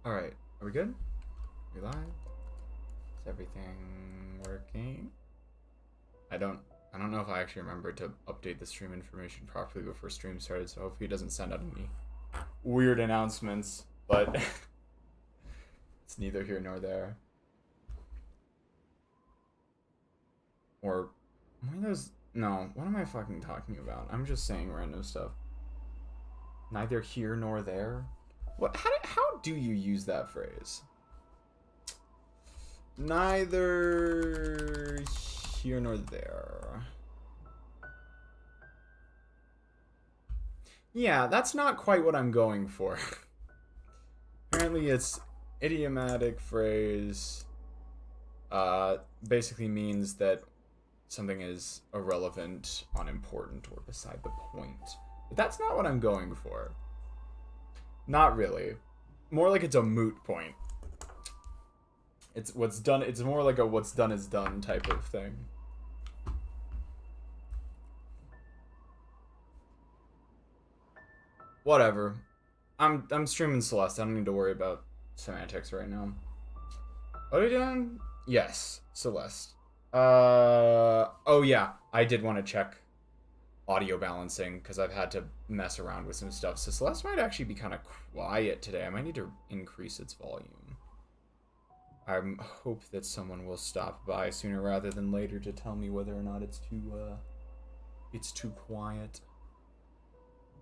Alright, are we good? Are we live? Is everything working? I don't know if I actually remembered to update the stream information properly before stream started, so hopefully it doesn't send out any weird announcements, but it's neither here nor there. Or one of those, no, what am I fucking talking about? I'm just saying random stuff. Neither here nor there? What? How do you use that phrase? Neither here nor there. Yeah, that's not quite what I'm going for. Apparently it's idiomatic phrase. Basically means that something is irrelevant, unimportant, or beside the point. But that's not what I'm going for. Not really. More like it's a moot point. It's what's done. It's more like a what's done is done type of thing. Whatever. I'm streaming Celeste. I don't need to worry about semantics right now. What are we doing? Yes, Celeste. Oh yeah, I did want to check audio balancing because I've had to mess around with some stuff. So Celeste might actually be kind of quiet today. I might need to increase its volume. I hope that someone will stop by sooner rather than later to tell me whether or not it's too quiet.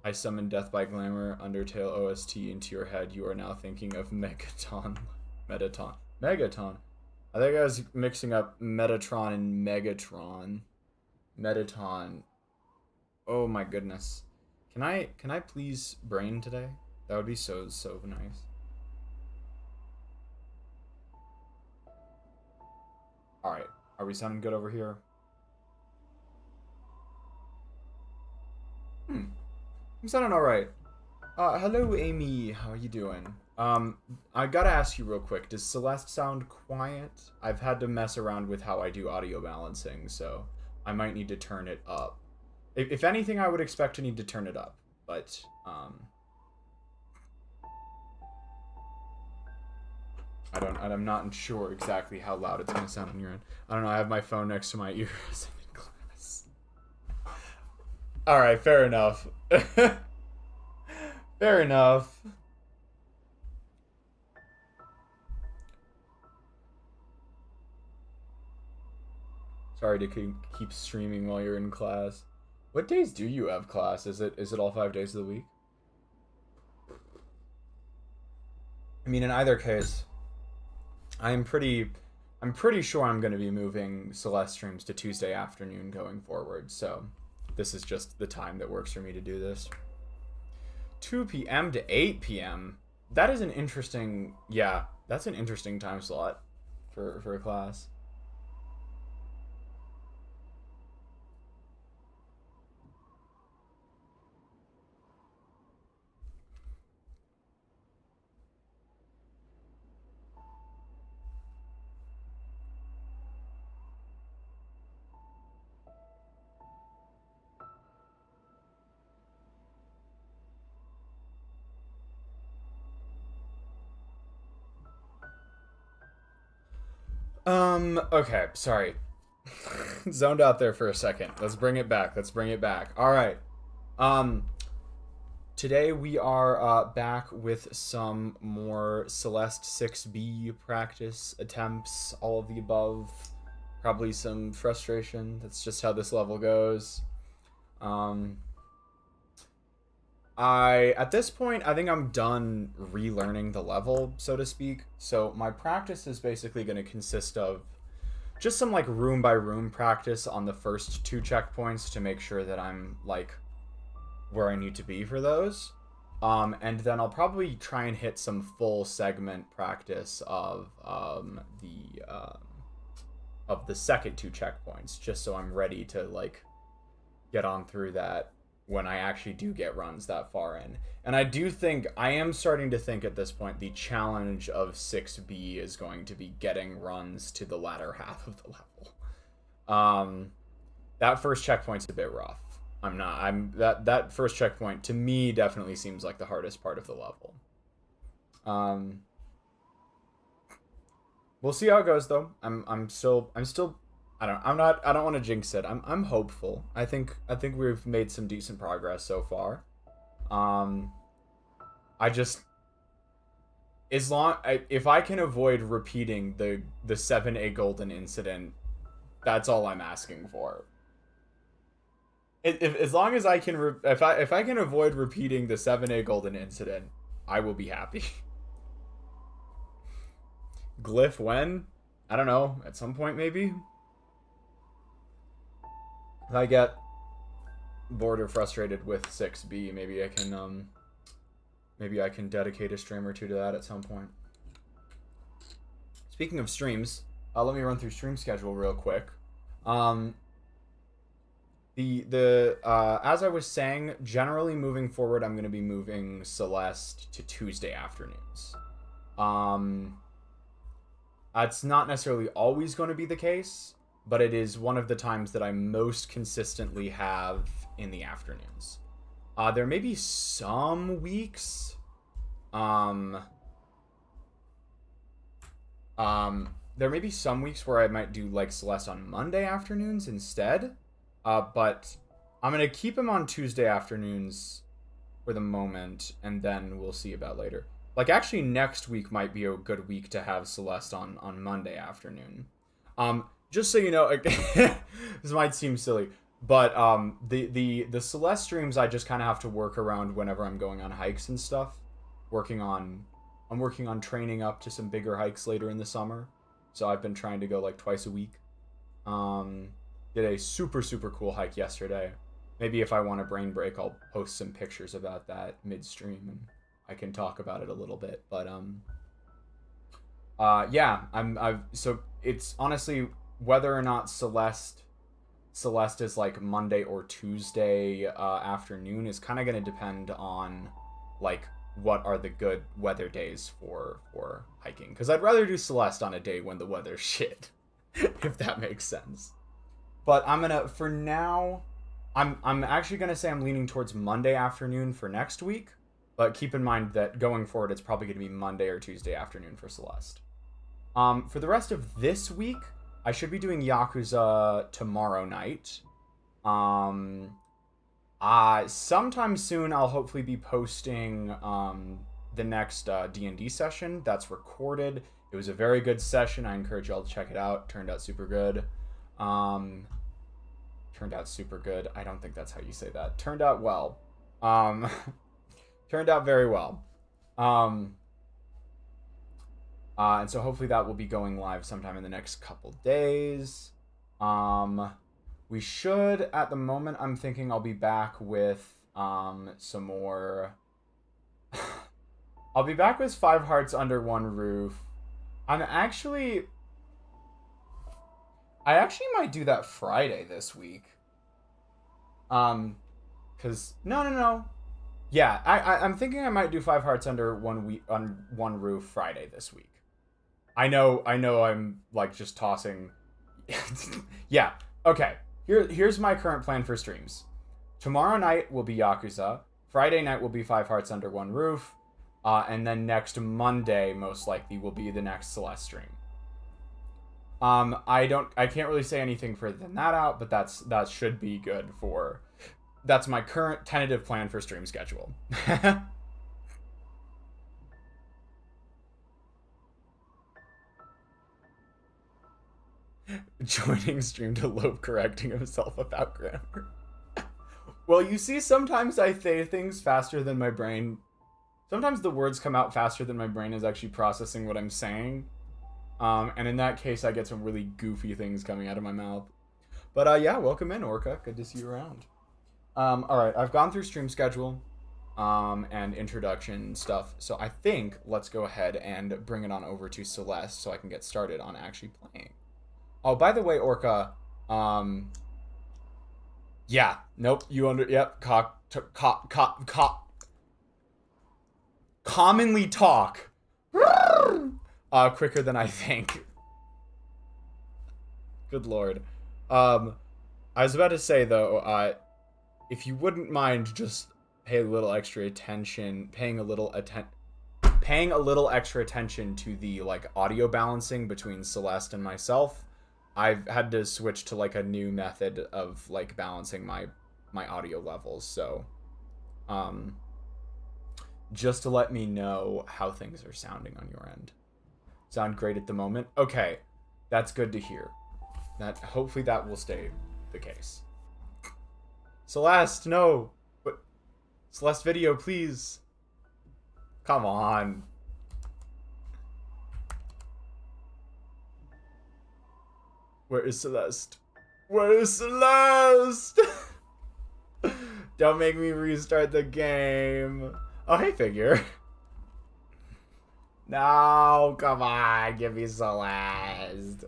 I summoned Death by Glamour, Undertale OST into your head. You are now thinking of Megaton. Megaton. I think I was mixing up Metatron and Megatron. Metaton. Oh my goodness. Can I please brain today? That would be so nice. Alright. Are we sounding good over here? I'm sounding alright. Hello Amy. How are you doing? I gotta ask you real quick. Does Celeste sound quiet? I've had to mess around with how I do audio balancing, so I might need to turn it up. If anything, I would expect to need to turn it up, but, I'm not sure exactly how loud it's gonna sound on your end. I don't know, I have my phone next to my ear as I'm in class. Alright, fair enough. Fair enough. Sorry to keep streaming while you're in class. What days do you have class? Is it all 5 days of the week? I mean, in either case, I'm pretty sure I'm going to be moving Celeste streams to Tuesday afternoon going forward. So this is just the time that works for me to do this. 2 p.m. to 8 p.m. That is an interesting, yeah, that's an interesting time slot for a class. Okay, sorry. Zoned out there for a second. Let's bring it back. All right. Today we are back with some more Celeste 6B practice attempts, all of the above. Probably some frustration. That's just how this level goes. At this point, I think I'm done relearning the level, so to speak. So my practice is basically going to consist of just some like room by room practice on the first 2 checkpoints to make sure that I'm like where I need to be for those. And then I'll probably try and hit some full segment practice of the second 2 checkpoints, just so I'm ready to like get on through that when I actually do get runs that far in. And I am starting to think at this point the challenge of 6B is going to be getting runs to the latter half of the level. That first checkpoint's a bit rough. That first checkpoint to me definitely seems like the hardest part of the level. We'll see how it goes though. I'm still I don't want to jinx it. I'm hopeful. I think we've made some decent progress so far. I just if I can avoid repeating the 7A golden incident, that's all I'm asking for. As long as I can if I can avoid repeating the 7A golden incident, I will be happy. Glyph when? I don't know. At some point maybe. If I get bored or frustrated with 6B, maybe I can dedicate a stream or two to that at some point. Speaking of streams, let me run through stream schedule real quick. As I was saying, generally moving forward, I'm going to be moving Celeste to Tuesday afternoons. It's not necessarily always going to be the case, but it is one of the times that I most consistently have in the afternoons. There may be some weeks, there may be some weeks where I might do like Celeste on Monday afternoons instead, but I'm going to keep him on Tuesday afternoons for the moment, and then we'll see about later. Like, actually, next week might be a good week to have Celeste on Monday afternoon. Just so you know, this might seem silly, but the Celeste streams I just kind of have to work around whenever I'm going on hikes and stuff. I'm working on training up to some bigger hikes later in the summer, so I've been trying to go like twice a week. Did a super cool hike yesterday. Maybe if I want a brain break, I'll post some pictures about that midstream and I can talk about it a little bit. But yeah, so it's honestly whether or not Celeste is like Monday or Tuesday afternoon is kind of going to depend on like what are the good weather days for hiking, because I'd rather do Celeste on a day when the weather's shit, if that makes sense. But for now, I'm actually gonna say I'm leaning towards Monday afternoon for next week, but keep in mind that going forward it's probably gonna be Monday or Tuesday afternoon for Celeste. For the rest of this week, I should be doing Yakuza tomorrow night. Sometime soon I'll hopefully be posting the next D&D session that's recorded. It was a very good session. I encourage y'all to check it out. Turned out super good. Turned out super good. I don't think that's how you say that. Turned out well. Turned out very well. And so hopefully that will be going live sometime in the next couple days. We should, at the moment, I'm thinking I'll be back with some more. I'll be back with 5 Hearts Under One Roof. I actually might do that Friday this week. Cause no. Yeah, I'm thinking I might do 5 Hearts Under One Roof Friday this week. I know I'm like just tossing. Yeah, okay. Here's my current plan for streams. Tomorrow night will be Yakuza. Friday night will be 5 Hearts Under One Roof. And then next Monday, most likely, will be the next Celeste stream. I can't really say anything further than that out, but that should be good for. That's my current tentative plan for stream schedule. Joining stream to Loeb correcting himself about grammar. Well, you see, sometimes I say things faster than my brain. Sometimes the words come out faster than my brain is actually processing what I'm saying. And in that case, I get some really goofy things coming out of my mouth. But yeah, welcome in, Orca. Good to see you around. Alright, I've gone through stream schedule and introduction stuff. So I think let's go ahead and bring it on over to Celeste so I can get started on actually playing. Oh, by the way, Orca, yeah, nope, commonly talk quicker than I think. Good lord. I was about to say though, if you wouldn't mind just paying a little paying a little extra attention to the like audio balancing between Celeste and myself. I've had to switch to like a new method of like balancing my audio levels. So, just to let me know how things are sounding on your end. Sound great at the moment? Okay, that's good to hear. That hopefully that will stay the case. Celeste, no. But Celeste video, please. Come on. Where is Celeste? Where is Celeste? Don't make me restart the game. Oh, hey, figure. No, come on. Give me Celeste.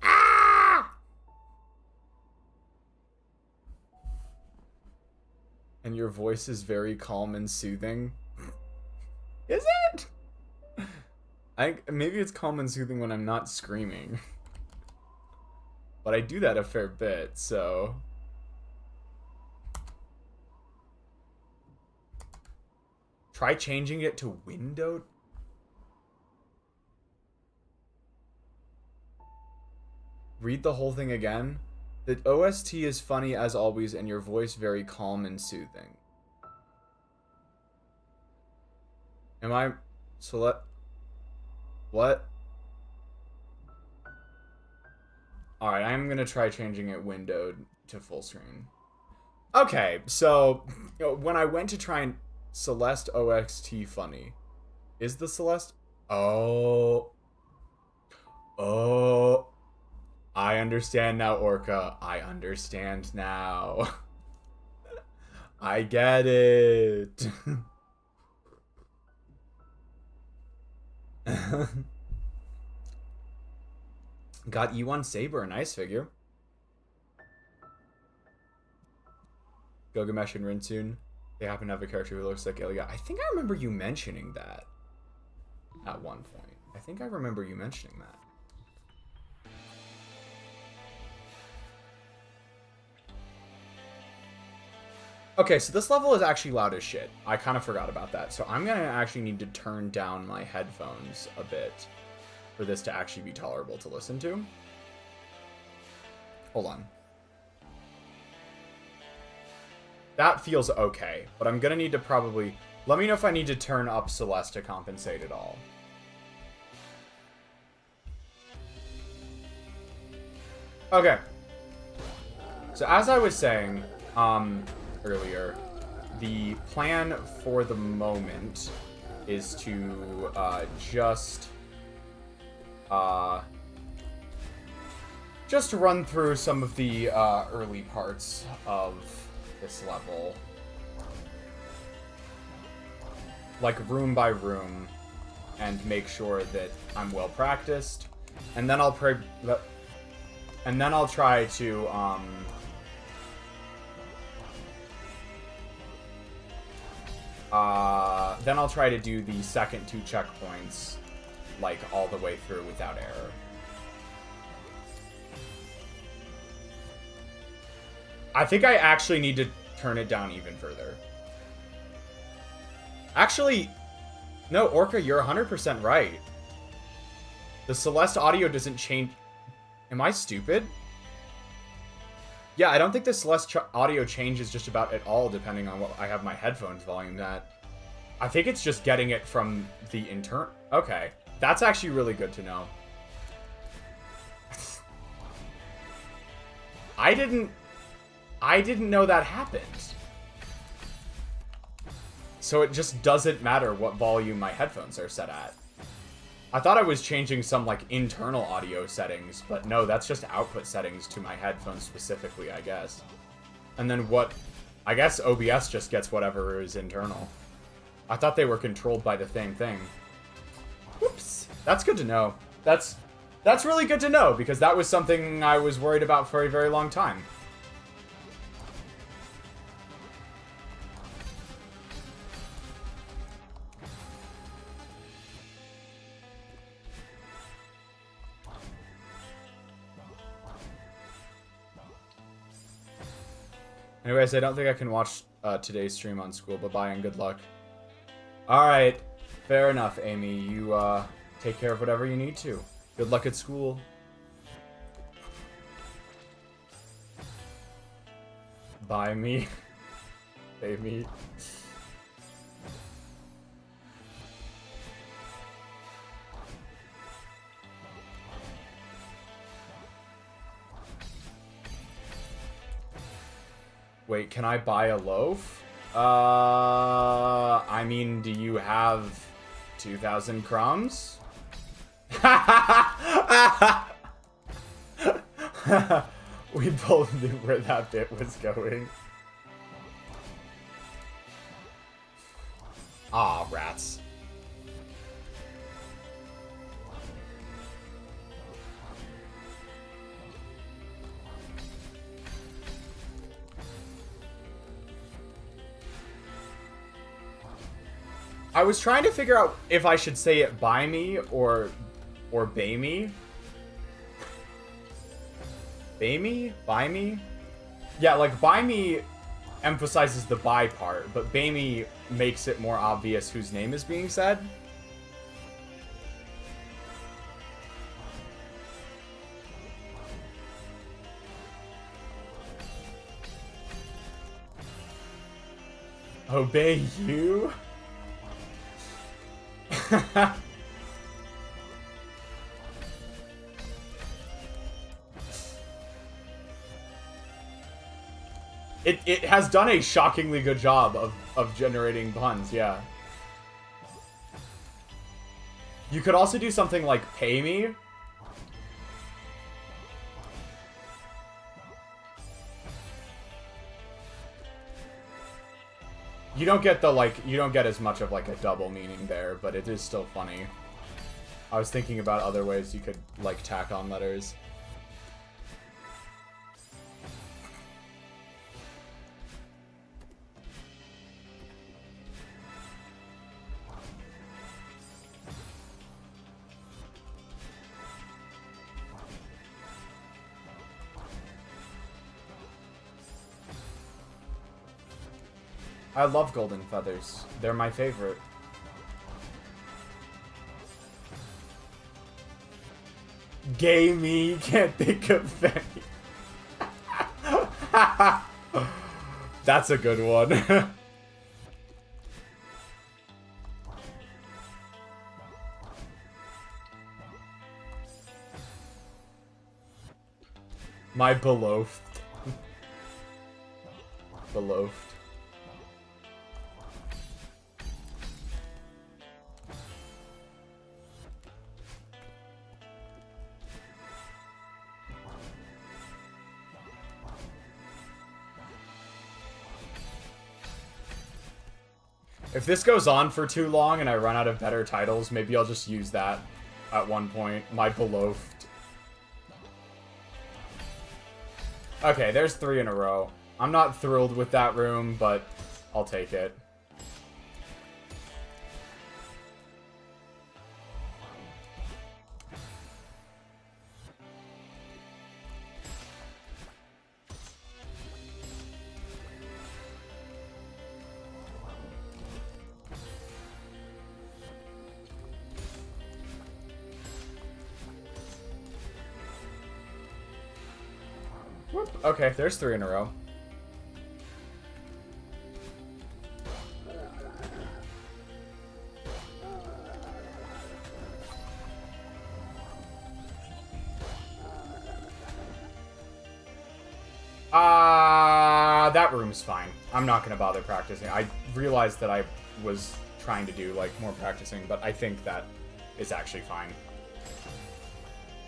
Ah! And your voice is very calm and soothing. Is it? Maybe it's calm and soothing when I'm not screaming. But I do that a fair bit, so... Try changing it to windowed? Read the whole thing again. The OST is funny as always and your voice very calm and soothing. Am I... What? Alright, I'm gonna try changing it windowed to full screen. Okay, so when I went to try and Celeste OXT funny, is the Celeste? Oh, I understand now, Orca. I understand now. I get it. Got E1 Saber, a nice figure. Gilgamesh and Rinsoon. They happen to have a character who looks like Ilya. I think I remember you mentioning that at one point. I think I remember you mentioning that. Okay, so this level is actually loud as shit. I kind of forgot about that. So I'm going to actually need to turn down my headphones a bit for this to actually be tolerable to listen to. Hold on. That feels okay, but I'm going to need to probably... Let me know if I need to turn up Celeste to compensate at all. Okay. So as I was saying earlier, the plan for the moment is to just run through some of the early parts of this level, like room by room, and make sure that I'm well practiced, and then I'll try to then I'll try to do the second 2 checkpoints like all the way through without error. I think I actually need to turn it down even further. Actually, no, Orca, you're 100% right. The Celeste audio doesn't change. Am I stupid? Yeah, I don't think the Celeste audio changes just about at all depending on what I have my headphones volume at. I think it's just getting it from the internal. Okay, that's actually really good to know. I didn't know that happened. So it just doesn't matter what volume my headphones are set at. I thought I was changing some, like, internal audio settings, but no, that's just output settings to my headphones specifically, I guess. And then what... I guess OBS just gets whatever is internal. I thought they were controlled by the same thing. Whoops. That's good to know. That's really good to know, because that was something I was worried about for a very long time. Anyways, I don't think I can watch today's stream on school, but bye and good luck. Alright, fair enough, Amy. You take care of whatever you need to. Good luck at school. Bye me. Amy. Wait, can I buy a loaf? I mean, do you have 2,000 crumbs? We both knew where that bit was going. Ah, rats. I was trying to figure out if I should say it by me or bay me. Bay me? By me? Yeah, like by me emphasizes the by part, but bay me makes it more obvious whose name is being said. Obey you? It has done a shockingly good job of generating puns, yeah. You could also do something like pay me. You don't get the, like, you don't get as much of, like, a double meaning there, but it is still funny. I was thinking about other ways you could, like, tack on letters. I love golden feathers. They're my favorite. Gay me, can't think of any. That's a good one. My beloved. Beloved. If this goes on for too long and I run out of better titles, maybe I'll just use that at one point. My beloved. Okay, there's 3 in a row. I'm not thrilled with that room, but I'll take it. Okay, there's 3 in a row. That room's fine. I'm not gonna bother practicing. I realized that I was trying to do, like, more practicing, but I think that is actually fine.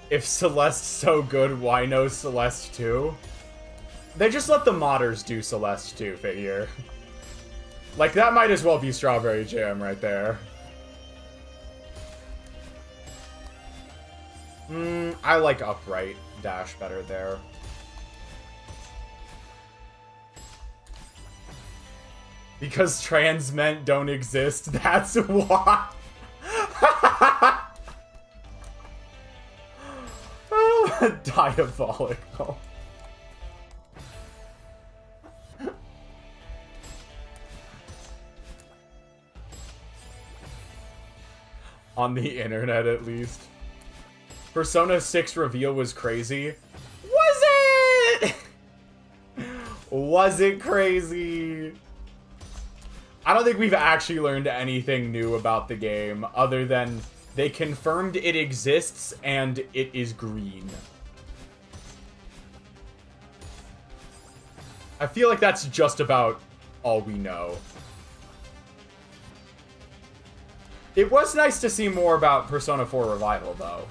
If Celeste's so good, why no Celeste 2? They just let the modders do Celeste 2 figure. Like, that might as well be Strawberry Jam right there. I like upright dash better there. Because trans men don't exist, that's why. Diabolical. On the internet, at least. Persona 6 reveal was crazy. Was it? Was it crazy? I don't think we've actually learned anything new about the game other than they confirmed it exists and it is green. I feel like that's just about all we know. It was nice to see more about Persona 4 Revival, though.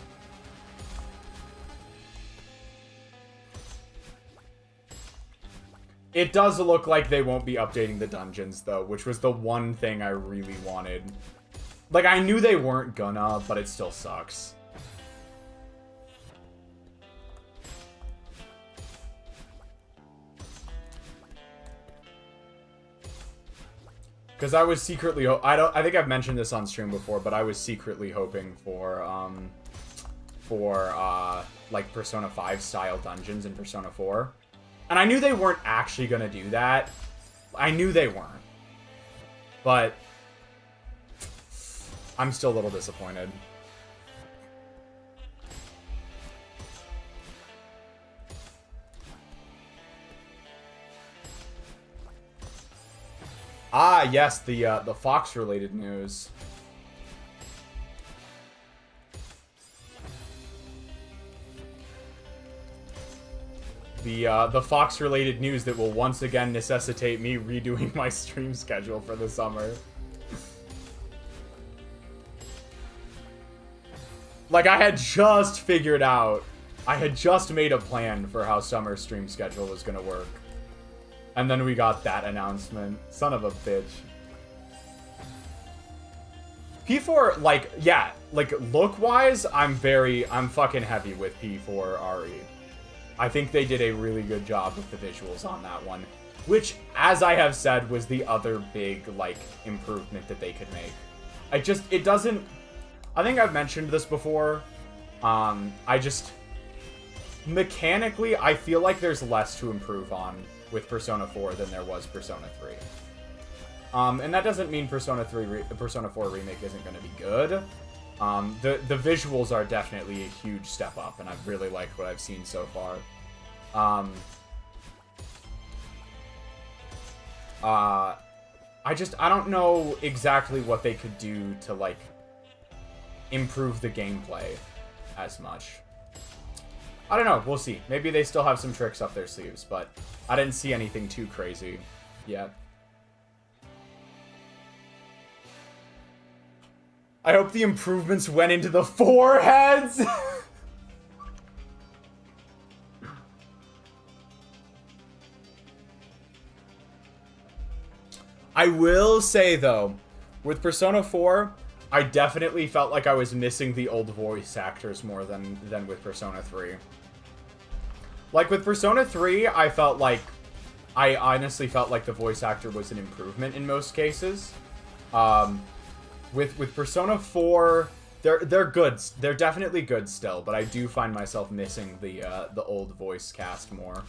It does look like they won't be updating the dungeons, though, which was the one thing I really wanted. Like, I knew they weren't gonna, but it still sucks. Because I was secretly... I think I've mentioned this on stream before, but I was secretly hoping for like, Persona 5 style dungeons in Persona 4. And I knew they weren't actually going to do that. I knew they weren't. But I'm still a little disappointed. Ah, yes, the Fox-related news. The Fox-related news that will once again necessitate me redoing my stream schedule for the summer. Like, I had just figured out, I had just made a plan for how summer stream schedule was gonna work. And then we got that announcement. Son of a bitch. P4, like, yeah, like, look-wise, I'm fucking heavy with P4 RE. I think they did a really good job with the visuals on that one. Which, as I have said, was the other big, like, improvement that they could make. It doesn't... I think I've mentioned this before. Mechanically, I feel like there's less to improve on with Persona 4 than there was Persona 3. And that doesn't mean Persona 4 Remake isn't going to be good. The visuals are definitely a huge step up, and I've really liked what I've seen so far. I don't know exactly what they could do to, like, improve the gameplay as much. I don't know, we'll see. Maybe they still have some tricks up their sleeves, but I didn't see anything too crazy yet. I hope the improvements went into the foreheads! I will say, though, with Persona 4, I definitely felt like I was missing the old voice actors more than with Persona 3. Like, with Persona 3, I honestly felt like the voice actor was an improvement in most cases. With Persona 4, they're good. They're definitely good still, but I do find myself missing the old voice cast more.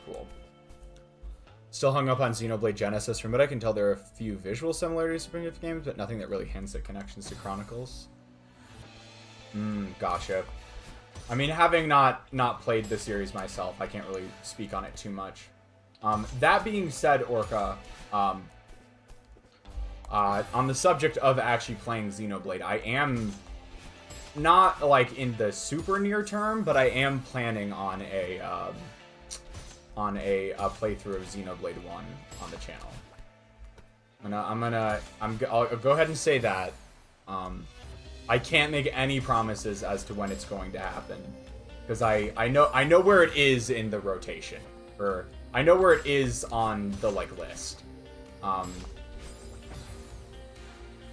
Cool. Still hung up on Xenoblade Genesis. From what I can tell, there are a few visual similarities to previous games, but nothing that really hints at connections to Chronicles. Gotcha. I mean, having not played the series myself, I can't really speak on it too much. That being said, Orca, on the subject of actually playing Xenoblade, I am not, like, in the super near term, but I am planning on a playthrough of Xenoblade 1 on the channel. I'll go ahead and say that. I can't make any promises as to when it's going to happen, because I know where it is in the rotation, or I know where it is on the, like, list.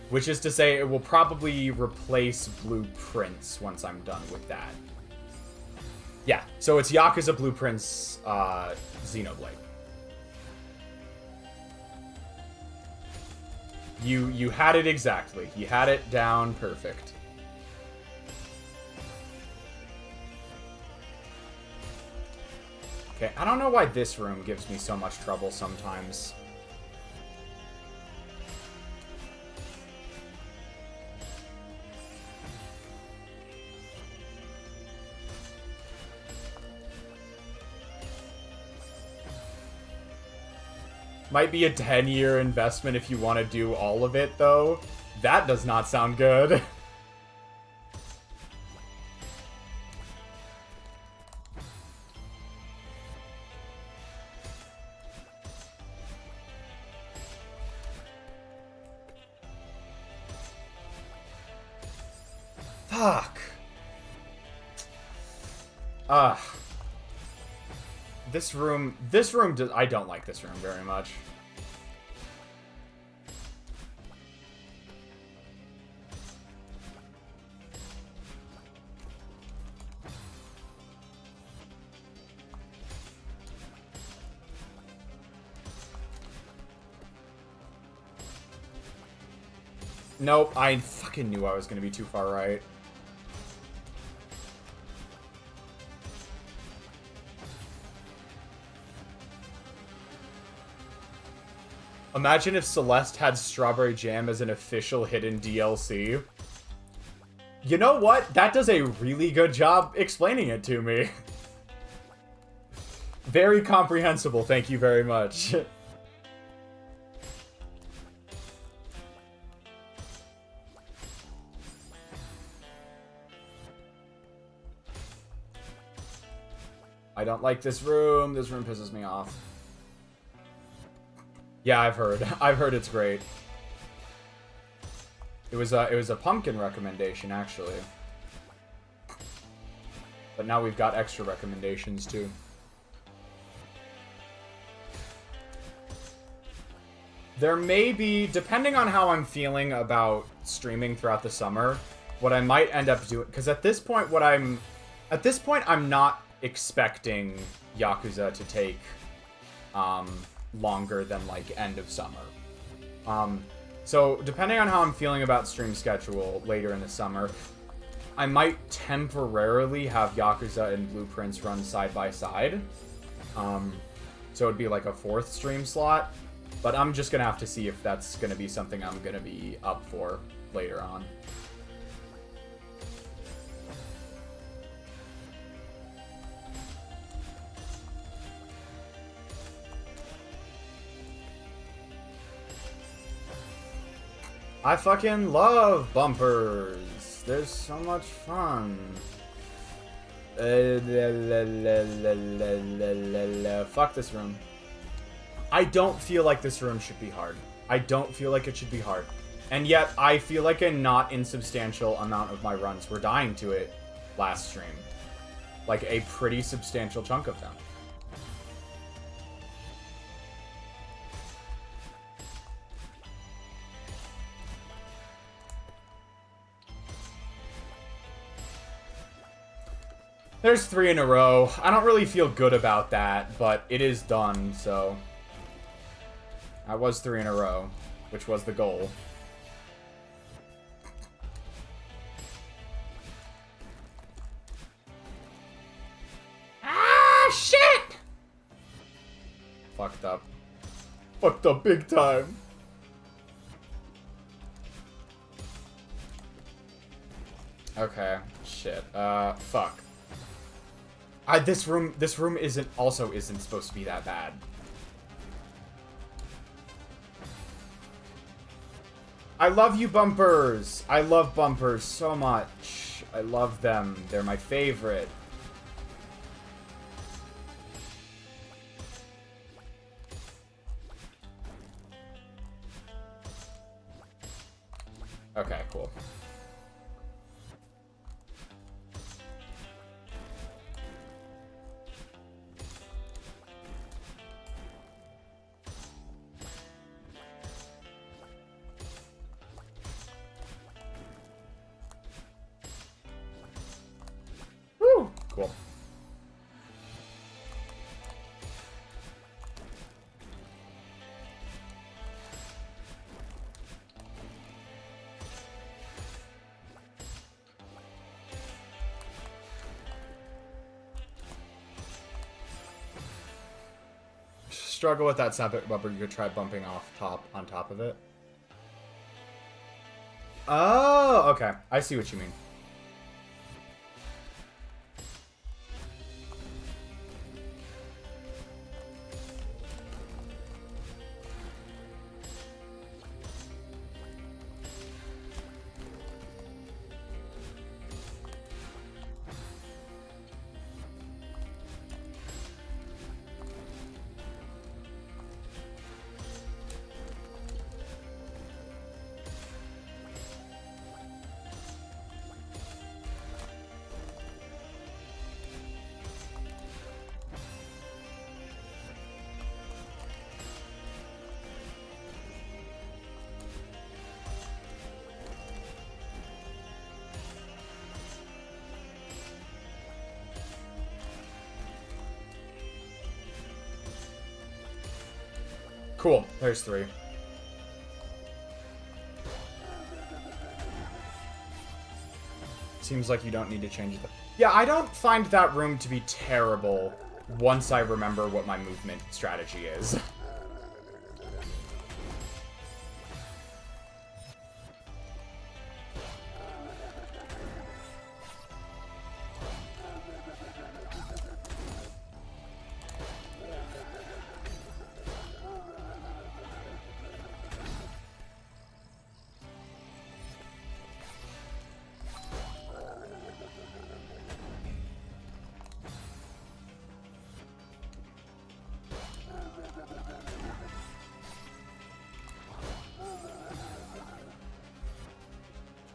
Which is to say, it will probably replace Blueprints once I'm done with that. Yeah, so it's Yakuza Blueprints, Xenoblade. You had it exactly. You had it down perfect. Okay, I don't know why this room gives me so much trouble sometimes. Might be a 10-year investment if you want to do all of it, though. That does not sound good. Fuck. This room does, I don't like this room very much. Nope, I fucking knew I was gonna be too far right. Imagine if Celeste had Strawberry Jam as an official hidden DLC. You know what? That does a really good job explaining it to me. Very comprehensible, thank you very much. I don't like this room. This room pisses me off. Yeah, I've heard. I've heard it's great. It was a pumpkin recommendation, actually. But now we've got extra recommendations, too. There may be, depending on how I'm feeling about streaming throughout the summer, what I might end up doing, because at this point, I'm not expecting Yakuza to take, longer than, like, end of summer. So, depending on how I'm feeling about stream schedule later in the summer, I might temporarily have Yakuza and Blueprints run side by side. So it'd be like a 4th stream slot. But I'm just gonna have to see if that's gonna be something I'm gonna be up for later on. I fucking love bumpers. They're so much fun. Fuck this room. I don't feel like this room should be hard. I don't feel like it should be hard. And yet, I feel like a not insubstantial amount of my runs were dying to it last stream. Like, a pretty substantial chunk of them. There's 3 in a row. I don't really feel good about that, but it is done, so... I was 3 in a row, which was the goal. Ah, shit! Fucked up. Fucked up big time. Okay, shit. Fuck. This room isn't supposed to be that bad. I love you, bumpers! I love bumpers so much. I love them. They're my favorite. Okay, cool. Cool. struggle with that separate bumper, you could try bumping on top of it. Oh, okay. I see what you mean. Cool. There's 3. Seems like you don't need to change it. Yeah, I don't find that room to be terrible once I remember what my movement strategy is.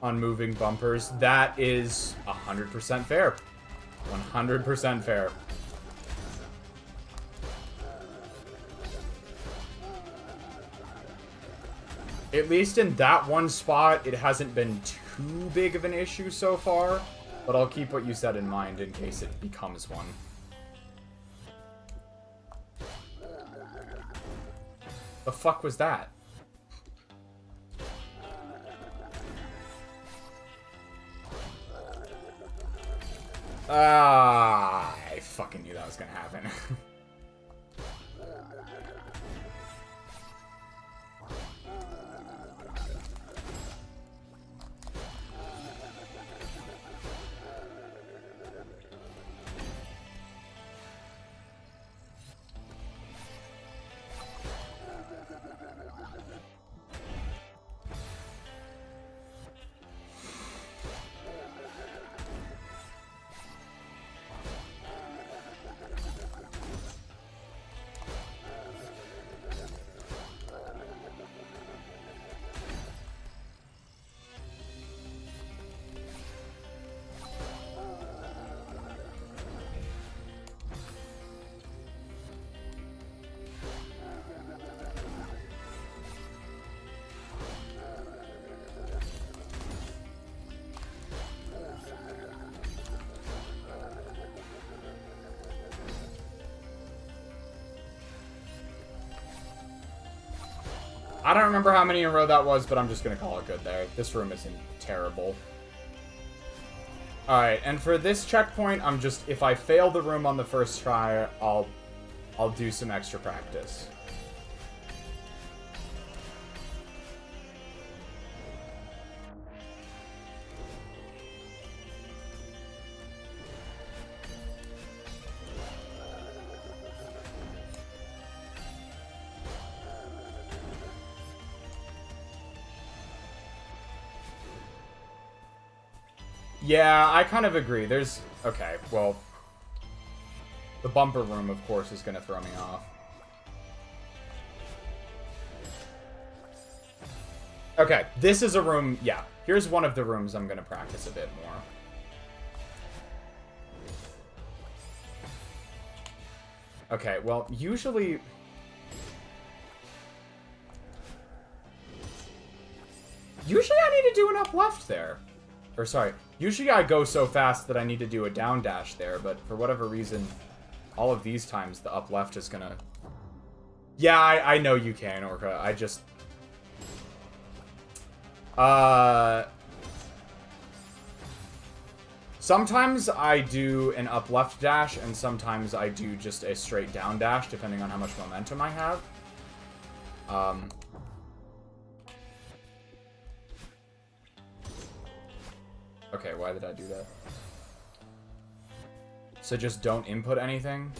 On moving bumpers. That is 100% fair. 100% fair. At least in that one spot, it hasn't been too big of an issue so far, but I'll keep what you said in mind in case it becomes one. The fuck was that? I fucking knew that was gonna happen. I don't remember how many in a row that was, but I'm just gonna call it good there. This room isn't terrible. Alright, and for this checkpoint, I'm just, if I fail the room on the first try, I'll do some extra practice. Yeah, I kind of agree. There's... Okay, well... The bumper room, of course, is going to throw me off. Okay, this is a room... Yeah, here's one of the rooms I'm going to practice a bit more. Okay, well, usually... Usually I need to do an up left there. Or, sorry. Usually I go so fast that I need to do a down dash there, but for whatever reason, all of these times the up left is gonna... Yeah, I know you can, Orca. I just... Sometimes I do an up left dash, and sometimes I do just a straight down dash, depending on how much momentum I have. Okay, why did I do that? So just don't input anything?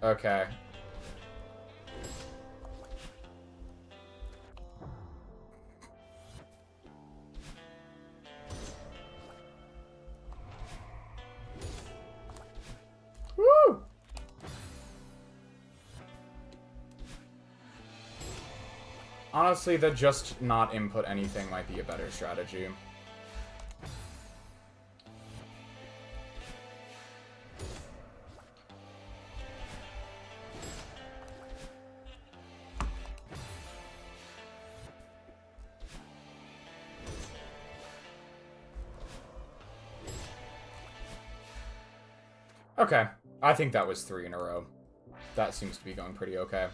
Okay. Woo! Honestly, that just not input anything might be a better strategy. Okay, I think that was 3 in a row. That seems to be going pretty okay.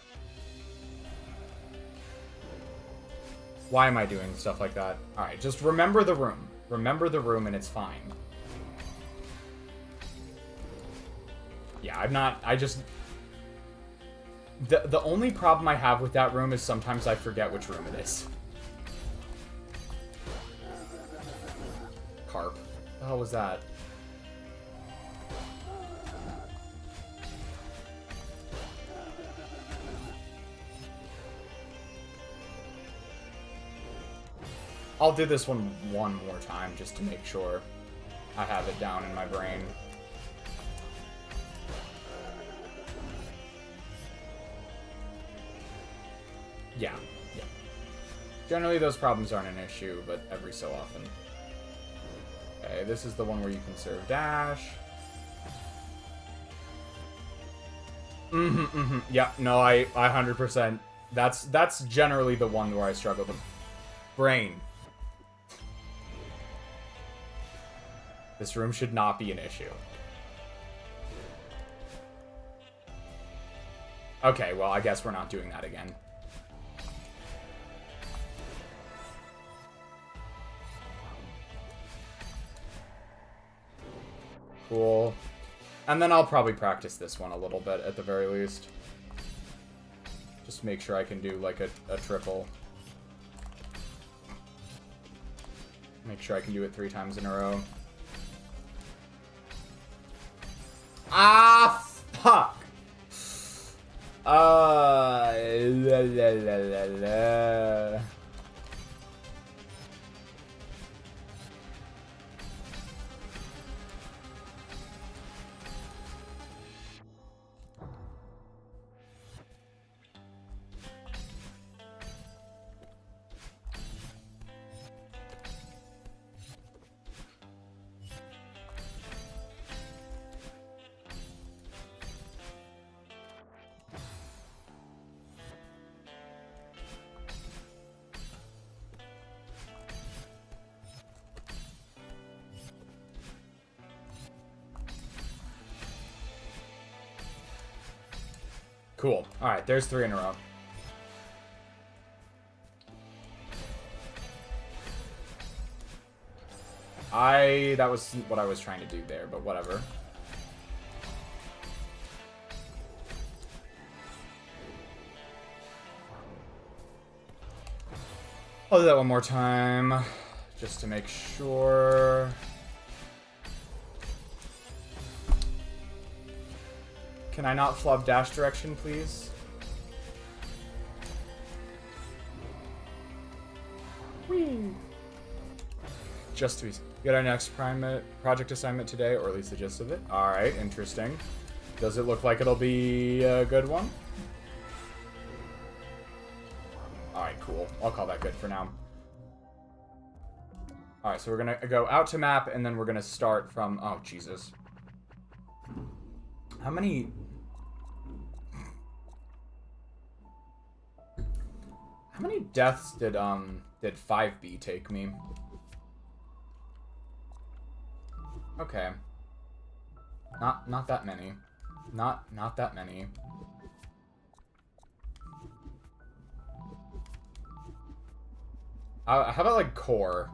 Why am I doing stuff like that? Alright, just remember the room. Remember the room and it's fine. Yeah, I just... The only problem I have with that room is sometimes I forget which room it is. Carp. What the hell was that? I'll do this one more time just to make sure I have it down in my brain. Yeah. Generally those problems aren't an issue, but every so often. Okay, this is the one where you conserve dash. Yeah, no, I 100%. That's generally the one where I struggle the brain. This room should not be an issue. Okay, well, I guess we're not doing that again. Cool. And then I'll probably practice this one a little bit at the very least. Just make sure I can do, like, a triple. Make sure I can do it 3 times in a row. Ah, fuck! La la la la la. Cool. Alright, there's 3 in a row. That was what I was trying to do there, but whatever. I'll do that one more time, just to make sure. Can I not flub dash direction, please? Whee! Just to get our next project assignment today, or at least the gist of it. Alright, interesting. Does it look like it'll be a good one? Alright, cool. I'll call that good for now. Alright, so we're gonna go out to map, and then we're gonna start from... Oh, Jesus. How many deaths did 5B take me? Okay. Not that many. Not that many. How about like core?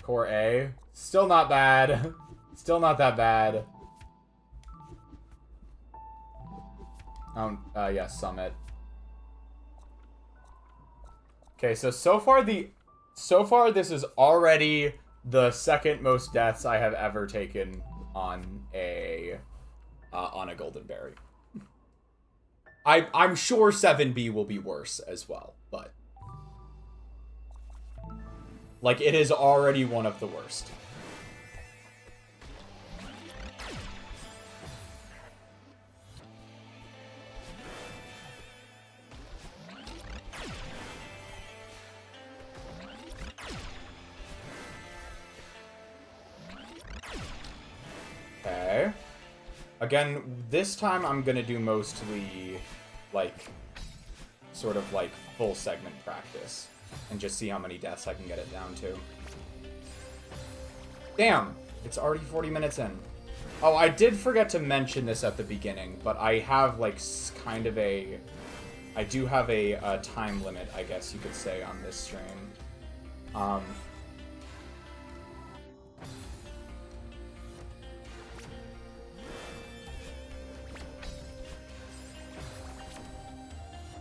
Core A? Still not bad. Still not that bad. Oh, yeah, summit. Okay, so far this is already the second most deaths I have ever taken on a golden berry. I'm sure 7B will be worse as well, but like it is already one of the worst. Okay. Again, this time I'm gonna do mostly, like, sort of like full segment practice. And just see how many deaths I can get it down to. Damn! It's already 40 minutes in. Oh, I did forget to mention this at the beginning, but I have, like, kind of a... I do have a time limit, I guess you could say, on this stream.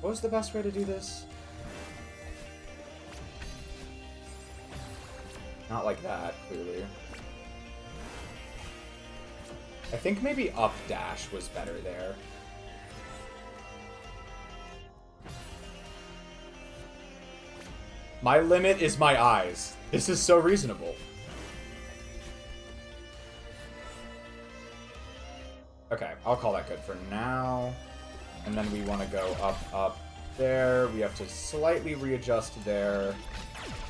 What was the best way to do this? Not like that, clearly. I think maybe up dash was better there. My limit is my eyes. This is so reasonable. Okay, I'll call that good for now. And then we want to go up there. We have to slightly readjust there.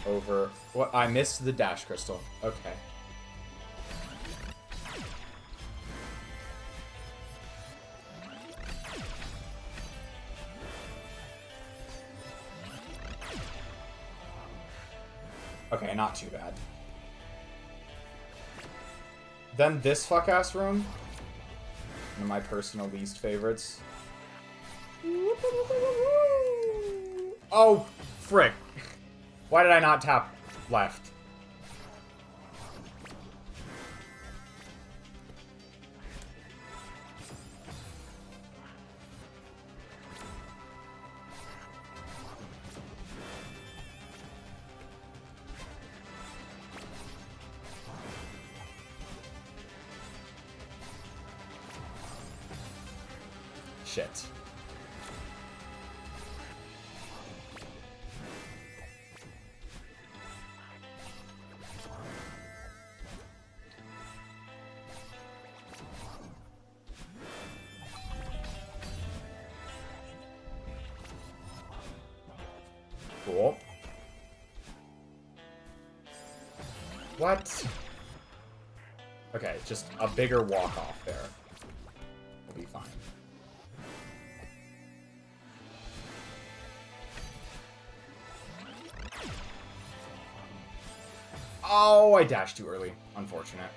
Over. What? I missed the dash crystal. Okay. Okay, not too bad. Then this fuck-ass room. One of my personal least favorites. Oh, frick. Why did I not tap left? Shit. Cool. What? Okay, just a bigger walk off there. We'll be fine. Oh, I dashed too early. Unfortunate.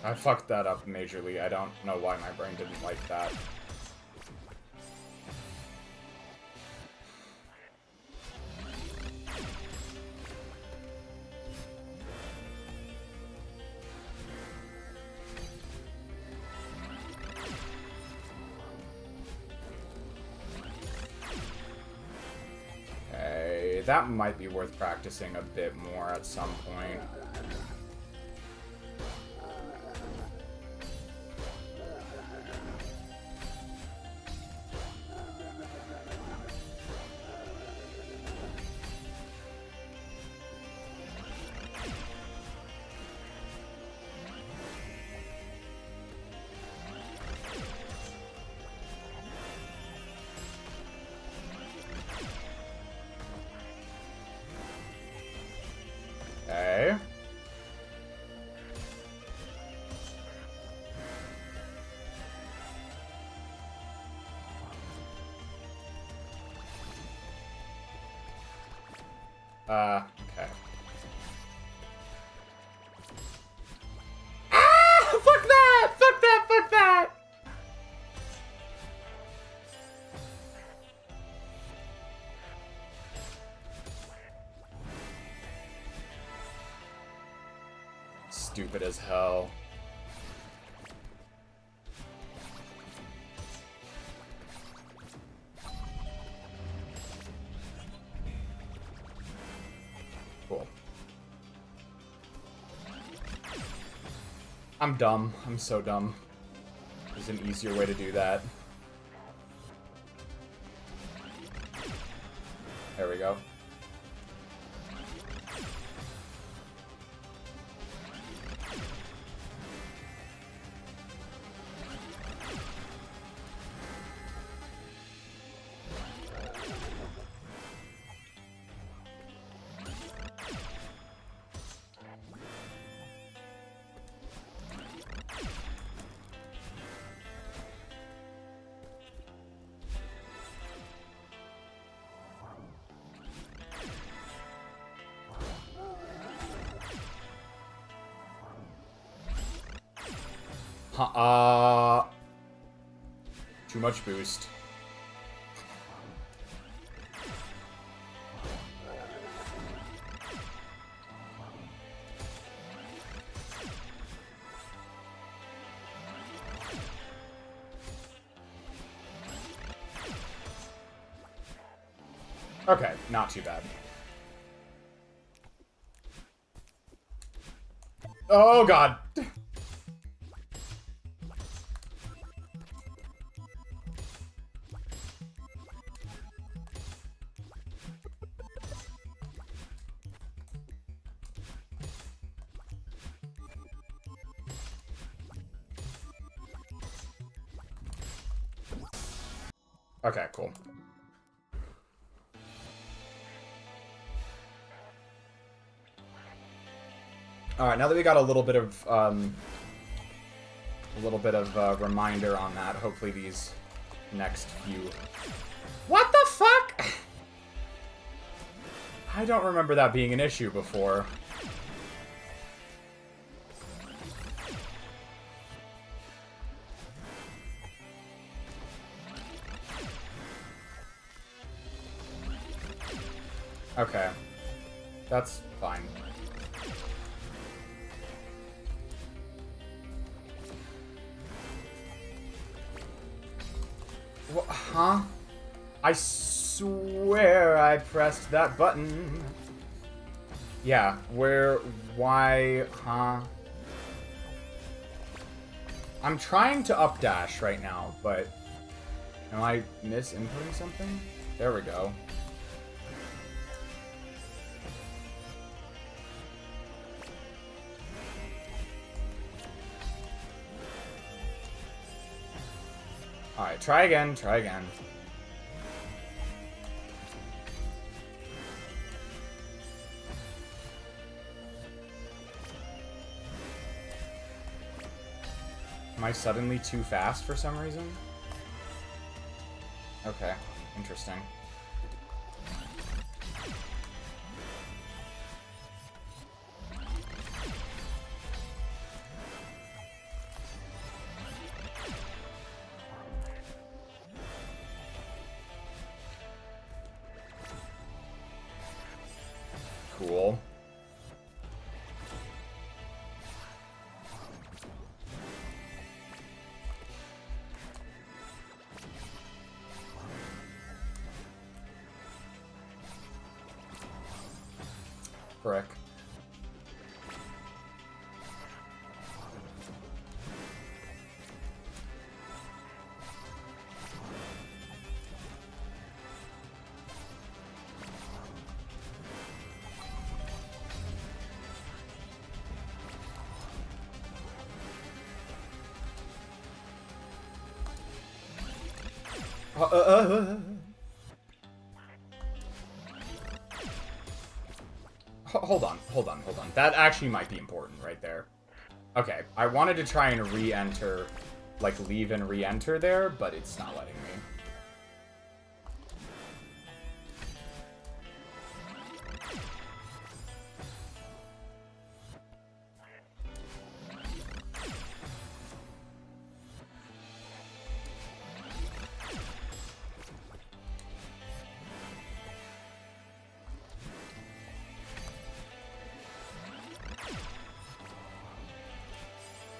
I fucked that up majorly. I don't know why my brain didn't like that. Okay, that might be worth practicing a bit more at some point. Okay. Okay. Ah! Fuck that! Fuck that! Fuck that! stupid as hell. Cool. I'm dumb. I'm so dumb. There's an easier way to do that. There we go. Too much boost. Okay, not too bad. Oh god. Okay, cool. All right, now that we got a little bit of reminder on that, hopefully these next few. What the fuck? I don't remember that being an issue before. Okay. That's fine. What, huh? I swear I pressed that button. Yeah, why, huh? I'm trying to up dash right now, but am I misinputting something? There we go. Alright, try again, try again. Am I suddenly too fast for some reason? Okay, interesting. Cool. Frick. Hold on, hold on, hold on. That actually might be important right there. Okay, I wanted to try and re-enter, like leave and re-enter there, but it's not letting me.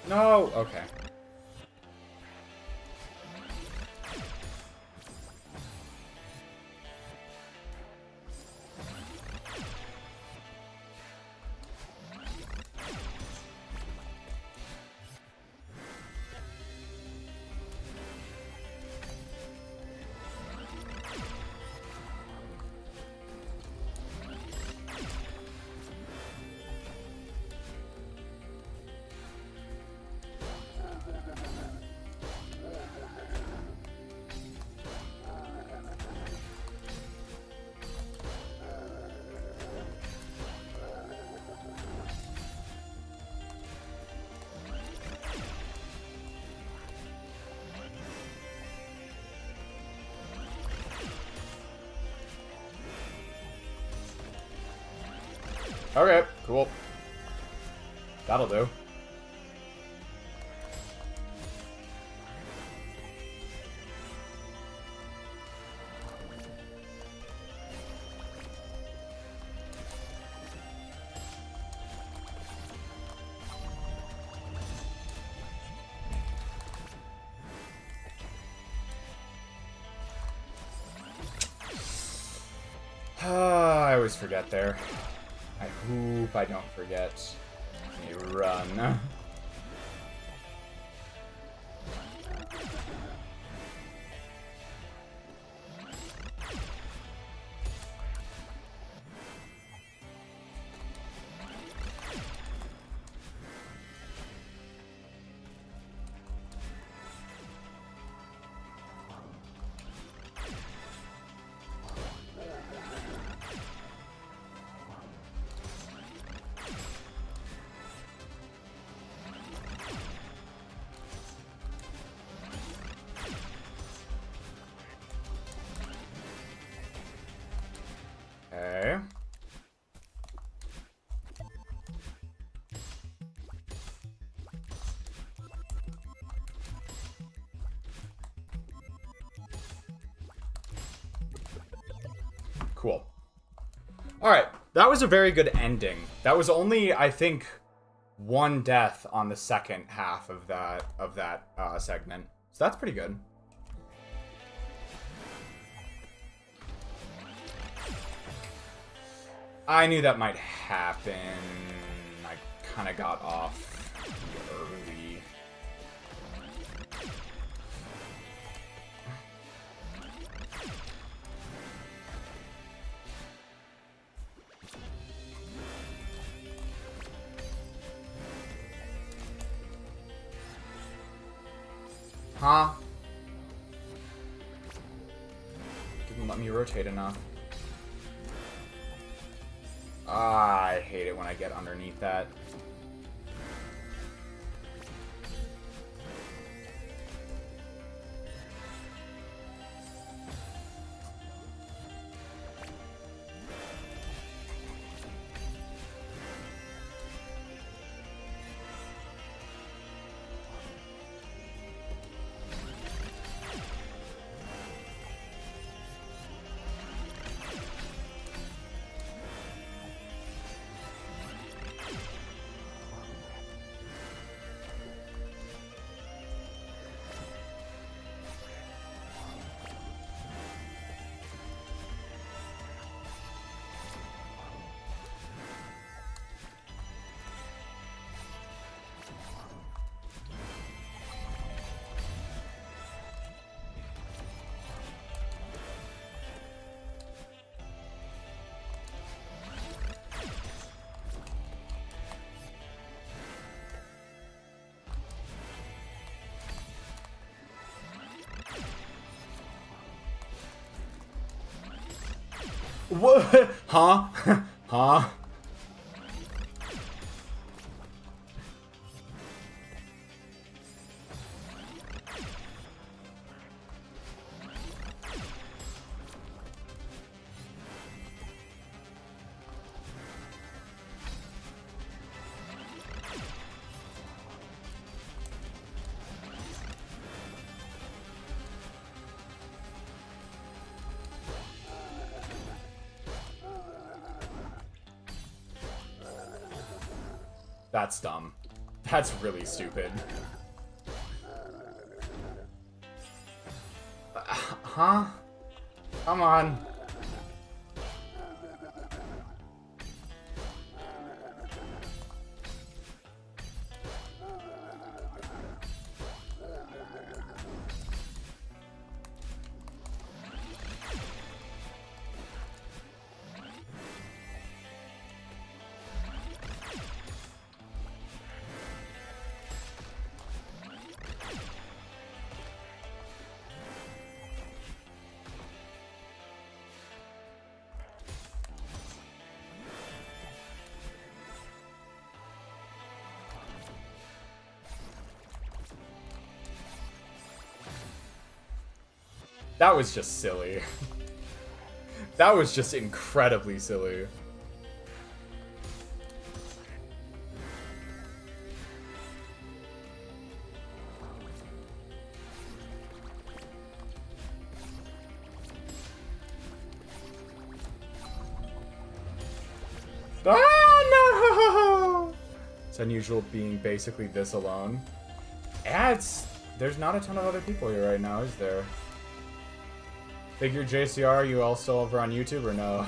No! Okay. Okay, cool. That'll do. I always forget there. I hope I don't forget. Let me run. Okay. Cool. All right, that was a very good ending. That was only, I think, one death on the second half of that segment, so that's pretty good. I knew that might happen. I kind of got off early. Huh? Didn't let me rotate enough. I hate it when I get underneath that. What? Huh? Huh? That's dumb. That's really stupid. Huh? Come on. That was just silly. That was just incredibly silly. Ah, no! It's unusual being basically this alone. There's not a ton of other people here right now, is there? Figure JCR, you all still over on YouTube or no?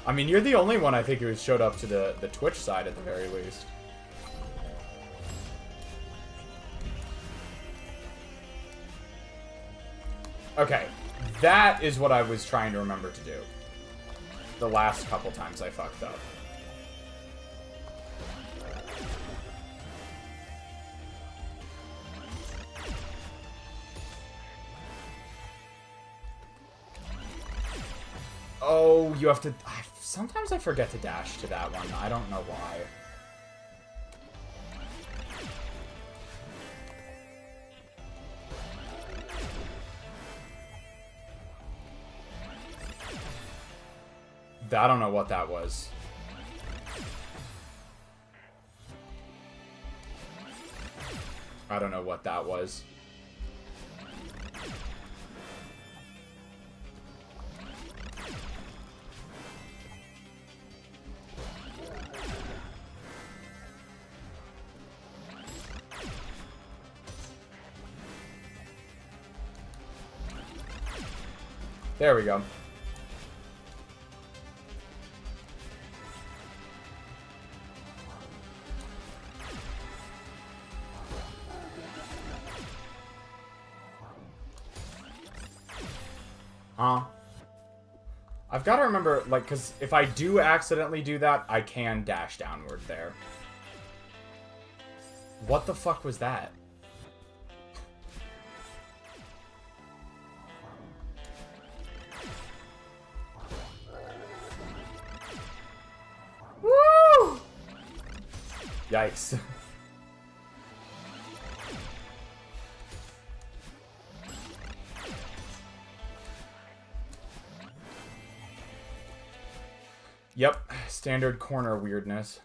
I mean, you're the only one I think who showed up to the Twitch side at the very least. Okay, that is what I was trying to remember to do. The last couple times I fucked up. Oh, you have to... Sometimes I forget to dash to that one. I don't know why. I don't know what that was. I don't know what that was. There we go. I've got to remember, like, because if I do accidentally do that, I can dash downward there. What the fuck was that? Woo! Yikes. Yep, standard corner weirdness.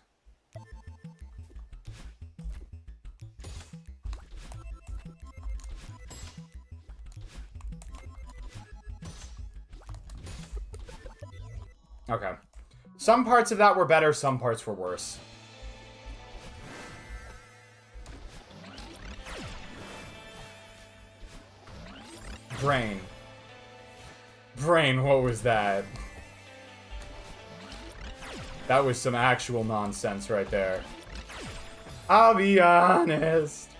Okay. Some parts of that were better, some parts were worse. Brain. Brain, what was that? That was some actual nonsense right there. I'll be honest.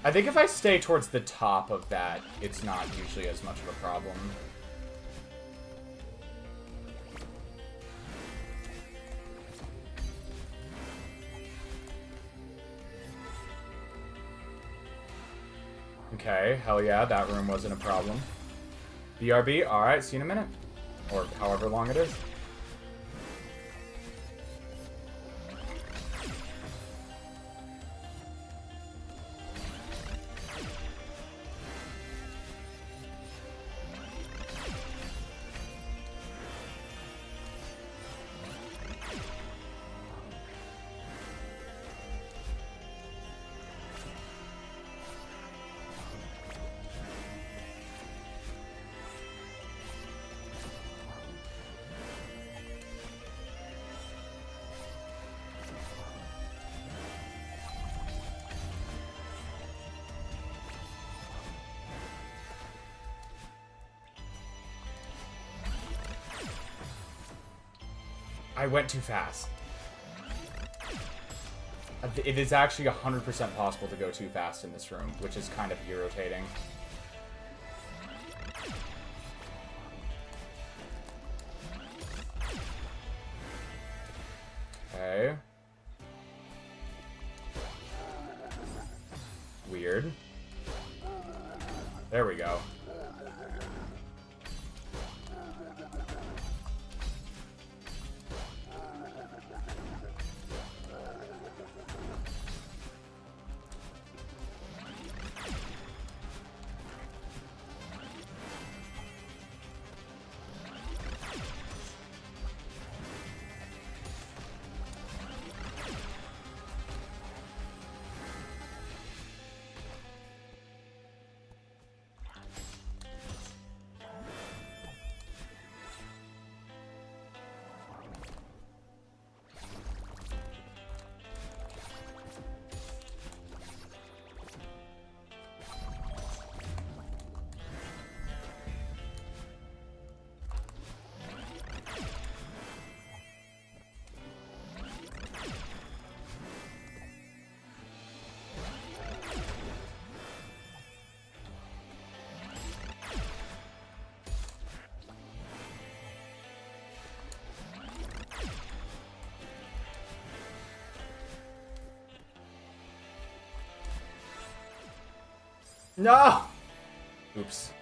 I think if I stay towards the top of that, it's not usually as much of a problem. Okay, hell yeah, that room wasn't a problem. BRB, alright, see you in a minute. Or however long it is. I went too fast. It is actually 100% possible to go too fast in this room, which is kind of irritating. Okay. Weird. There we go. No! Oops.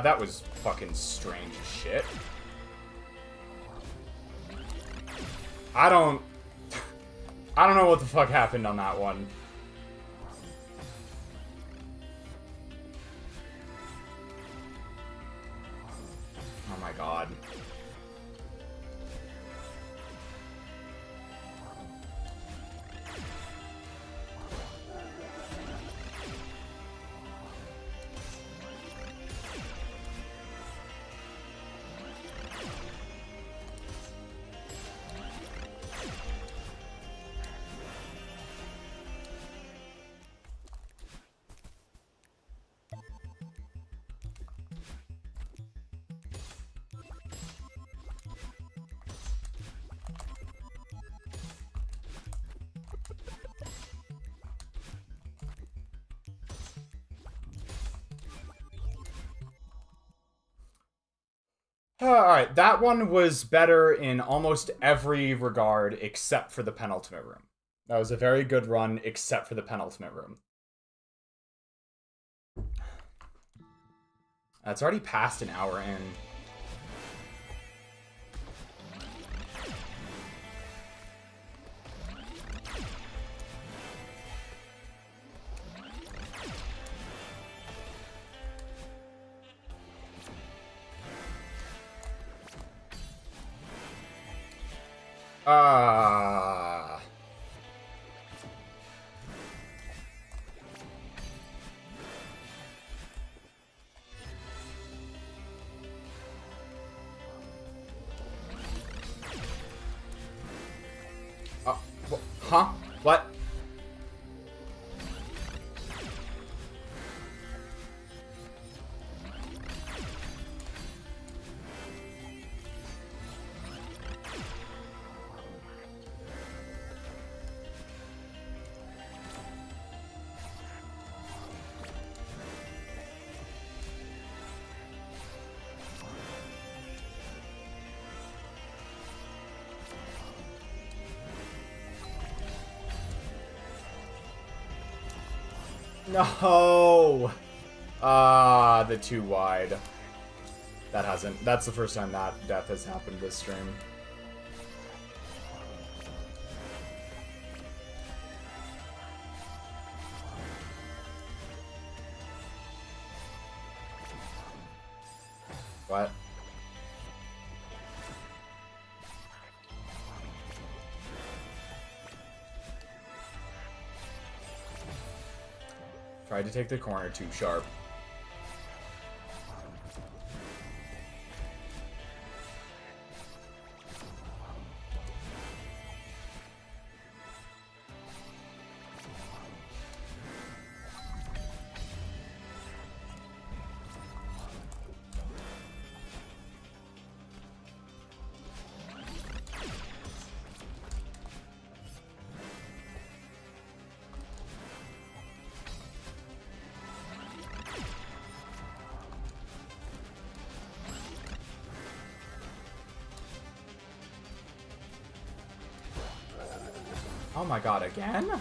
That was fucking strange as shit. I don't know what the fuck happened on that one. Oh my god. Alright, that one was better in almost every regard except for the penultimate room. That was a very good run except for the penultimate room. It's already past an hour in. Huh? What? No! The too wide. That's the first time that death has happened this stream. What? Tried to take the corner too sharp. Oh my god, again?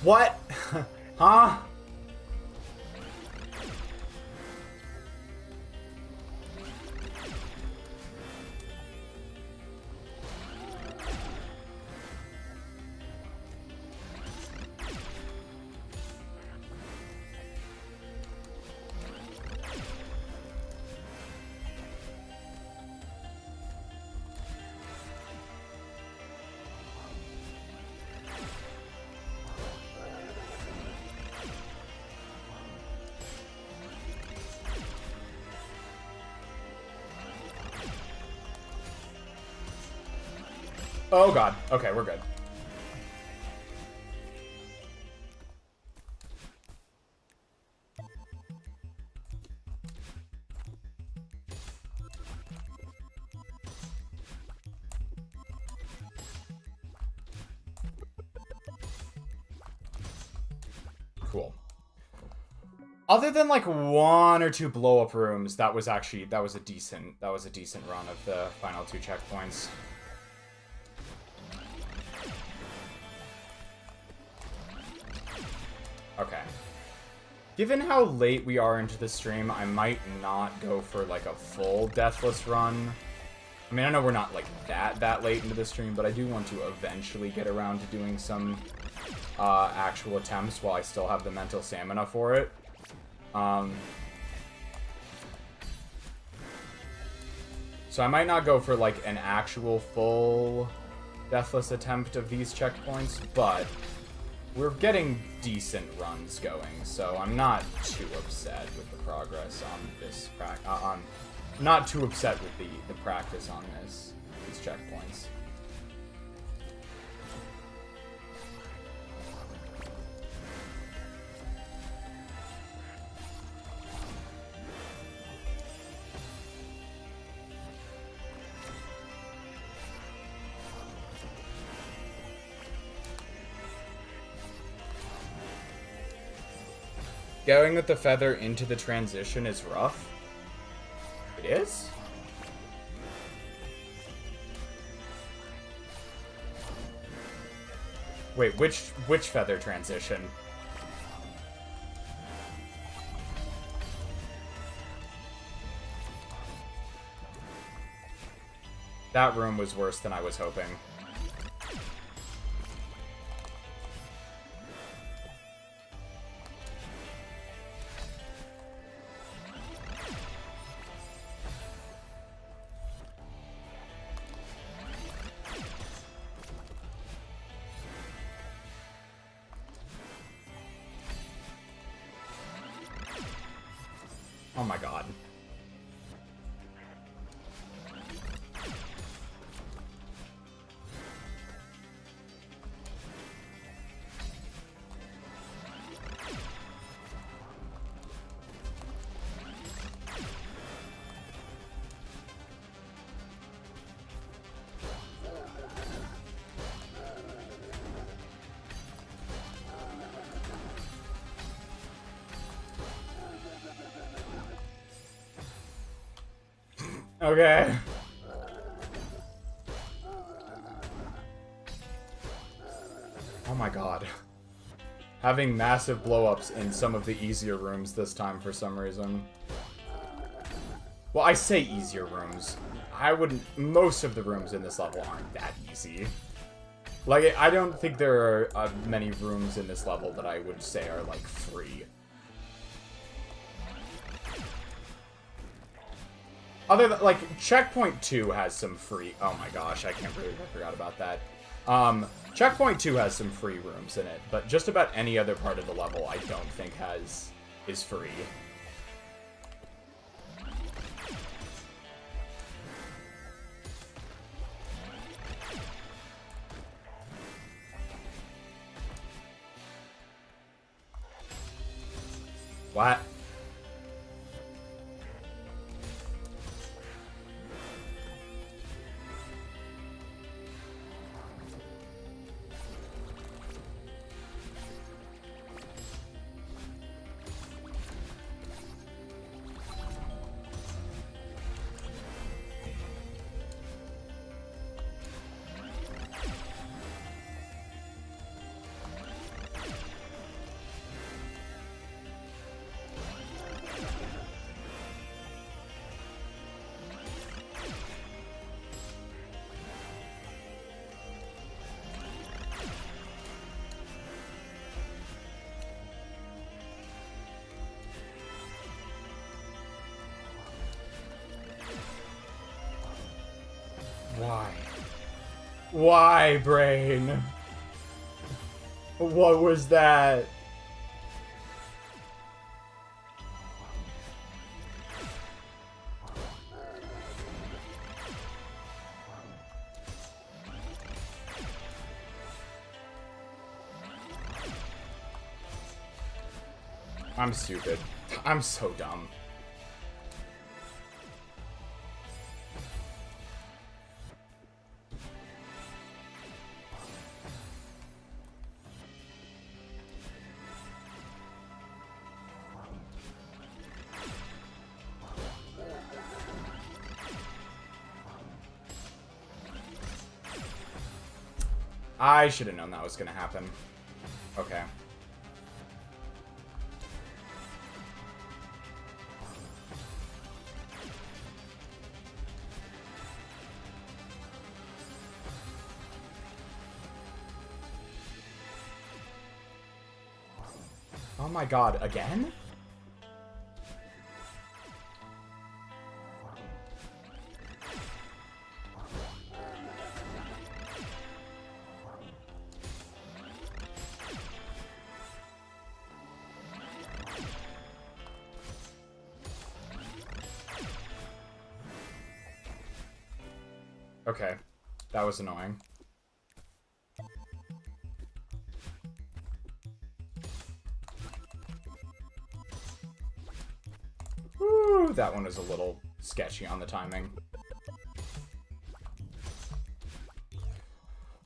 What? Huh? Oh god. Okay, we're good. Cool. Other than like 1 or 2 blow up rooms, that was a decent run of the final 2 checkpoints. Okay. Given how late we are into the stream, I might not go for like a full deathless run. I mean, I know we're not like that late into the stream, but I do want to eventually get around to doing some actual attempts while I still have the mental stamina for it. So I might not go for like an actual full deathless attempt of these checkpoints, but we're getting decent runs going, so I'm not too upset with the progress on this not too upset with the practice on these checkpoints. Going with the feather into the transition is rough. It is? Wait, which feather transition? That room was worse than I was hoping. Oh my god. Okay. Oh my god. Having massive blow-ups in some of the easier rooms this time for some reason. Well, I say easier rooms. I wouldn't... Most of the rooms in this level aren't that easy. Like, I don't think there are many rooms in this level that I would say are, like, free. Other than, like, Checkpoint 2 has some free... Oh my gosh, I can't believe I forgot about that. Checkpoint 2 has some free rooms in it, but just about any other part of the level I don't think is free. What? Why? Why, brain? What was that? I'm stupid. I'm so dumb. I should have known that was gonna happen. Okay. Oh my god, again? Okay, that was annoying. Woo, that one was a little sketchy on the timing.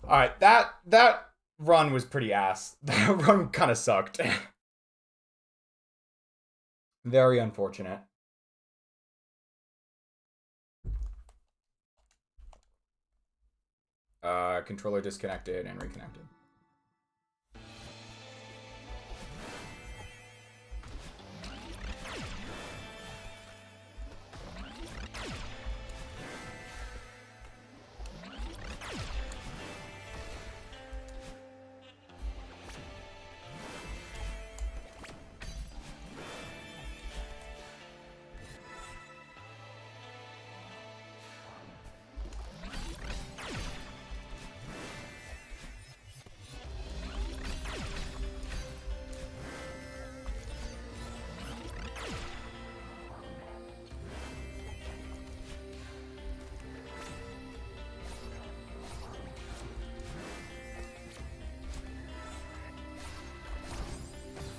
Alright, that run was pretty ass. That run kind of sucked. Very unfortunate. Controller disconnected and reconnected.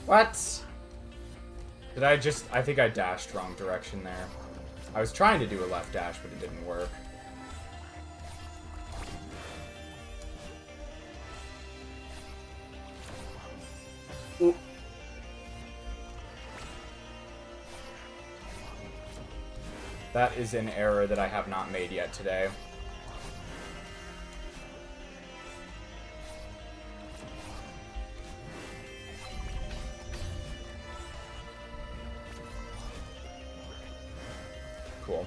What? Did I just... I think I dashed wrong direction there. I was trying to do a left dash, but it didn't work. Ooh. That is an error that I have not made yet today. Cool.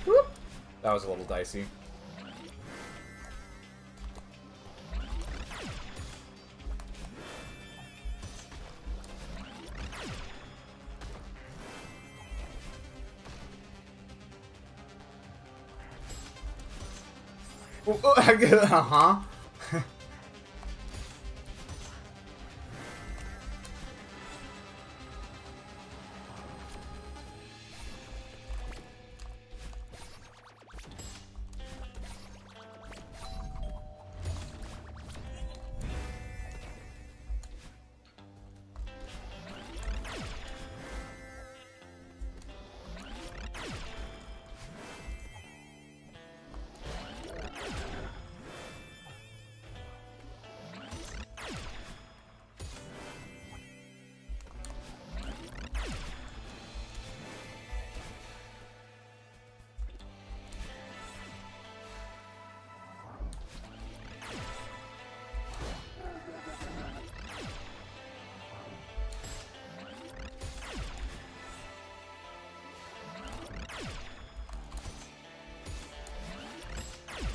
Whoop. That was a little dicey. Uh-huh.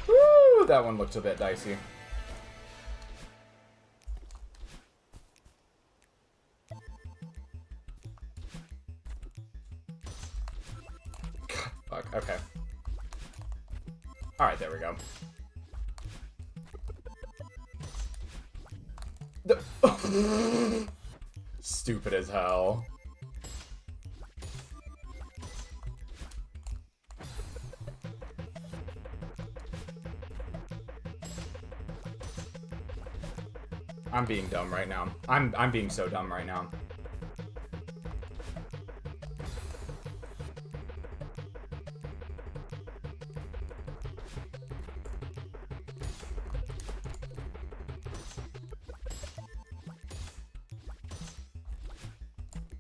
Woo, that one looked a bit dicey. God, fuck, okay. Alright, there we go. Stupid as hell. I'm being dumb right now. I'm being so dumb right now.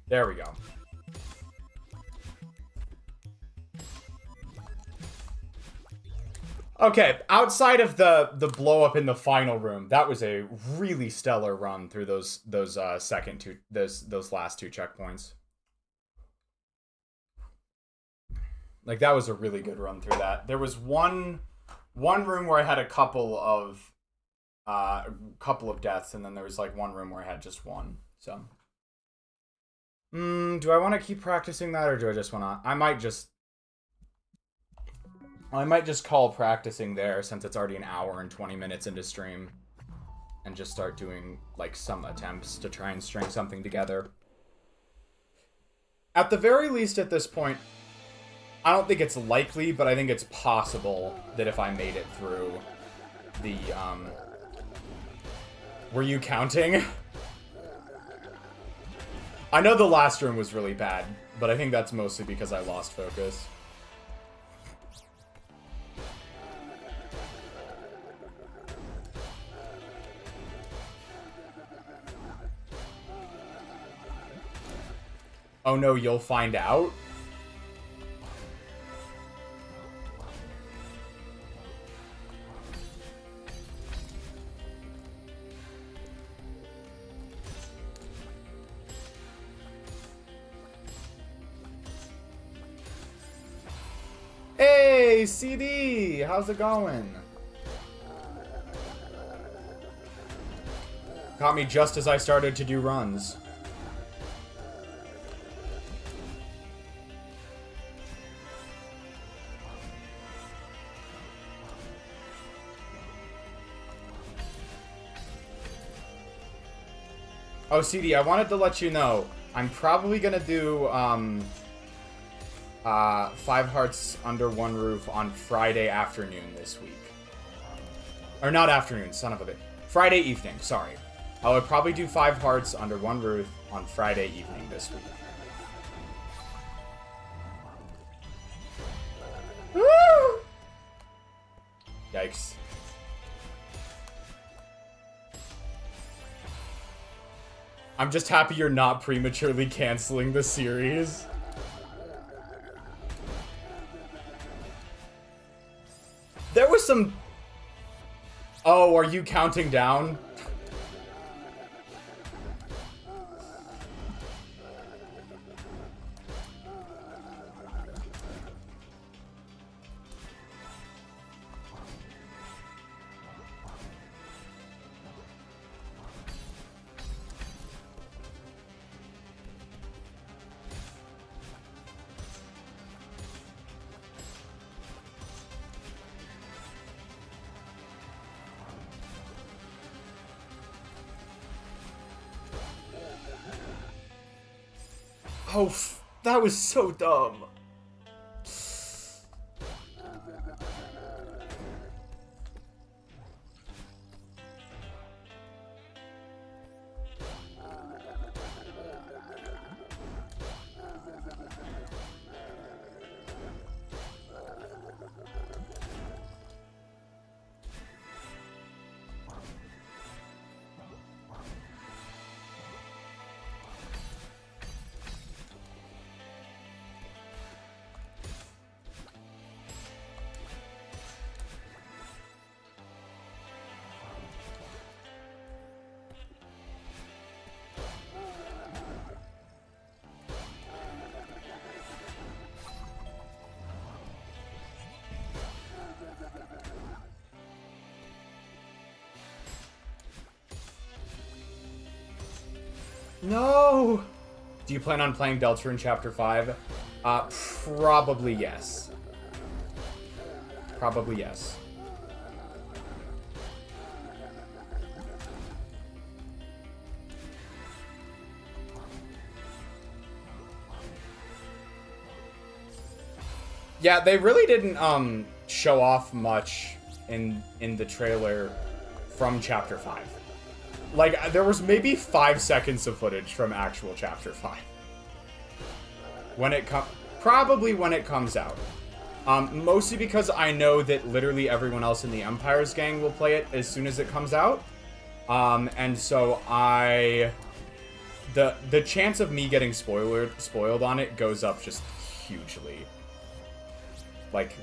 There we go. Okay, outside of the blow up in the final room, that was a really stellar run through those last two checkpoints. Like, that was a really good run through that. There was one room where I had a couple of deaths, and then there was like one room where I had just one. So, do I want to keep practicing that, or do I just want to? I might just call practicing there, since it's already an hour and 20 minutes into stream, and just start doing, like, some attempts to try and string something together. At the very least at this point, I don't think it's likely, but I think it's possible that if I made it through the, Were you counting? I know the last room was really bad, but I think that's mostly because I lost focus. Oh no, you'll find out? Hey, CD! How's it going? Caught me just as I started to do runs. Oh, CD, I wanted to let you know, I'm probably gonna do, 5 Hearts Under One Roof on Friday afternoon this week. Or not afternoon, son of a bitch. Friday evening, sorry. I would probably do 5 Hearts Under One Roof on Friday evening this week. Woo! Yikes. I'm just happy you're not prematurely canceling the series. There was some... Oh, are you counting down? Oh, that was so dumb. No! Do you plan on playing Delta in Chapter 5? Probably yes. Probably yes. Yeah, they really didn't, show off much in the trailer from Chapter 5. Like, there was maybe 5 seconds of footage from actual Chapter 5. Probably when it comes out. Mostly because I know that literally everyone else in the Empire's gang will play it as soon as it comes out. And so the chance of me getting spoiled on it goes up just hugely. Like,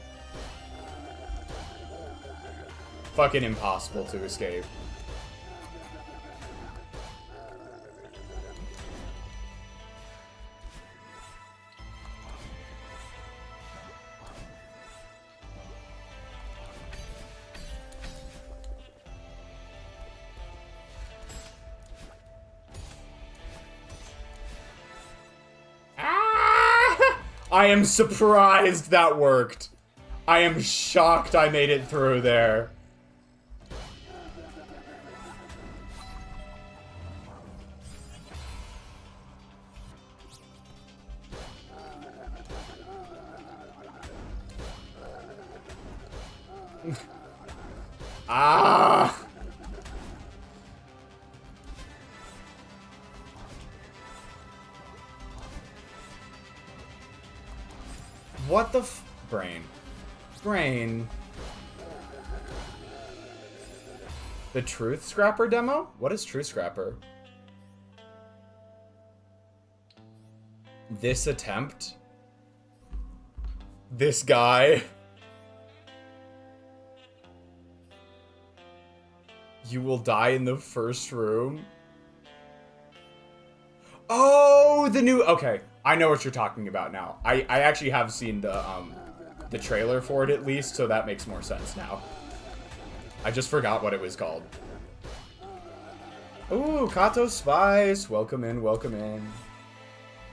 fucking impossible to escape. I am surprised that worked. I am shocked I made it through there. Ah! What the brain? Brain. The Truth Scrapper demo? What is Truth Scrapper? This attempt? This guy? You will die in the first room? Oh, the new... Okay, I know what you're talking about now. I actually have seen the trailer for it at least, so that makes more sense now. I just forgot what it was called. Ooh, Kato Spice. Welcome in, welcome in.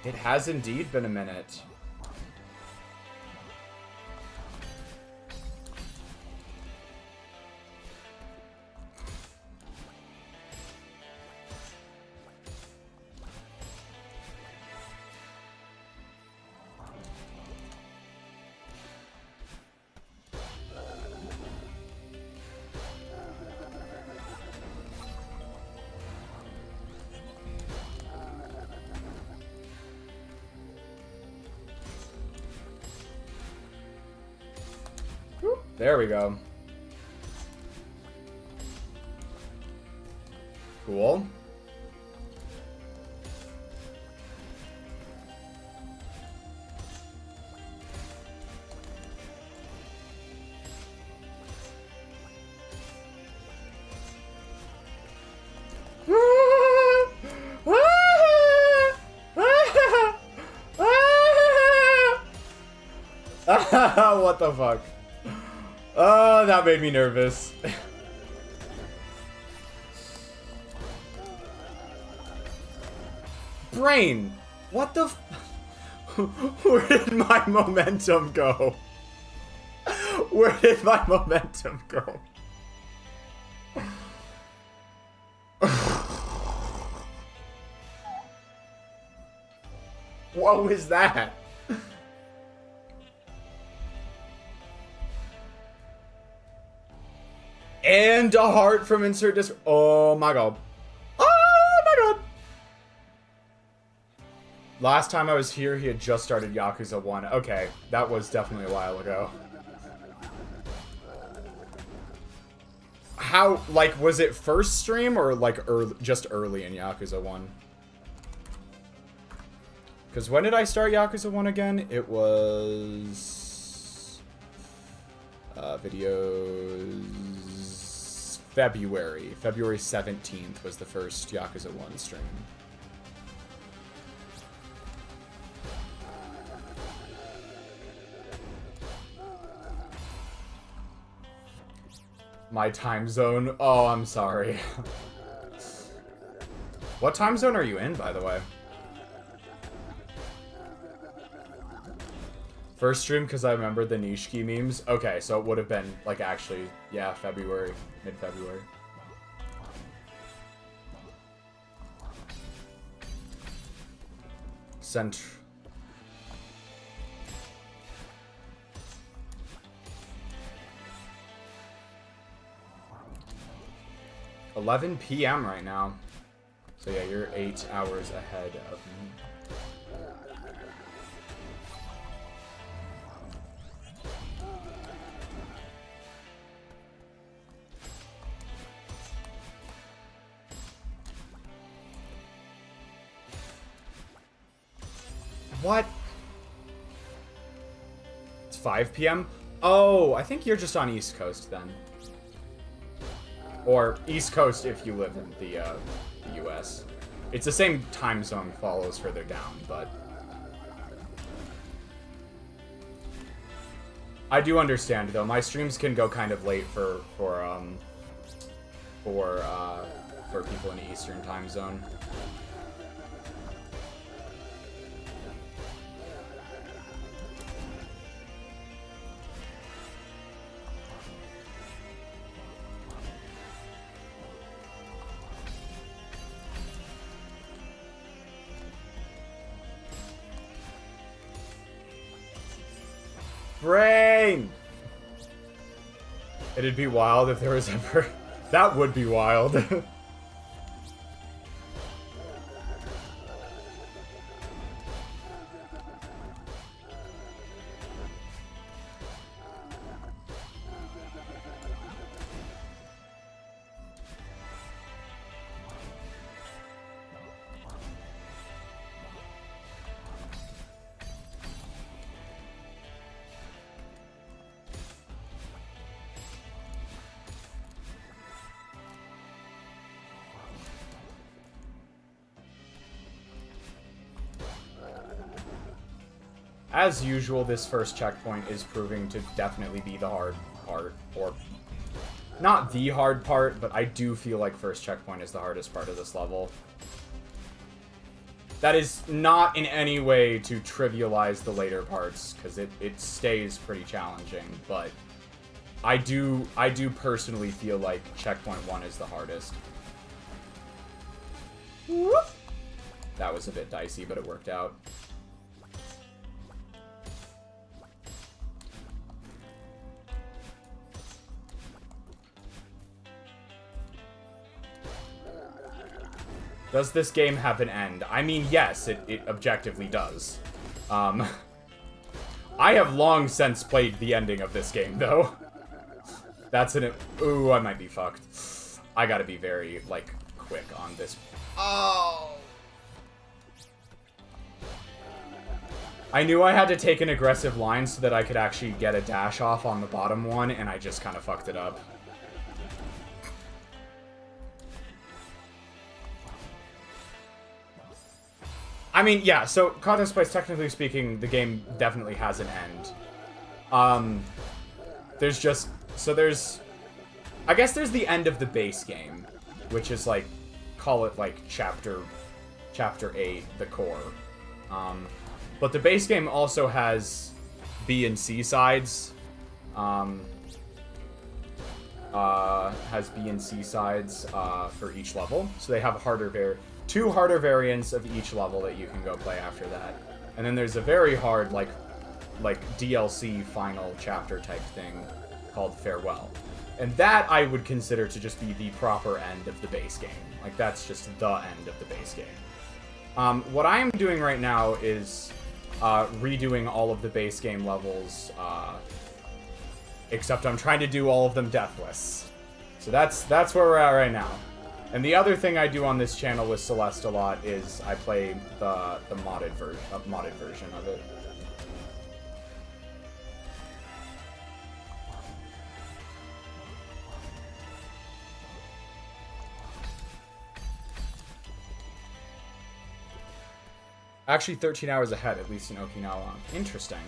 It has indeed been a minute. There we go. Cool. What the fuck? Oh, that made me nervous. Brain! What the where did my momentum go? Where did my momentum go? What was that? And a heart from insert disc. Oh my god. Oh my god. Last time I was here, he had just started Yakuza 1. Okay, that was definitely a while ago. How, like, was it first stream or, like, just early in Yakuza 1? Because when did I start Yakuza 1 again? It was... videos... February. February 17th was the first Yakuza 1 stream. My time zone? Oh, I'm sorry. What time zone are you in, by the way? First stream because I remember the Nishiki memes. Okay, so it would have been, like, actually, yeah, February, mid-February. Cent... 11 p.m. right now. So yeah, you're 8 hours ahead of me. What? It's 5 p.m.? Oh, I think you're just on East Coast then. Or East Coast if you live in the U.S. It's the same time zone, follows further down, but... I do understand, though. My streams can go kind of late for people in the Eastern time zone. Brain! It'd be wild if there was ever... That would be wild. As usual, this first checkpoint is proving to definitely be the hard part, or not the hard part, but I do feel like first checkpoint is the hardest part of this level. That is not in any way to trivialize the later parts, because it stays pretty challenging, but I do personally feel like checkpoint 1 is the hardest. Whoop. That was a bit dicey, but it worked out. Does this game have an end? I mean, yes, it objectively does. I have long since played the ending of this game, though. That's an... Ooh, I might be fucked. I gotta be very, like, quick on this. Oh! I knew I had to take an aggressive line so that I could actually get a dash off on the bottom one, and I just kind of fucked it up. I mean, yeah, so Content Spice, technically speaking, the game definitely has an end. There's just... So there's... I guess there's the end of the base game, which is, like, call it, like, Chapter 8, the core. But the base game also has B and C sides. Has B and C sides for each level. So they have two harder variants of each level that you can go play after that. And then there's a very hard, like DLC final chapter type thing called Farewell. And that I would consider to just be the proper end of the base game. Like, that's just the end of the base game. What I am doing right now is redoing all of the base game levels, except I'm trying to do all of them deathless. So that's where we're at right now. And the other thing I do on this channel with Celeste a lot is I play the modded version of it. Actually, 13 hours ahead, at least in Okinawa. Interesting.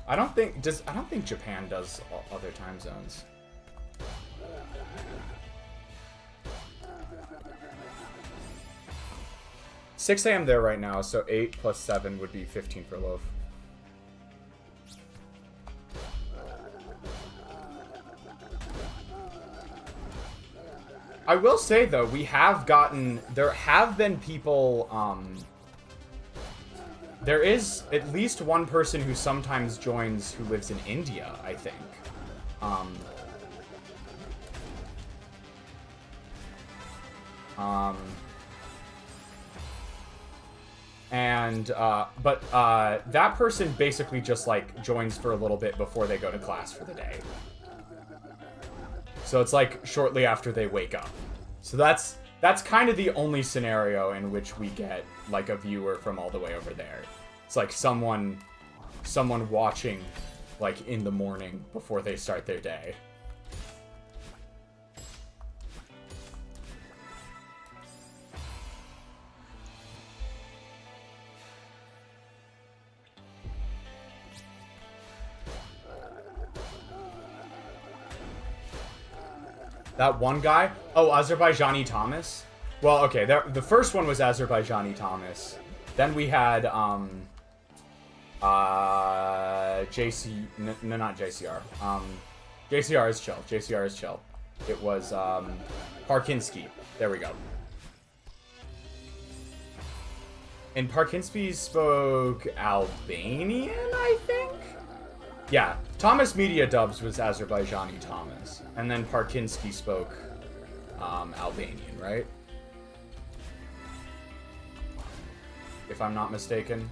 I don't think Japan does other time zones. $6 a.m. there right now, so 8 plus 7 would be 15 for loaf. I will say, though, there have been people, there is at least one person who sometimes joins who lives in India, I think. But that person basically just, like, joins for a little bit before they go to class for the day. So it's like shortly after they wake up. So that's kind of the only scenario in which we get like a viewer from all the way over there. It's like someone watching like in the morning before they start their day. That one guy? Oh, Azerbaijani Thomas? Well, okay, the first one was Azerbaijani Thomas. Then we had, JC... No, not JCR. JCR is chill. JCR is chill. It was, Parkinski. There we go. And Parkinski spoke Albanian, I think? Yeah, Thomas Media Dubs was Azerbaijani Thomas. And then Parkinski spoke Albanian, right? If I'm not mistaken.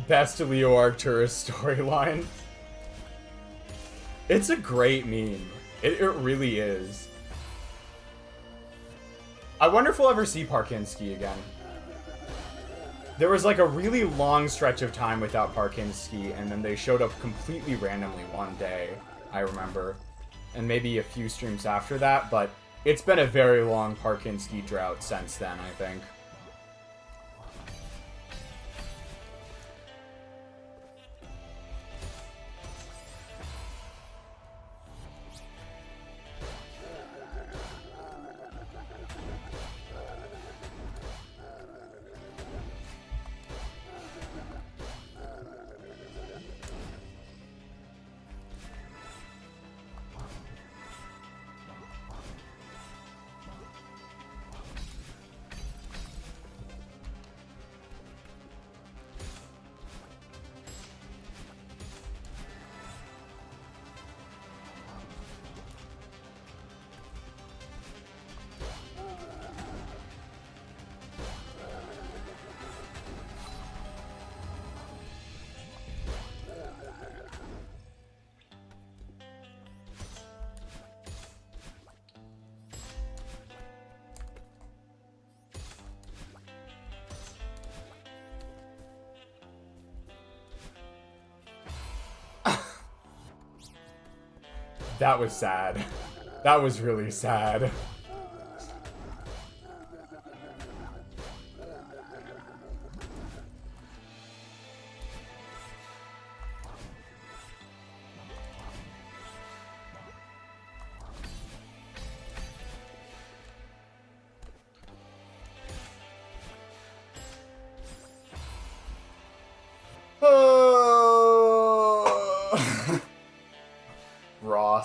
Best Leo Arcturus storyline. It's a great meme. It really is. I wonder if we'll ever see Parkinski again. There was like a really long stretch of time without Parkinski, and then they showed up completely randomly one day, I remember. And maybe a few streams after that, but it's been a very long Parkinski drought since then, I think. That was sad. That was really sad.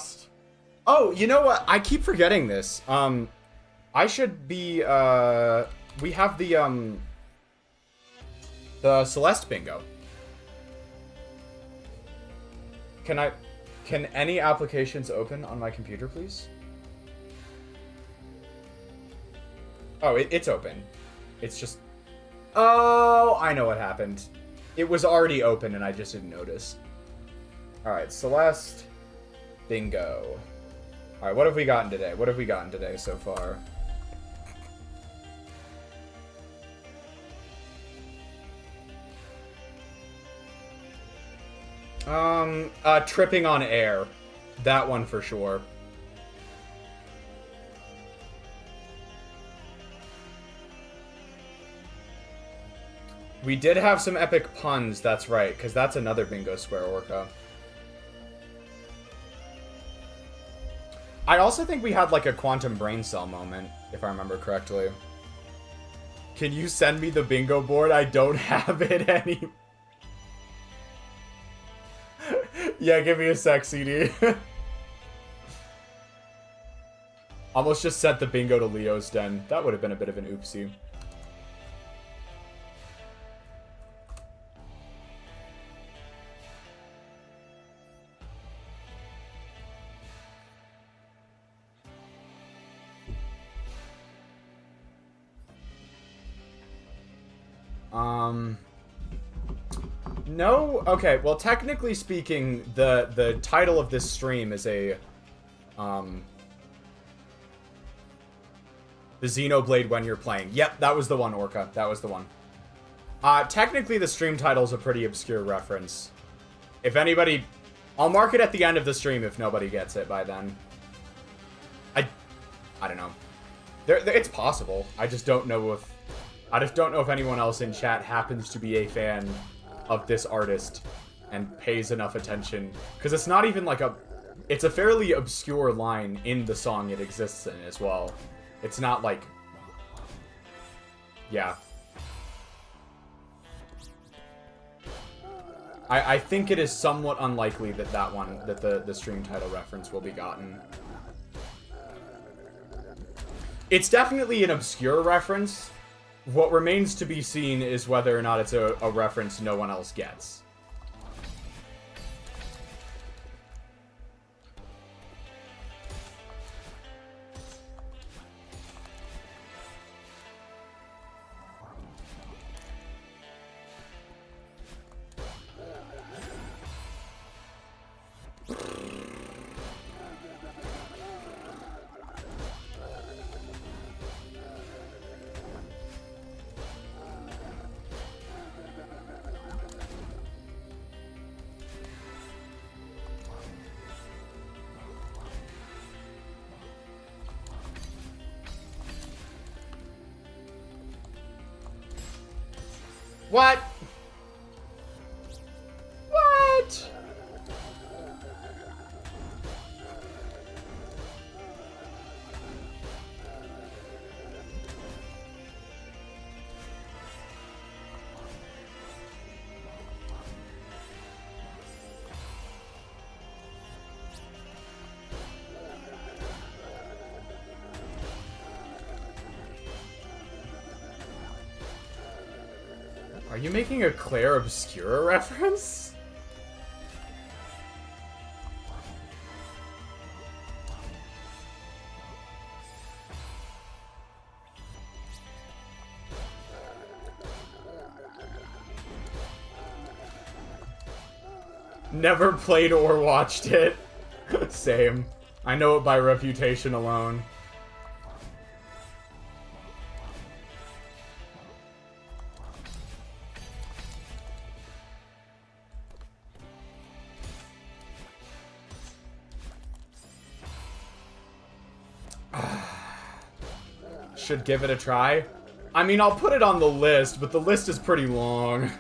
lost. Oh, you know what? I keep forgetting this. I should be, we have the Celeste bingo. Can any applications open on my computer, please? Oh, it's open. It's just... Oh, I know what happened. It was already open and I just didn't notice. Alright, Celeste. Bingo. Alright, what have we gotten today? What have we gotten today so far? Tripping on air. That one for sure. We did have some epic puns, that's right, because that's another bingo square orca. I also think we had like a quantum brain cell moment, if I remember correctly. Can you send me the bingo board? I don't have it any. Yeah, give me a sec, CD. Almost just sent the bingo to Leo's den. That would have been a bit of an oopsie. No? Okay, well, technically speaking, the title of this stream is a, the Xenoblade when you're playing. Yep, that was the one, Orca. That was the one. Technically, the stream title's a pretty obscure reference. If anybody... I'll mark it at the end of the stream if nobody gets it by then. I don't know. It's possible. I just don't know if... anyone else in chat happens to be a fan of this artist and pays enough attention. Because it's not even like a... It's a fairly obscure line in the song it exists in as well. It's not like... Yeah. I think it is somewhat unlikely that the stream title reference will be gotten. It's definitely an obscure reference. What remains to be seen is whether or not it's a reference no one else gets. What? What? Are you making a Claire Obscura reference? Never played or watched it. Same. I know it by reputation alone. Should give it a try. I mean, I'll put it on the list, but the list is pretty long.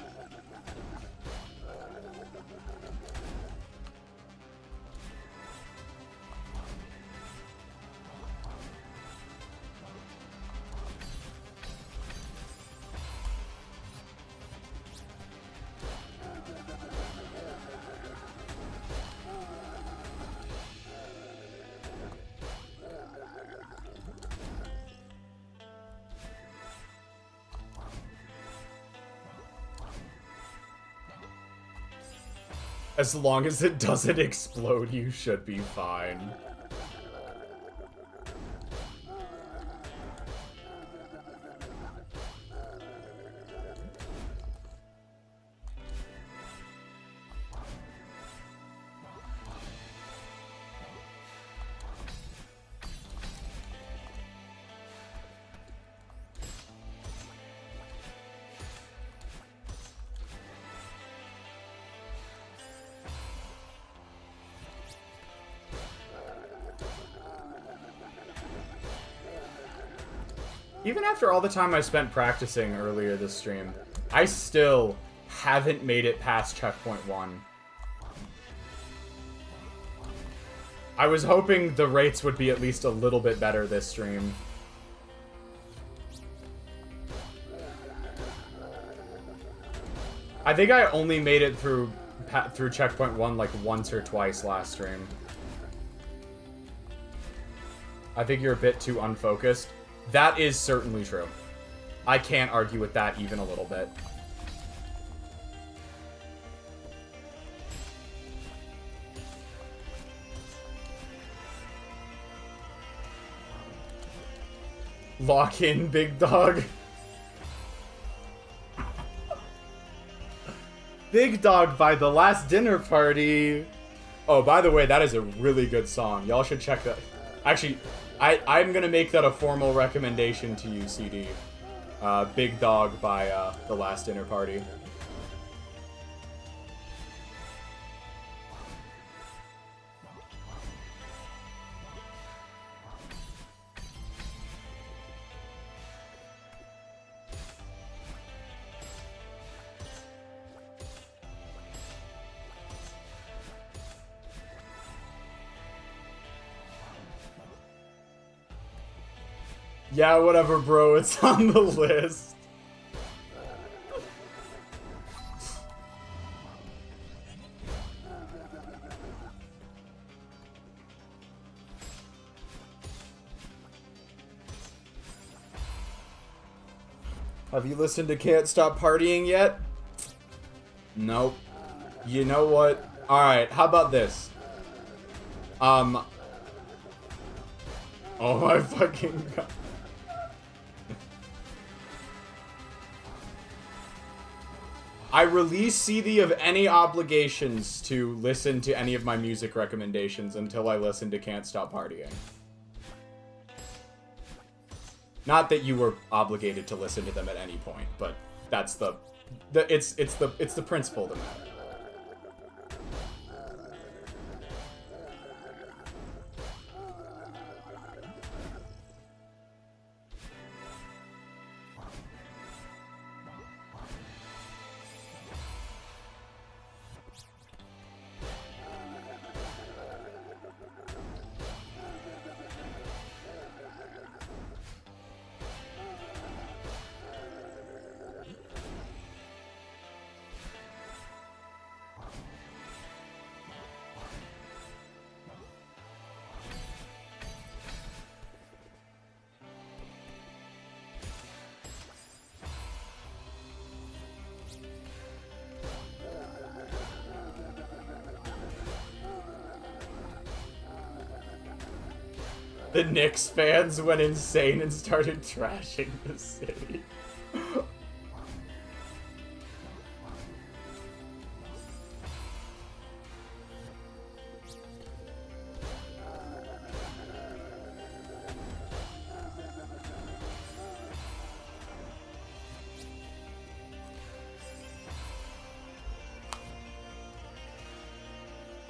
As long as it doesn't explode, you should be fine. Even after all the time I spent practicing earlier this stream, I still haven't made it past checkpoint 1. I was hoping the rates would be at least a little bit better this stream. I think I only made it through checkpoint 1 like once or twice last stream. I think you're a bit too unfocused. That is certainly true. I can't argue with that even a little bit. Lock in, big dog. Big Dog by The Last Dinner Party. Oh, by the way, that is a really good song. Y'all should check that. Actually, I'm gonna make that a formal recommendation to you, CD. Big Dog by The Last Dinner Party. Yeah, whatever, bro. It's on the list. Have you listened to Can't Stop Partying yet? Nope. You know what? Alright, how about this? Oh my fucking god. I release CD of any obligations to listen to any of my music recommendations until I listen to Can't Stop Partying. Not that you were obligated to listen to them at any point, but that's it's the principle of the matter. The Knicks fans went insane and started trashing the city.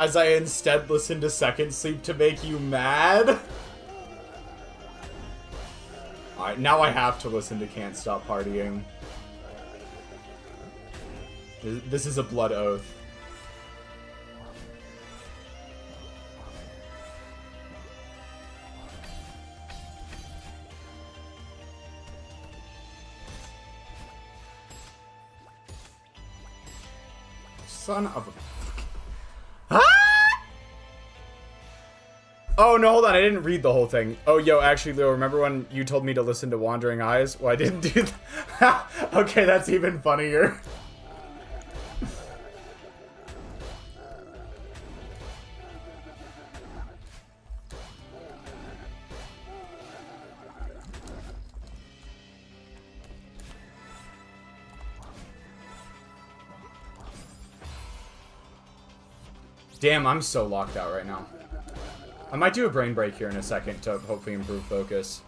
As I instead listened to Second Sleep to make you mad? Alright, now I have to listen to Can't Stop Partying. This is a blood oath. Son of a... Oh, no, hold on. I didn't read the whole thing. Oh, yo, actually, Leo, remember when you told me to listen to Wandering Eyes? Well, I didn't do that. Okay, that's even funnier. Damn, I'm so locked out right now. I might do a brain break here in a second to hopefully improve focus.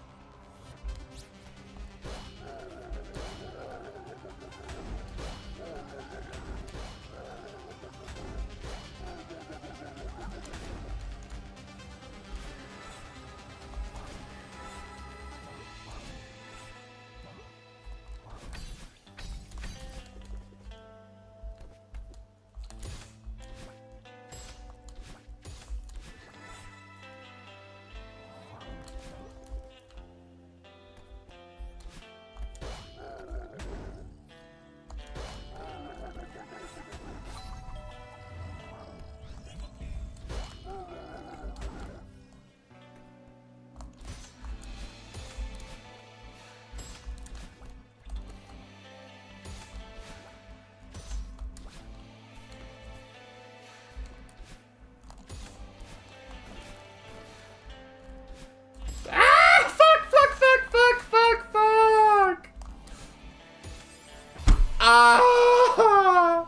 Ah!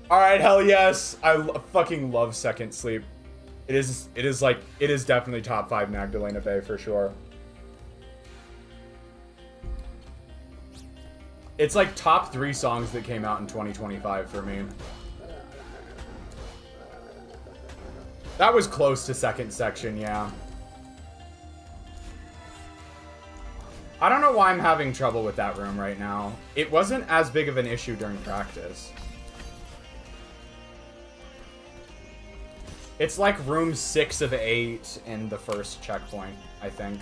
Alright, hell yes. Fucking love Second Sleep. It is definitely top 5 Magdalena Bay for sure. It's like top 3 songs that came out in 2025 for me. That was close to second section, yeah. I don't know why I'm having trouble with that room right now. It wasn't as big of an issue during practice. It's like room 6 of 8 in the first checkpoint, I think.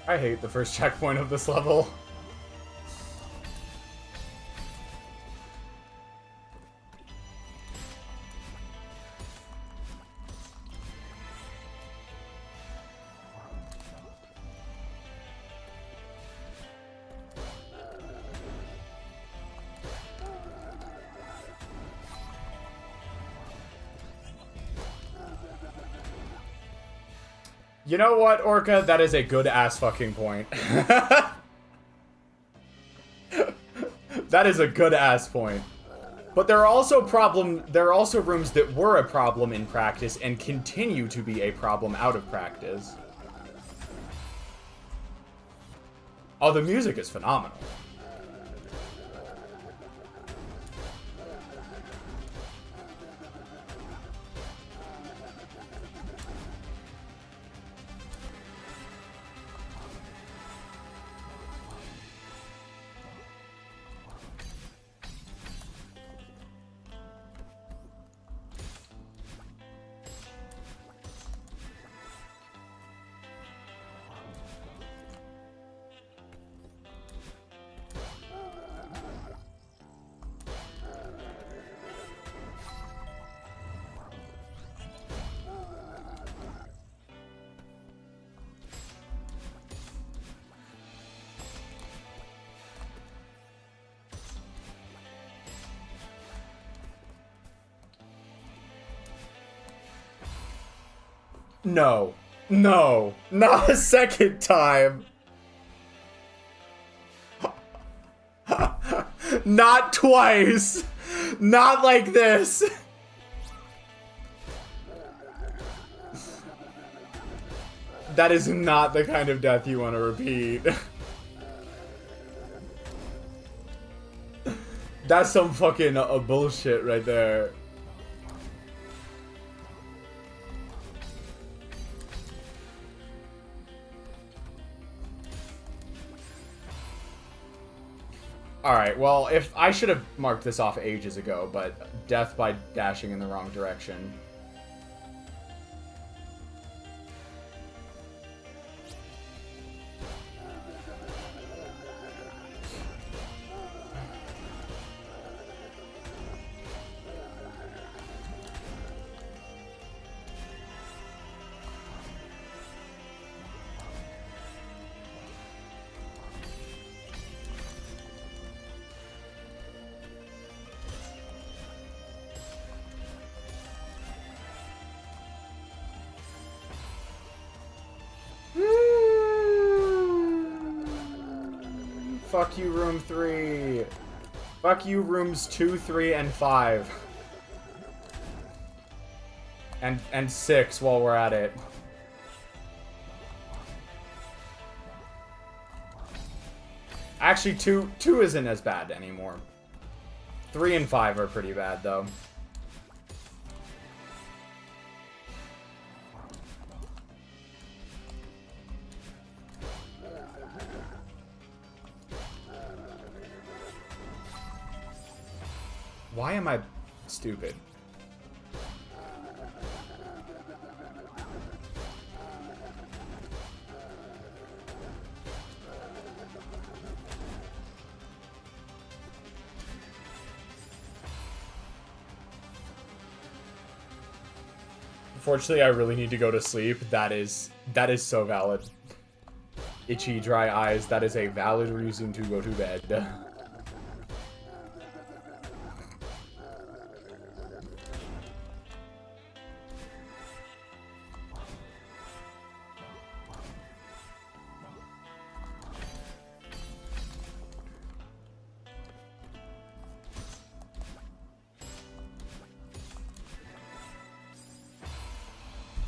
I hate the first checkpoint of this level. You know what, Orca? That is a good-ass fucking point. That is a good-ass point. But there are also rooms that were a problem in practice and continue to be a problem out of practice. Oh, the music is phenomenal. No. No. Not a second time. Not twice. Not like this. That is not the kind of death you want to repeat. That's some fucking bullshit right there. Alright, well, if I should have marked this off ages ago, but death by dashing in the wrong direction. Fuck you, room 3. Fuck you, rooms 2, 3, and 5. And 6 while we're at it. Actually, 2 isn't as bad anymore. 3 and 5 are pretty bad, though. Why am I stupid? Unfortunately, I really need to go to sleep. That is so valid. Itchy, dry eyes, that is a valid reason to go to bed.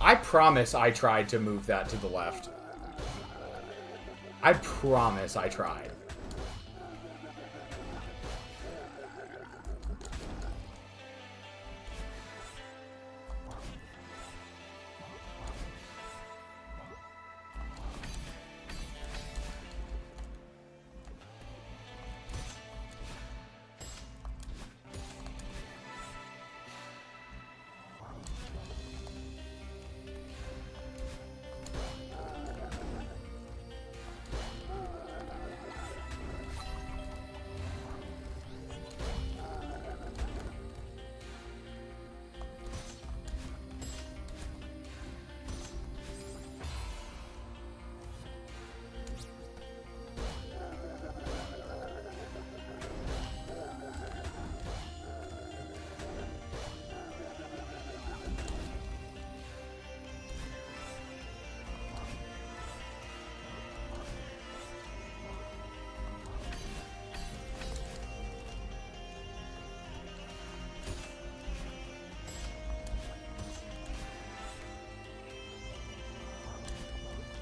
I promise I tried to move that to the left. I promise I tried.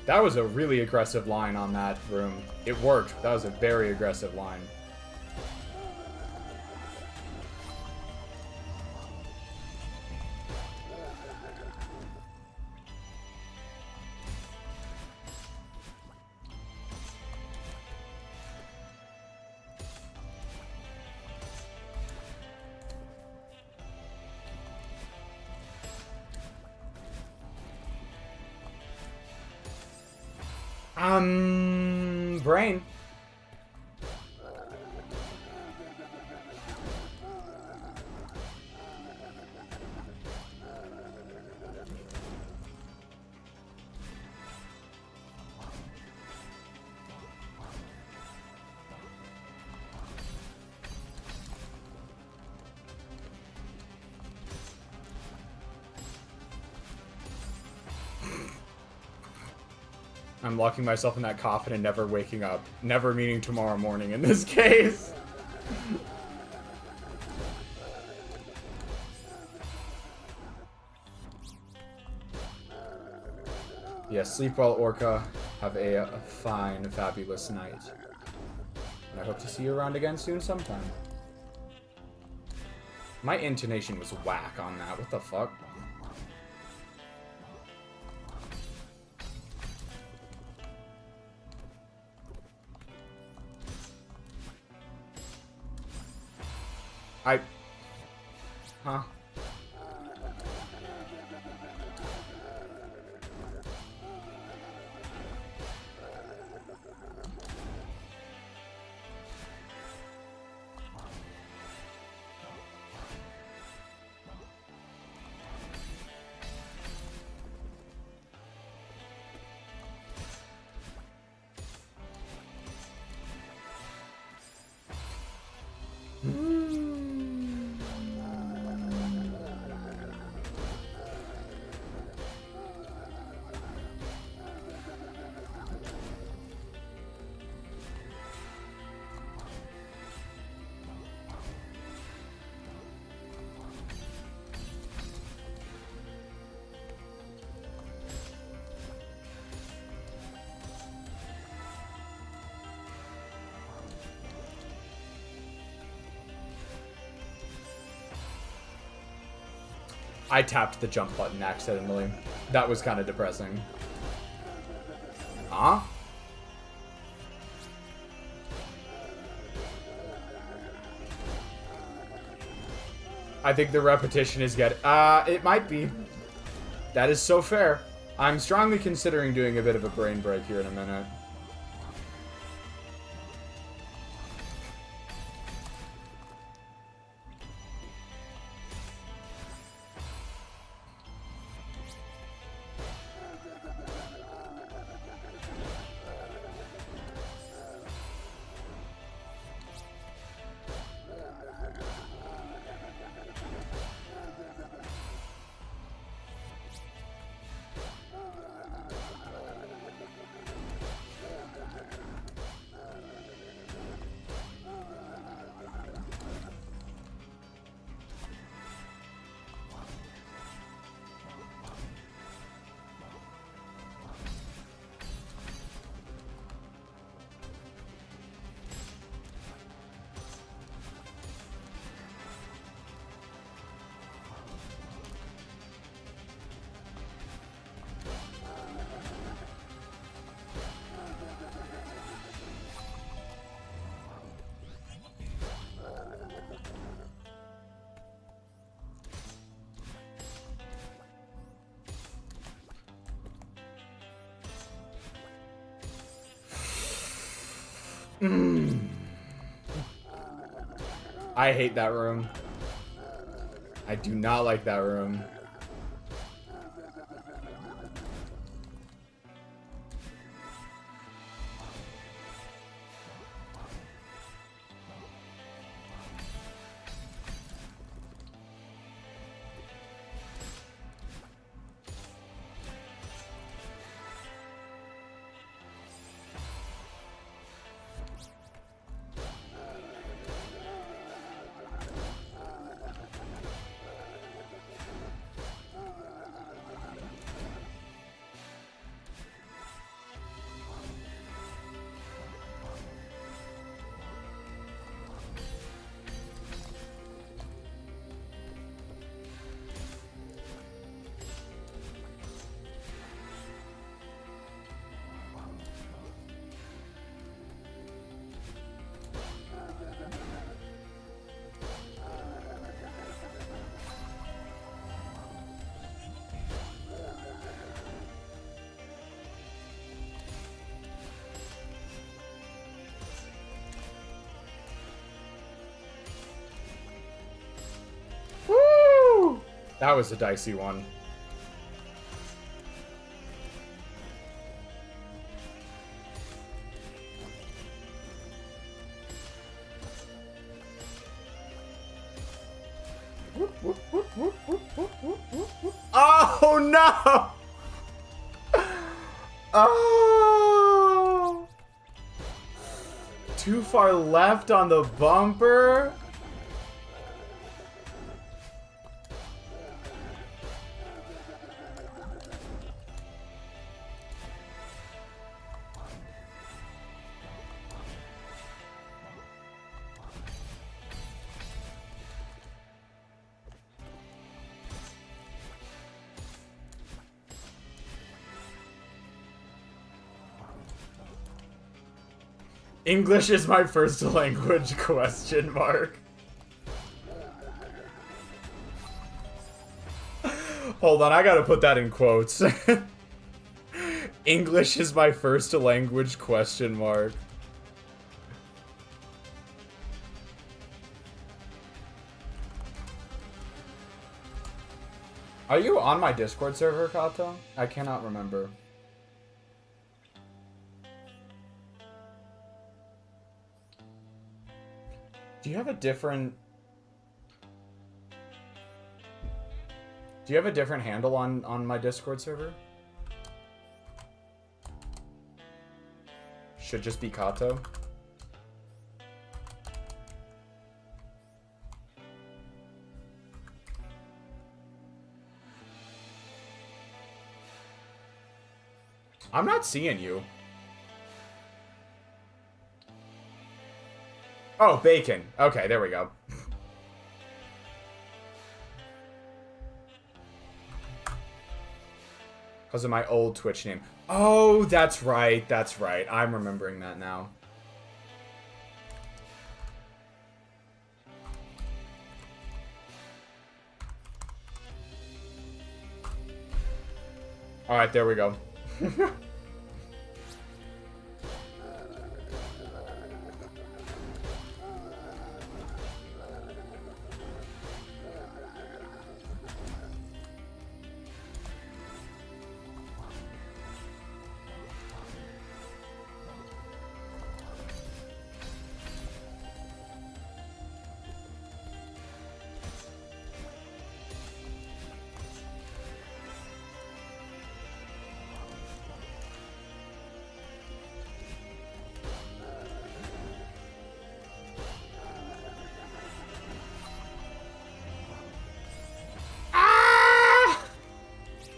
That was a really aggressive line on that room. It worked. That was a very aggressive line. Brain. I'm locking myself in that coffin and never waking up. Never meaning tomorrow morning in this case. Yes, sleep well, Orca. Have a fine, fabulous night. And I hope to see you around again soon sometime. My intonation was whack on that. What the fuck? Huh? I tapped the jump button accidentally. That was kind of depressing. Huh? I think the repetition is getting... it might be. That is so fair. I'm strongly considering doing a bit of a brain break here in a minute. I hate that room. I do not like that room. That was a dicey one. Oh no! Oh! Too far left on the bumper. English is my first language, question mark. Hold on, I gotta put that in quotes. English is my first language, question mark. Are you on my Discord server, Kato? I cannot remember. Do you have a different... Do you have a different handle on my Discord server? Should just be Kato. I'm not seeing you. Oh, bacon. Okay, there we go. Because of my old Twitch name. Oh, that's right. That's right. I'm remembering that now. Alright, there we go.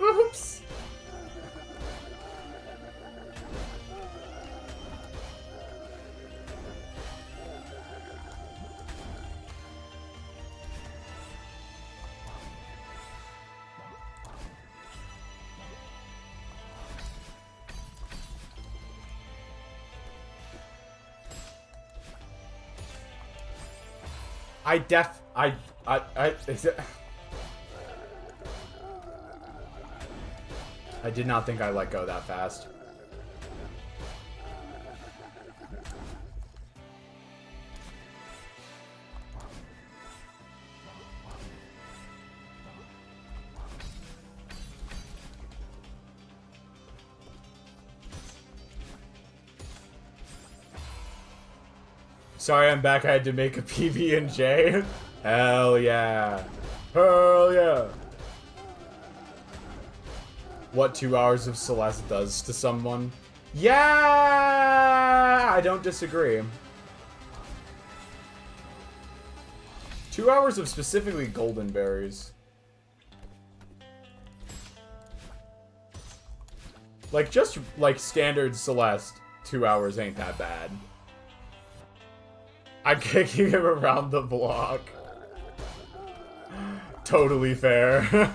Oops. I did not think I let go that fast. Sorry, I'm back. I had to make a PB&J. Hell yeah. Hell yeah. What 2 hours of Celeste does to someone. Yeah! I don't disagree. 2 hours of specifically golden berries. Like, just, like, standard Celeste, 2 hours ain't that bad. I'm kicking him around the block. Totally fair.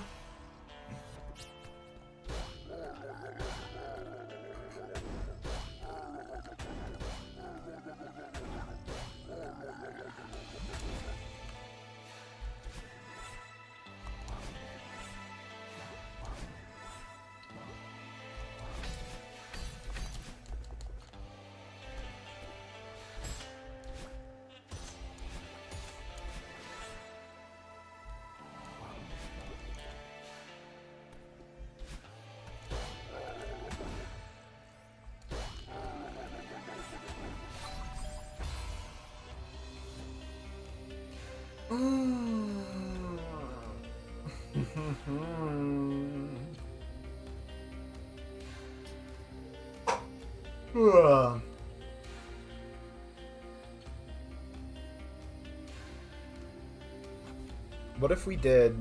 What if we did...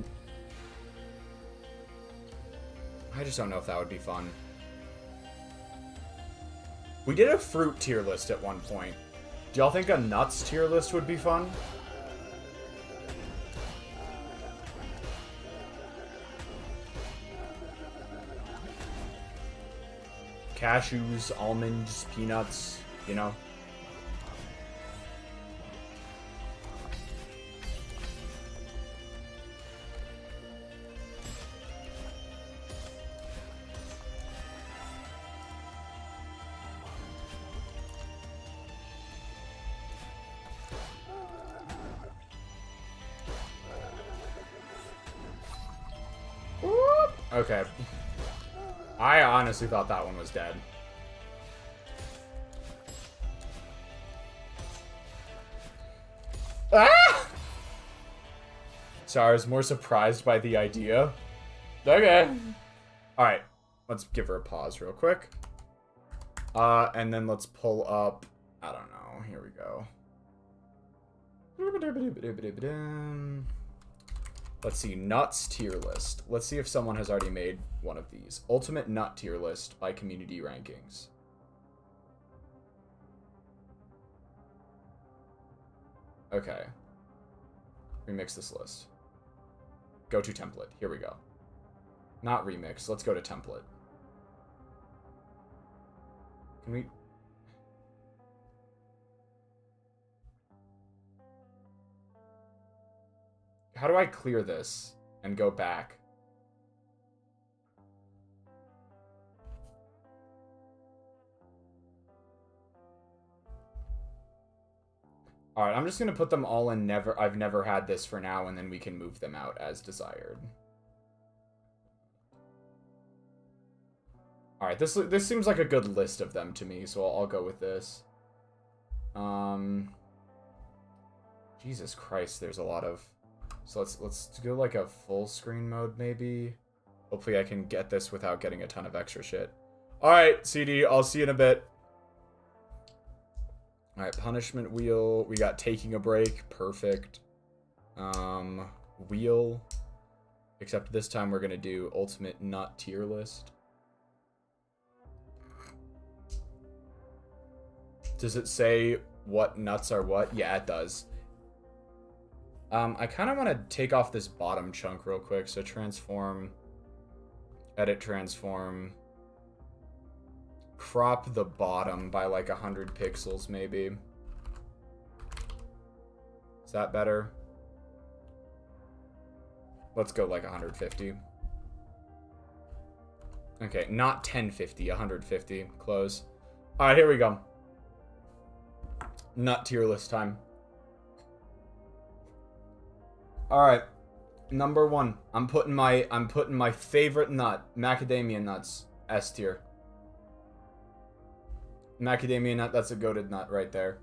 I just don't know if that would be fun. We did a fruit tier list at one point. Do y'all think a nuts tier list would be fun? Cashews, almonds, peanuts, you know? Okay. I honestly thought that one was dead. Ah! Sorry, I was more surprised by the idea. Okay. Alright. Let's give her a pause real quick. And then let's pull up... I don't know. Here we go. Let's see, nuts tier list. Let's see if someone has already made one of these. Ultimate nut tier list by community rankings. Okay. Remix this list. Go to template. Here we go. Not remix. Let's go to template. Can we... How do I clear this and go back? Alright, I'm just gonna put them all in I've never had this for now, and then we can move them out as desired. Alright, this seems like a good list of them to me, so I'll go with this. Jesus Christ, there's a lot of... So let's go like a full screen mode, maybe. Hopefully I can get this without getting a ton of extra shit. Alright, CD, I'll see you in a bit. Alright, punishment wheel. We got taking a break. Perfect. Wheel. Except this time we're gonna do ultimate nut tier list. Does it say what nuts are what? Yeah, it does. I kind of want to take off this bottom chunk real quick. So transform, edit transform, crop the bottom by like 100 pixels maybe. Is that better? Let's go like 150. Okay, not 1050, 150. Close. All right, here we go. Nut tier list time. All right, number 1. I'm putting my favorite nut, macadamia nuts, S tier. Macadamia nut, that's a goated nut right there.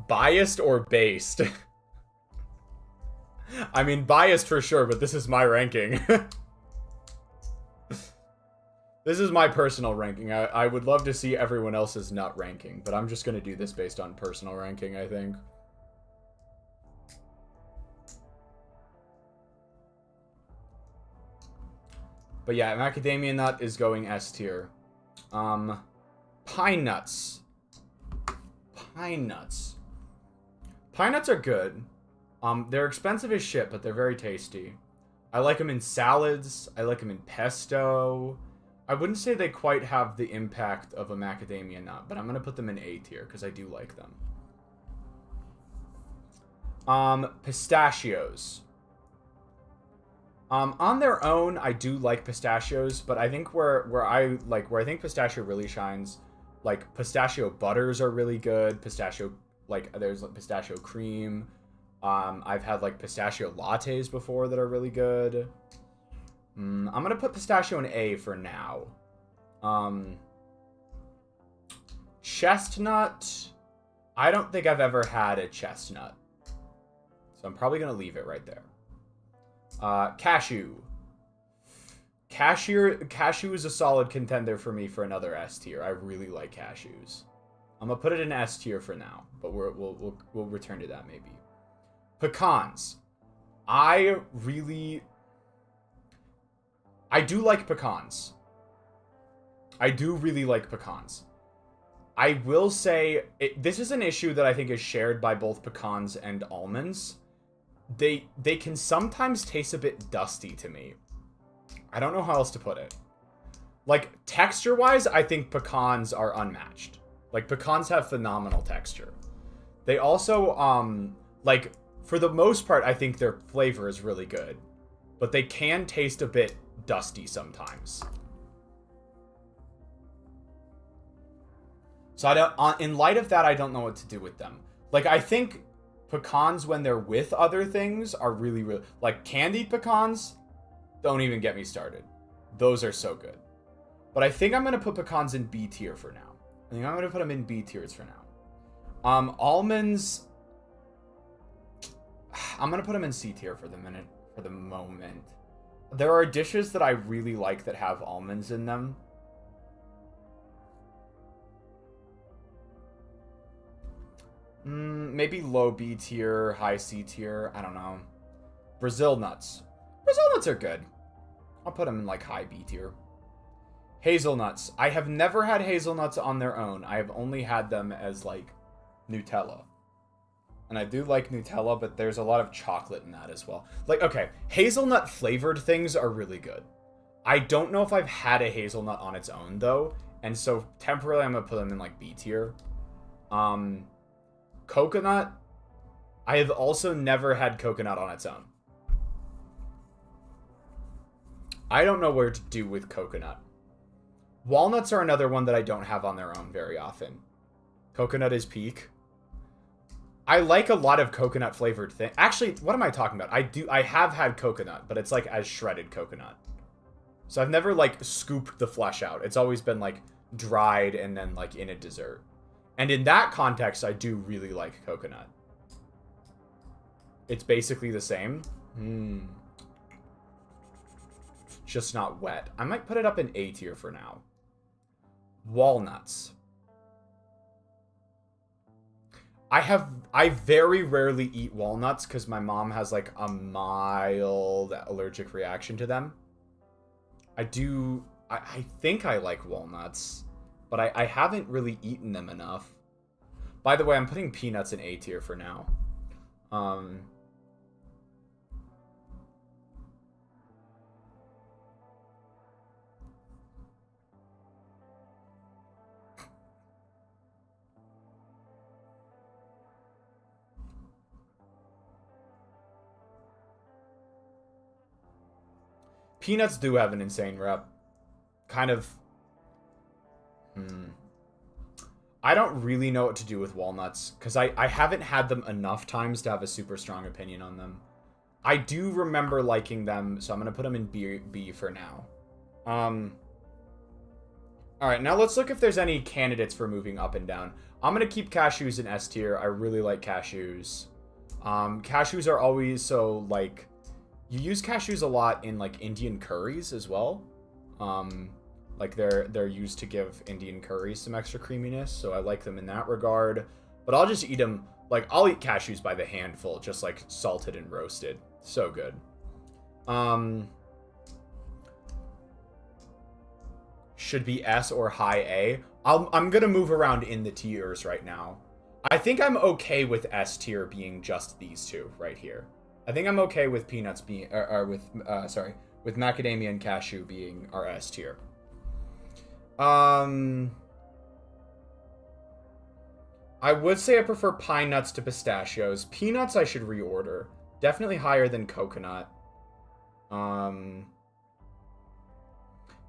Biased or based? I mean, biased for sure, but this is my ranking. This is my personal ranking. I would love to see everyone else's nut ranking, but I'm just going to do this based on personal ranking, I think. But yeah, macadamia nut is going S tier. Pine nuts. Pine nuts. Pine nuts are good. They're expensive as shit, but they're very tasty. I like them in salads. I like them in pesto. I wouldn't say they quite have the impact of a macadamia nut, but I'm going to put them in A tier because I do like them. Pistachios. On their own, I do like pistachios, but I think where I think pistachio really shines, like pistachio butters are really good. Pistachio, like there's like pistachio cream. I've had like pistachio lattes before that are really good. I'm gonna put pistachio in A for now. Chestnut. I don't think I've ever had a chestnut, so I'm probably gonna leave it right there. Cashew. Cashew is a solid contender for me for another S tier. I really like cashews. I'm gonna put it in S tier for now, but we'll return to that maybe. Pecans. I do like pecans. I do really like pecans. I will say, this is an issue that I think is shared by both pecans and almonds. They can sometimes taste a bit dusty to me. I don't know how else to put it. Like, texture-wise, I think pecans are unmatched. Like, pecans have phenomenal texture. They also, like, for the most part, I think their flavor is really good. But they can taste a bit dusty sometimes. So in light of that, I don't know what to do with them. Like, I think pecans, when they're with other things, are really, really... Like, candied pecans, don't even get me started. Those are so good. But I think I'm going to put pecans in B tier for now. I think I'm going to put them in B tiers for now. Almonds... I'm going to put them in C tier for the moment. There are dishes that I really like that have almonds in them. Maybe low B tier, high C tier. I don't know. Brazil nuts. Brazil nuts are good. I'll put them in like high B tier. Hazelnuts. I have never had hazelnuts on their own. I have only had them as like Nutella. And I do like Nutella, but there's a lot of chocolate in that as well. Like, okay, hazelnut flavored things are really good. I don't know if I've had a hazelnut on its own, though. And so, temporarily, I'm going to put them in, like, B tier. Coconut. I have also never had coconut on its own. I don't know where to do with coconut. Walnuts are another one that I don't have on their own very often. Coconut is peak. I like a lot of coconut flavored things. Actually, what am I talking about? I have had coconut, but it's like as shredded coconut. So I've never like scooped the flesh out. It's always been like dried and then like in a dessert. And in that context, I do really like coconut. It's basically the same. Just not wet. I might put it up in A tier for now. Walnuts. I very rarely eat walnuts because my mom has like a mild allergic reaction to them. I think I like walnuts, but I haven't really eaten them enough. By the way, I'm putting peanuts in A tier for now. Peanuts do have an insane rep. Kind of. I don't really know what to do with walnuts, because I haven't had them enough times to have a super strong opinion on them. I do remember liking them, so I'm going to put them in B for now. Alright, now let's look if there's any candidates for moving up and down. I'm going to keep cashews in S tier. I really like cashews. Cashews are always so, like... You use cashews a lot in, like, Indian curries as well. Like, they're used to give Indian curries some extra creaminess, so I like them in that regard. But I'll just eat them, like, I'll eat cashews by the handful, just, like, salted and roasted. So good. Should be S or high A. I'm gonna move around in the tiers right now. I think I'm okay with S tier being just these two right here. I think I'm okay with peanuts being, with macadamia and cashew being our S tier. I would say I prefer pine nuts to pistachios. Peanuts I should reorder. Definitely higher than coconut.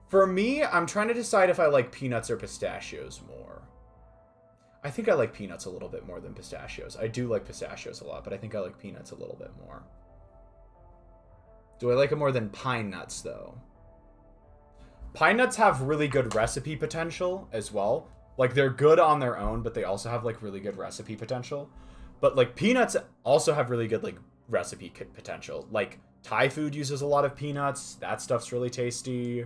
For me, I'm trying to decide if I like peanuts or pistachios more. I think I like peanuts a little bit more than pistachios. I do like pistachios a lot, but I think I like peanuts a little bit more. Do I like it more than pine nuts, though? Pine nuts have really good recipe potential as well. Like, they're good on their own, but they also have, like, really good recipe potential. But, like, peanuts also have really good, like, recipe potential. Like, Thai food uses a lot of peanuts. That stuff's really tasty.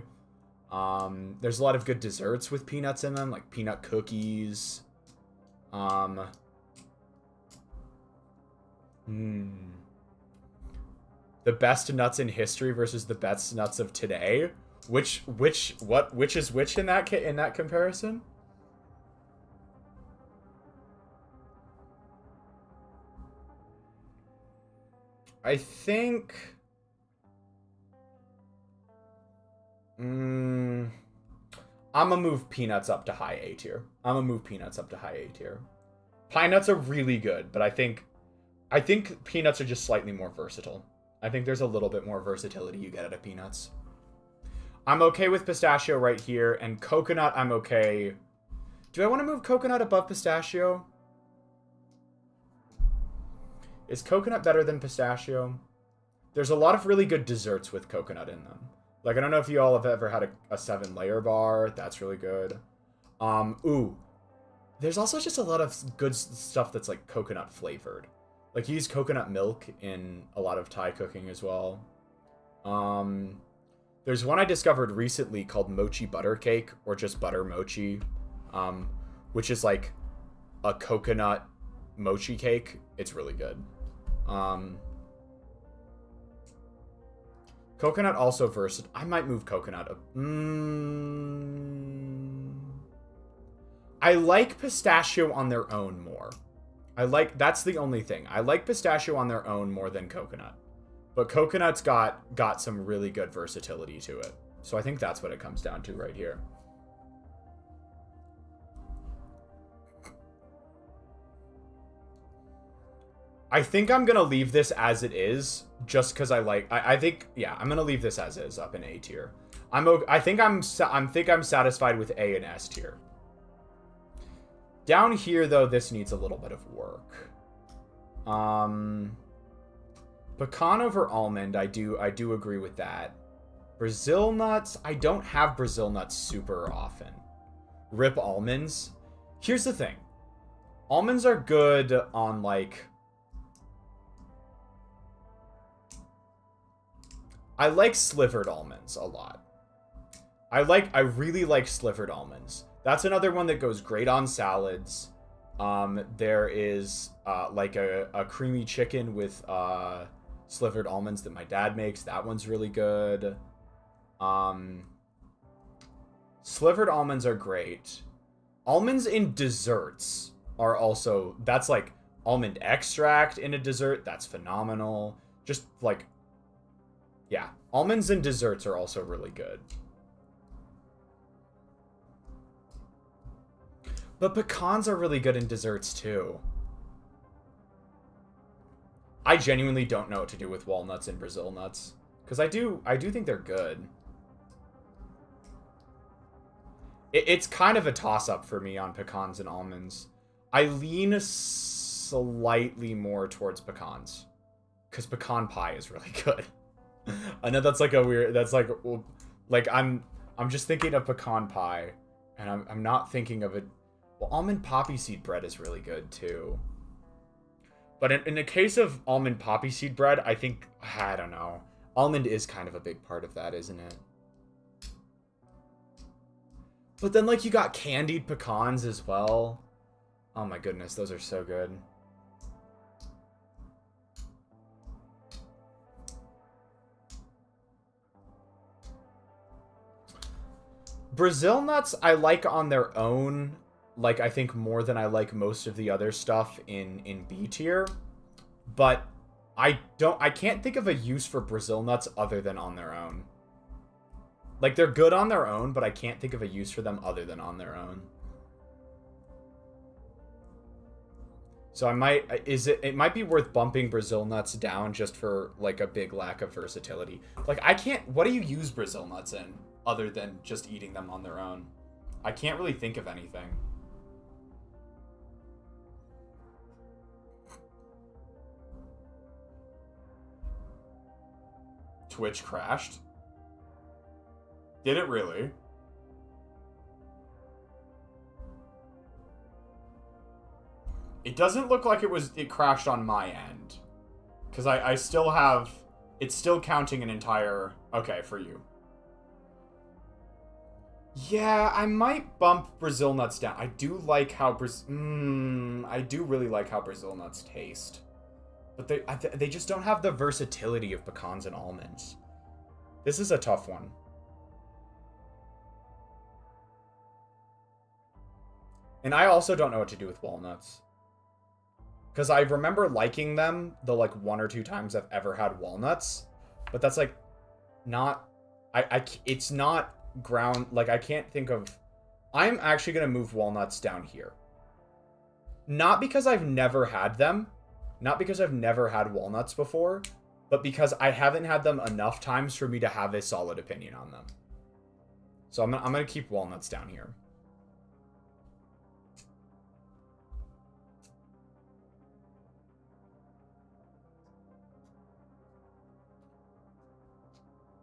There's a lot of good desserts with peanuts in them, like peanut cookies. The best nuts in history versus the best nuts of today. Which is which in that comparison? I think I'm gonna move peanuts up to high A tier. Pine nuts are really good, but I think peanuts are just slightly more versatile. I think there's a little bit more versatility you get out of peanuts. I'm okay with pistachio right here, and coconut I'm okay. Do I want to move coconut above pistachio? Is coconut better than pistachio? There's a lot of really good desserts with coconut in them. Like, I don't know if you all have ever had a 7-layer bar. That's really good. There's also just a lot of good stuff that's, like, coconut flavored. Like, you use coconut milk in a lot of Thai cooking as well. There's one I discovered recently called mochi butter cake, or just butter mochi, which is, like, a coconut mochi cake. It's really good. Coconut also versatile. I might move coconut up. I like pistachio on their own more. That's the only thing. I like pistachio on their own more than coconut. But coconut's got some really good versatility to it. So I think that's what it comes down to right here. I think I'm going to leave this as it is just because I think, yeah, I'm going to leave this as is up in A tier. I think I'm satisfied with A and S tier. Down here, though, this needs a little bit of work. Pecan over almond, I do agree with that. Brazil nuts, I don't have Brazil nuts super often. Rip almonds. Here's the thing. Almonds are good on, like... I like slivered almonds a lot. I really like slivered almonds. That's another one that goes great on salads. There is like a creamy chicken with slivered almonds that my dad makes. That one's really good. Slivered almonds are great. Almonds in desserts are also, that's like almond extract in a dessert. That's phenomenal. Just like, yeah, almonds in desserts are also really good. But pecans are really good in desserts too. I genuinely don't know what to do with walnuts and Brazil nuts, because I do think they're good. It's kind of a toss-up for me on pecans and almonds. I lean slightly more towards pecans, because pecan pie is really good. I know that's like a weird. That's like I'm just thinking of pecan pie, and I'm not thinking of it. Well, almond poppy seed bread is really good too. But in the case of almond poppy seed bread, I think, I don't know. Almond is kind of a big part of that, isn't it? But then, like, you got candied pecans as well. Oh my goodness, those are so good. Brazil nuts, I like on their own. Like, I think more than I like most of the other stuff in B tier. But I can't think of a use for Brazil nuts other than on their own. Like, they're good on their own, but I can't think of a use for them other than on their own. So it might be worth bumping Brazil nuts down just for, like, a big lack of versatility. Like, what do you use Brazil nuts in other than just eating them on their own? I can't really think of anything. Twitch crashed? Did it really? It doesn't look like it crashed on my end. Because I still have... It's still counting an entire... Okay, for you. Yeah, I might bump Brazil nuts down. I do like how... I do really like how Brazil nuts taste. But they just don't have the versatility of pecans and almonds. This is a tough one. And I also don't know what to do with walnuts. Because I remember liking them the, like, 1 or 2 times I've ever had walnuts. But that's, like, not... it's not ground... Like, I can't think of... I'm actually going to move walnuts down here. Not because I've never had them. Not because I've never had walnuts before, but because I haven't had them enough times for me to have a solid opinion on them. So I'm going to keep walnuts down here.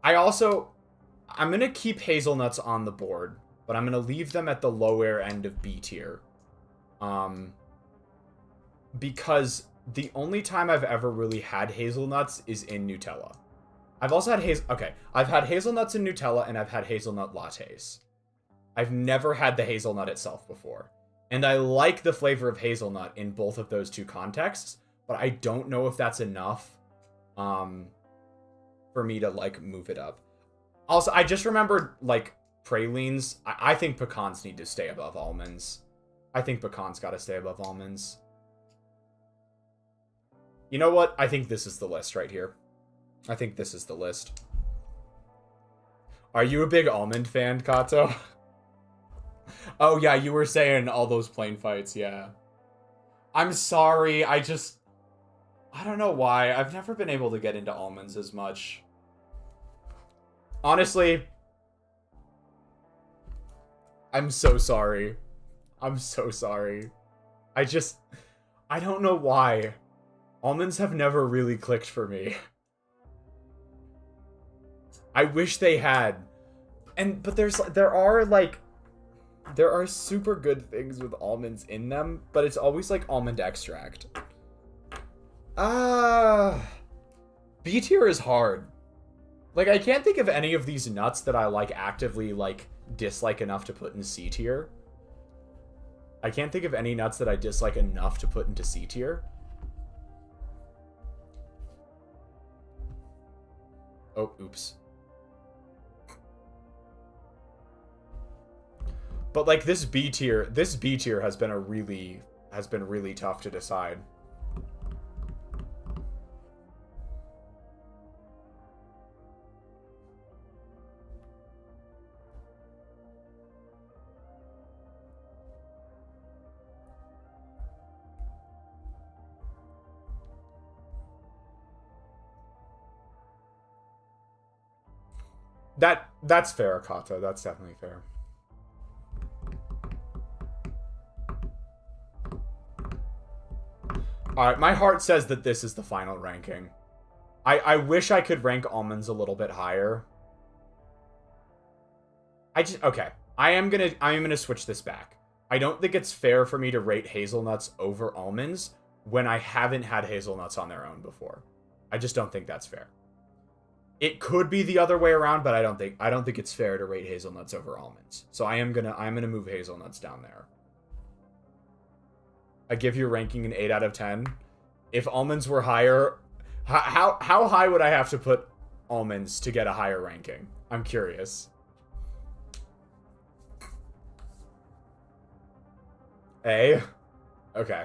I'm going to keep hazelnuts on the board, but I'm going to leave them at the lower end of B tier. Because the only time I've ever really had hazelnuts is in Nutella. I've also had I've had hazelnuts in Nutella and I've had hazelnut lattes. I've never had the hazelnut itself before. And I like the flavor of hazelnut in both of those two contexts, but I don't know if that's enough for me to, like, move it up. Also, I just remembered, like, pralines. I think pecans need to stay above almonds. I think pecans gotta stay above almonds. You know what? I think this is the list right here. I think this is the list. Are you a big almond fan, Kato? Oh, yeah, you were saying all those plane fights, yeah. I'm sorry, I don't know why. I've never been able to get into almonds as much. Honestly, I'm so sorry. I'm so sorry. I don't know why. Almonds have never really clicked for me. I wish they had. But there are super good things with almonds in them, but it's always like almond extract. B tier is hard. Like, I can't think of any of these nuts that I like actively like dislike enough to put in C tier. I can't think of any nuts that I dislike enough to put into C tier. Oh, oops. But like this B tier has been really tough to decide. That's fair, Kato. That's definitely fair. Alright, my heart says that this is the final ranking. I wish I could rank almonds a little bit higher. Okay. I am gonna switch this back. I don't think it's fair for me to rate hazelnuts over almonds when I haven't had hazelnuts on their own before. I just don't think that's fair. It could be the other way around, but I don't think it's fair to rate hazelnuts over almonds. So I'm gonna move hazelnuts down there. I give your ranking an 8 out of 10. If almonds were higher, how high would I have to put almonds to get a higher ranking? I'm curious. A? Okay.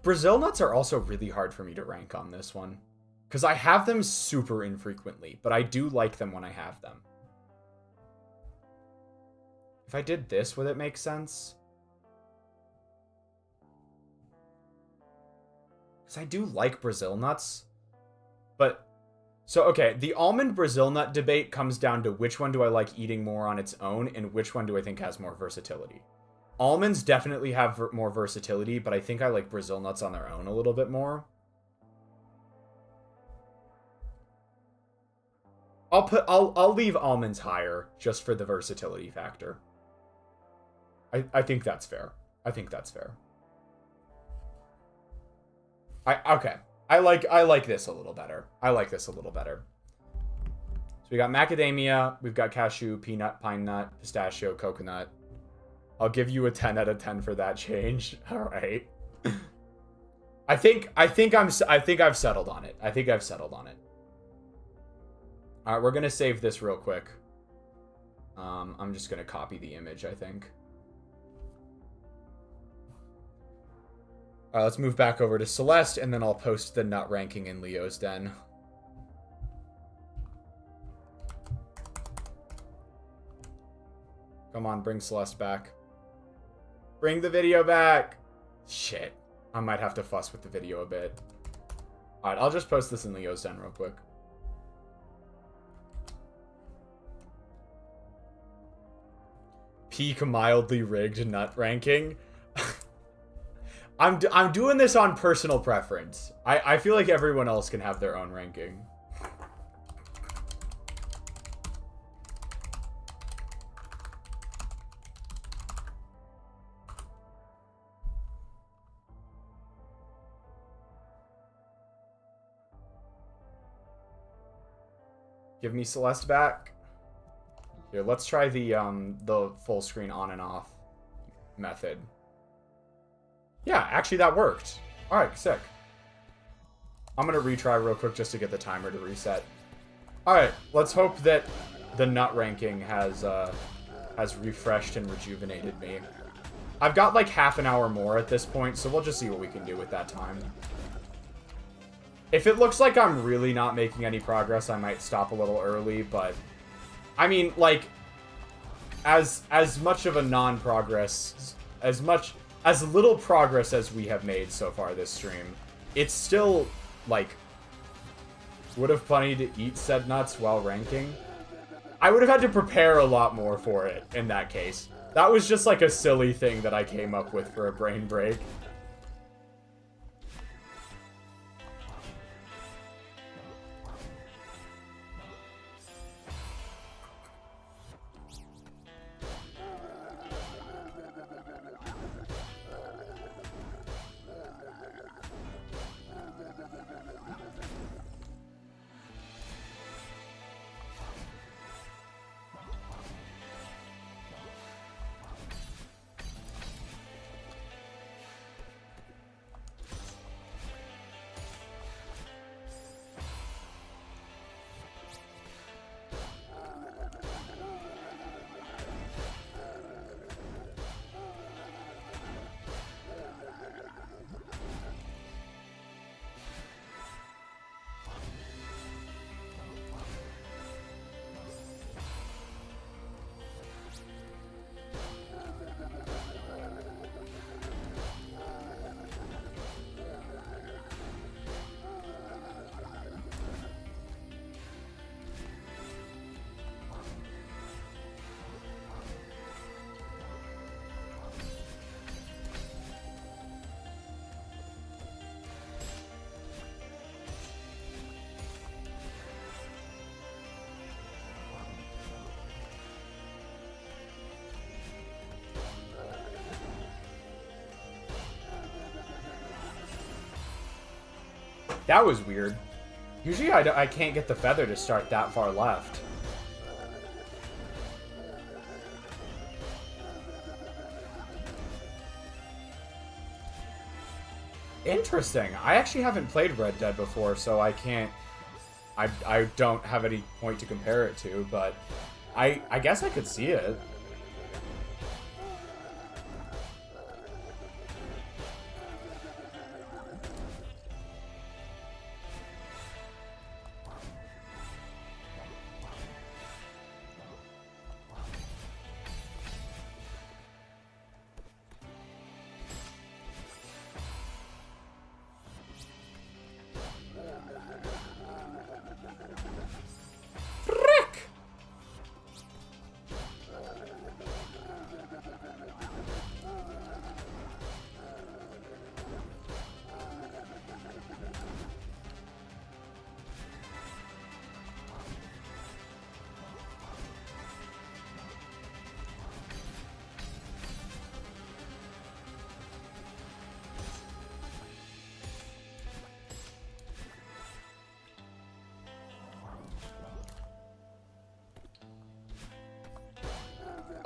Brazil nuts are also really hard for me to rank on this one. Because I have them super infrequently, but I do like them when I have them. If I did this, would it make sense? Because I do like Brazil nuts. But, so okay, the almond Brazil nut debate comes down to which one do I like eating more on its own and which one do I think has more versatility. Almonds definitely have more versatility, but I think I like Brazil nuts on their own a little bit more. I'll leave almonds higher just for the versatility factor. I think that's fair. I think that's fair. Okay. I like this a little better. I like this a little better. So we got macadamia, we've got cashew, peanut, pine nut, pistachio, coconut. I'll give you a 10 out of 10 for that change. All right. I think I've settled on it. I think I've settled on it. All right, we're gonna save this real quick. I'm just gonna copy the image, I think. All right, let's move back over to Celeste, and then I'll post the nut ranking in Leo's Den. Come on, bring Celeste back. Bring the video back! Shit. I might have to fuss with the video a bit. Alright, I'll just post this in Leo's Den real quick. Peak mildly rigged nut ranking. I'm doing this on personal preference. I feel like everyone else can have their own ranking. Give me Celeste back. Here, let's try the full screen on and off method. Yeah, actually that worked. All right, sick. I'm gonna retry real quick just to get the timer to reset. All right, let's hope that the nut ranking has refreshed and rejuvenated me. I've got like half an hour more at this point, so we'll just see what we can do with that time. If it looks like I'm really not making any progress, I might stop a little early, but... I mean, like... As much of a non-progress... As little progress as we have made so far this stream, it's still, like... Would have plenty to eat said nuts while ranking. I would have had to prepare a lot more for it, in that case. That was just like a silly thing that I came up with for a brain break. That was weird. Usually I can't get the feather to start that far left. Interesting. I actually haven't played Red Dead before, so I can't... I don't have any point to compare it to, but I guess I could see it.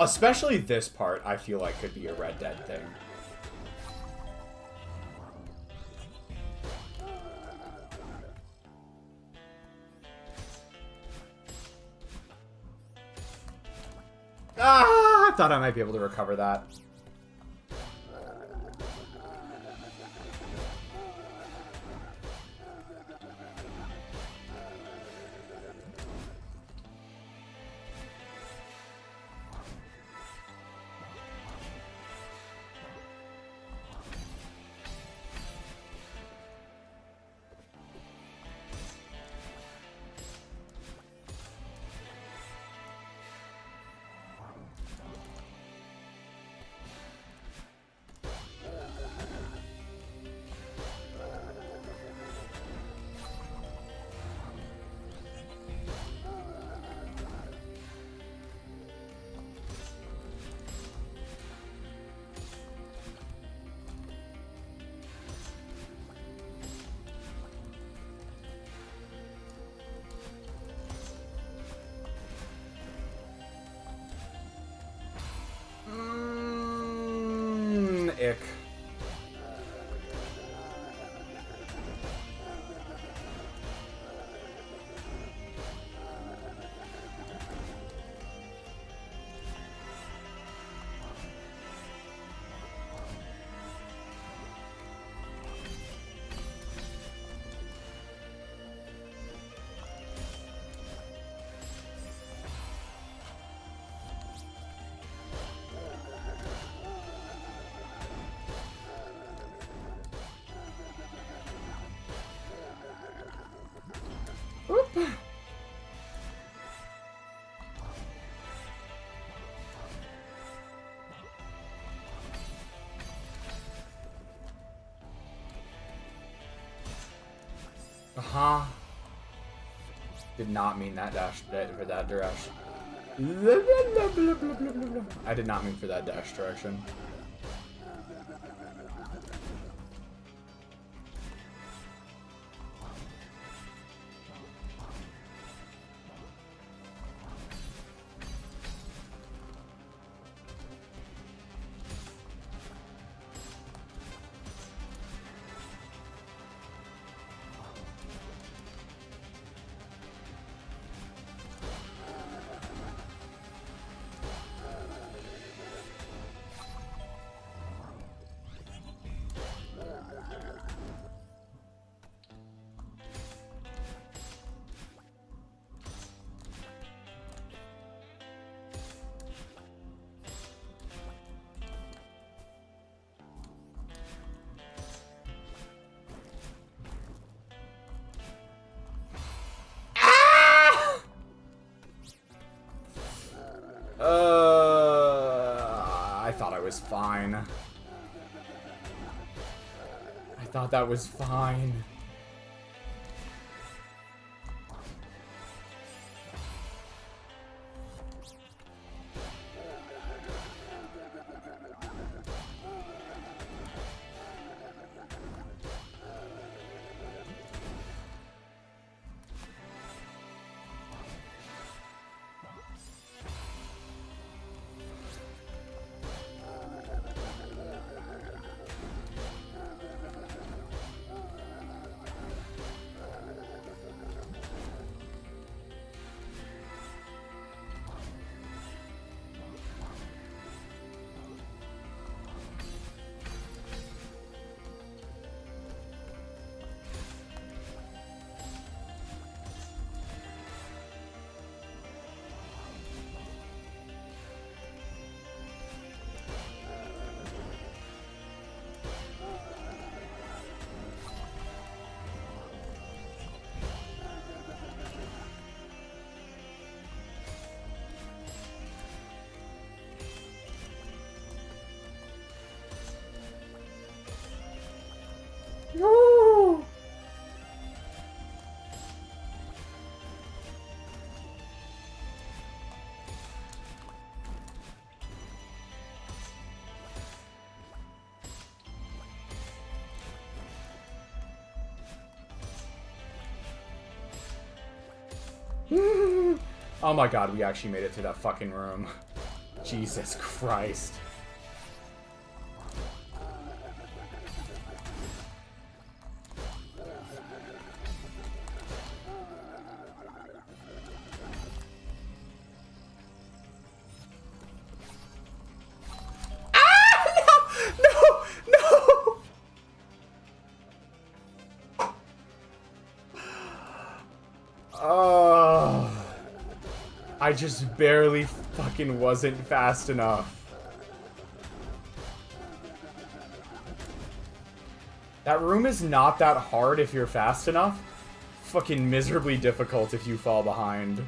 Especially this part, I feel like could be a Red Dead thing. Ah, I thought I might be able to recover that. Ick. Uh-huh. Did not mean that dash for that direction. I did not mean for that dash direction. I thought I was fine. I thought that was fine. No! Oh my god, we actually made it to that fucking room. Jesus Christ. I just barely fucking wasn't fast enough. That room is not that hard if you're fast enough. Fucking miserably difficult if you fall behind.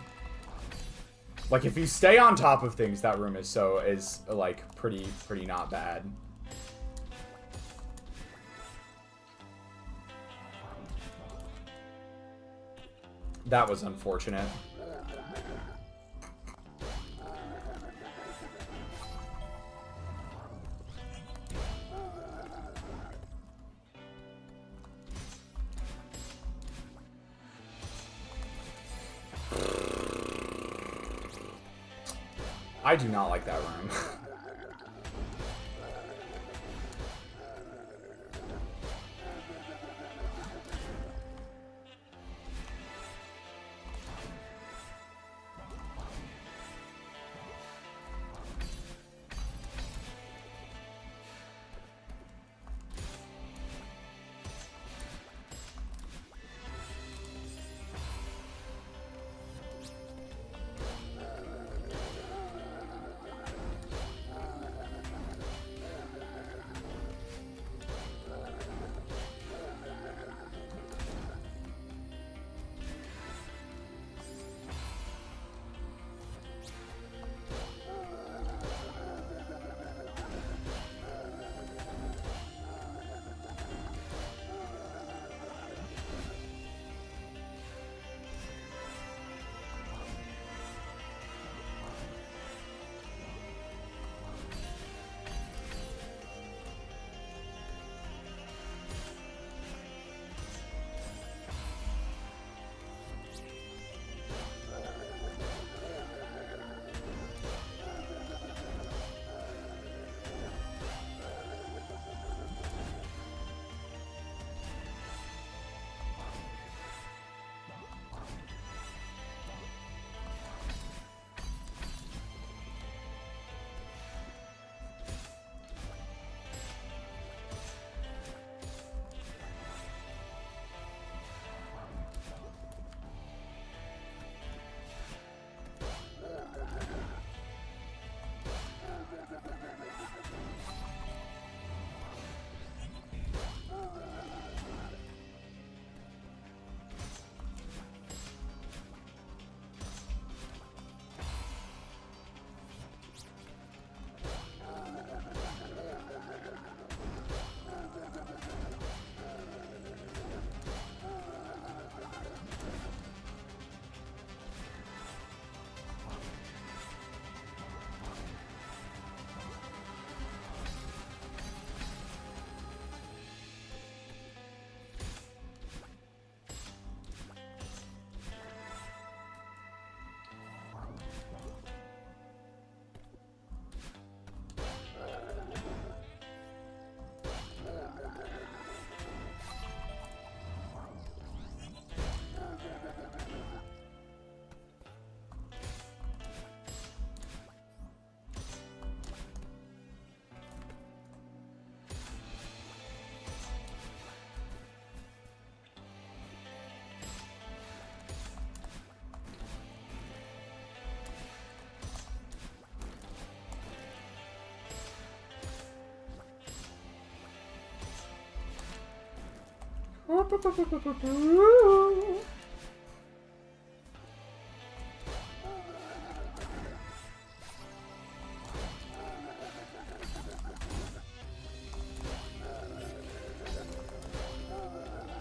Like, if you stay on top of things, that room is like, pretty not bad. That was unfortunate. I do not like that room.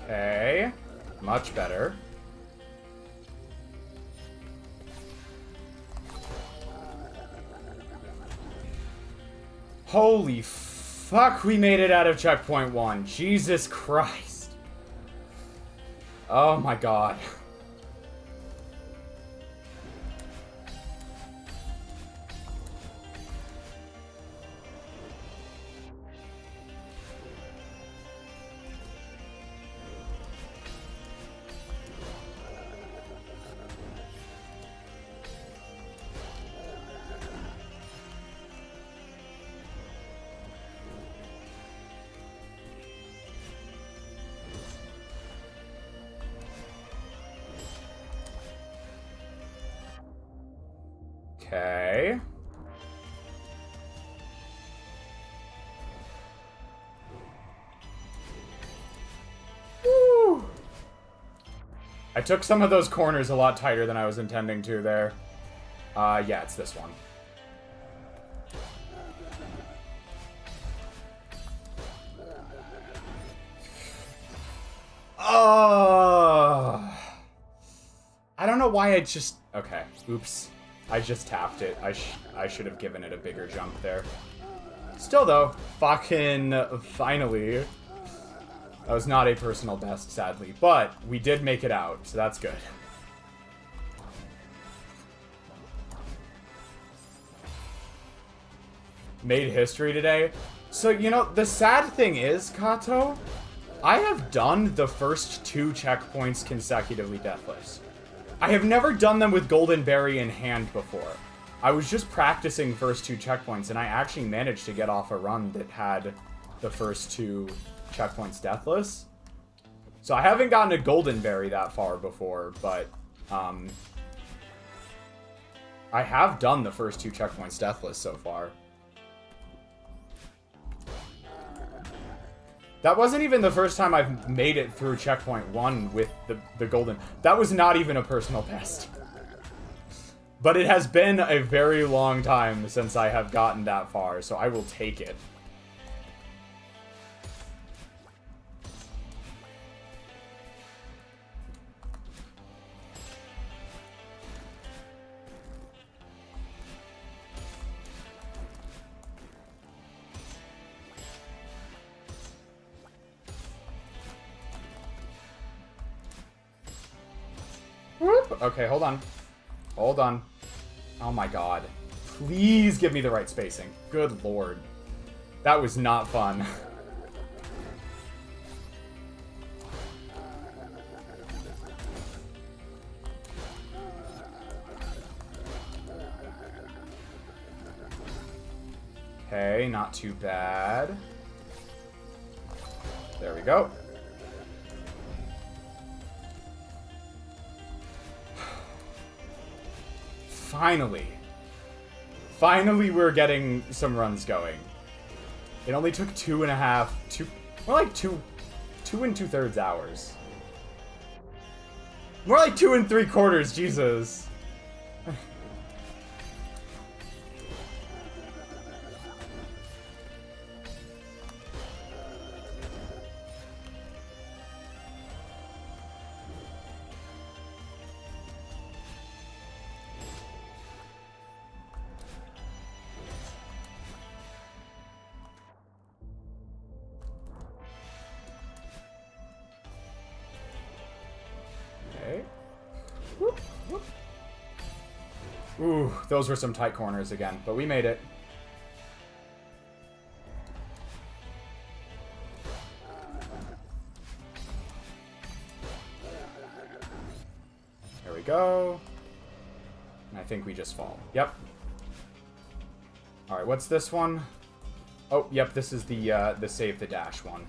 Okay. Much better. Holy fuck, we made it out of checkpoint 1. Jesus Christ. Oh my god. Okay. Woo. I took some of those corners a lot tighter than I was intending to there. Yeah, it's this one. Oh. I don't know why I just... Okay, oops. I just tapped it. I should have given it a bigger jump there. Still, though, fucking finally. That was not a personal best, sadly. But we did make it out, so that's good. Made history today. So, you know, the sad thing is, Kato, I have done the first 2 checkpoints consecutively deathless. I have never done them with Golden Berry in hand before. I was just practicing first 2 checkpoints, and I actually managed to get off a run that had the first 2 checkpoints deathless. So I haven't gotten a Golden Berry that far before, but I have done the first 2 checkpoints deathless so far. That wasn't even the first time I've made it through checkpoint 1 with the golden. That was not even a personal best. But it has been a very long time since I have gotten that far, so I will take it. Okay, hold on. Hold on. Oh my god. Please give me the right spacing. Good lord. That was not fun. Okay, not too bad. There we go. Finally. Finally, we're getting some runs going. It only took 2.5, more like 2 2.75 hours. More like 2 3/4, Jesus. Ooh, those were some tight corners again, but we made it. There we go. And I think we just fall. Yep. Alright, what's this one? Oh, yep, this is the save the dash one.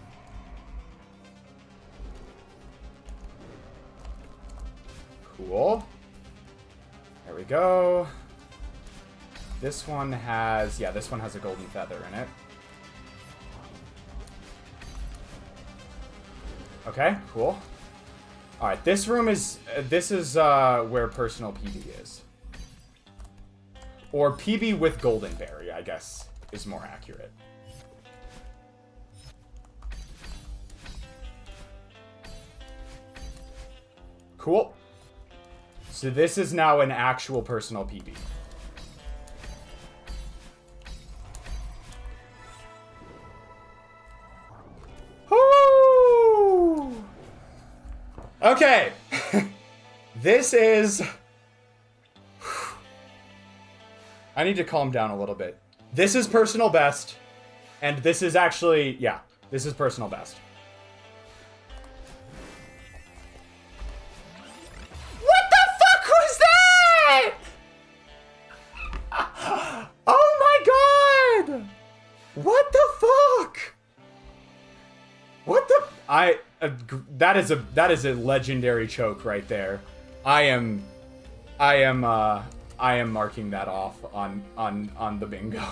Cool. There we go. This one has... Yeah, this one has a golden feather in it. Okay, cool. Alright, this room is... this is where personal PB is. Or PB with Golden Berry, I guess, is more accurate. Cool. So this is now an actual personal PB. Woo! Okay. This is... I need to calm down a little bit. This is personal best. And this is actually... yeah, this is personal best. What the fuck was that? Oh my god! What the fuck? What the... that is a legendary choke right there. I am marking that off on the bingo.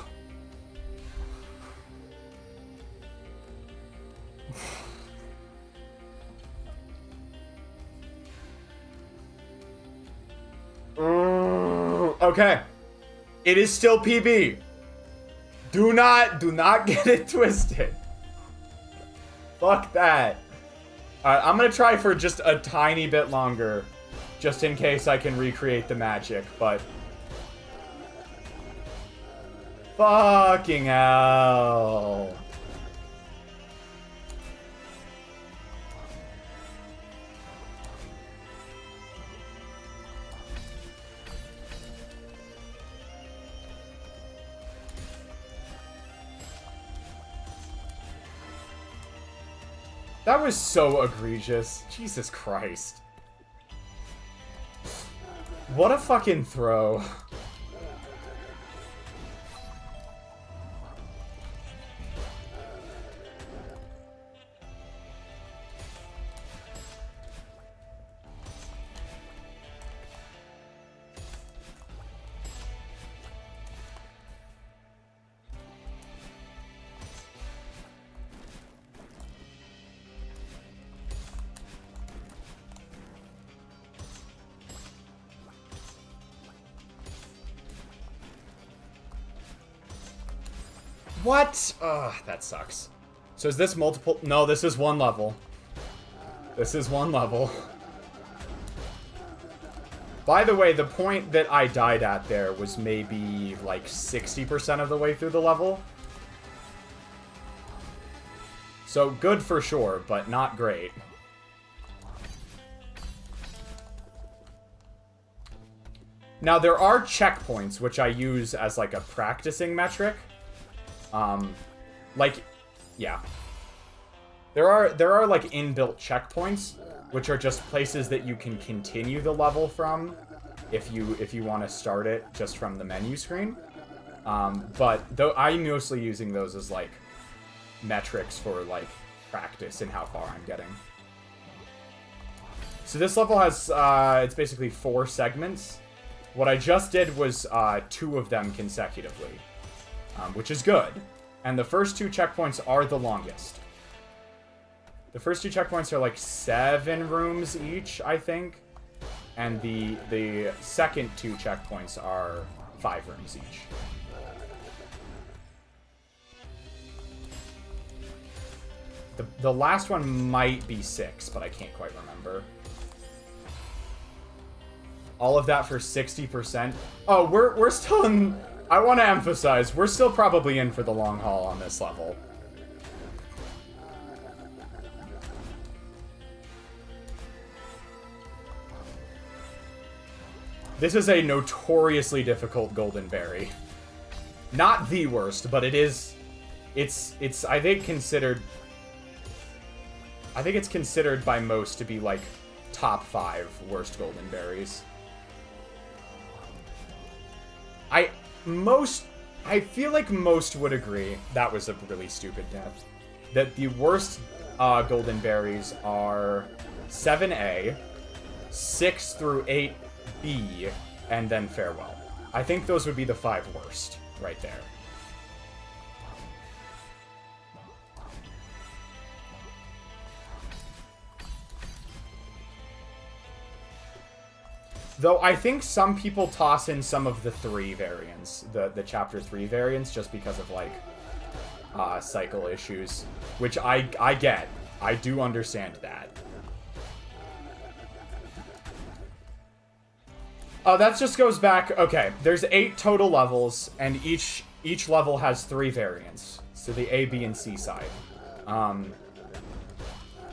Okay. It is still PB. Do not get it twisted. Fuck that. Alright, I'm gonna try for just a tiny bit longer. Just in case I can recreate the magic, but... fucking hell. That was so egregious. Jesus Christ. What a fucking throw. What? Ugh, that sucks. So is this multiple? No, this is one level. This is one level. By the way, the point that I died at there was maybe like 60% of the way through the level. So good for sure, but not great. Now there are checkpoints, which I use as like a practicing metric. Like, yeah. There are like inbuilt checkpoints, which are just places that you can continue the level from if you want to start it just from the menu screen. But though I'm mostly using those as like metrics for like practice and how far I'm getting. So this level has it's basically 4 segments. What I just did was 2 of them consecutively. Which is good. And the first 2 checkpoints are the longest. The first 2 checkpoints are like 7 rooms each, I think. And the second 2 checkpoints are 5 rooms each. The last one might be 6, but I can't quite remember. All of that for 60%. Oh, we're still in... I want to emphasize, we're still probably in for the long haul on this level. This is a notoriously difficult Golden Berry. Not the worst, but it is... It's I think considered... I think it's considered by most to be like top 5 worst Golden Berries. I feel like most would agree that was a really stupid death. That the worst Golden Berries are 7A, 6 through 8B, and then Farewell. I think those would be the 5 worst right there. Though I think some people toss in some of the 3 variants, the chapter 3 variants, just because of, like, cycle issues, which I get. I do understand that. Oh, that just goes back... Okay, there's 8 total levels, and each level has 3 variants. So the A, B, and C side.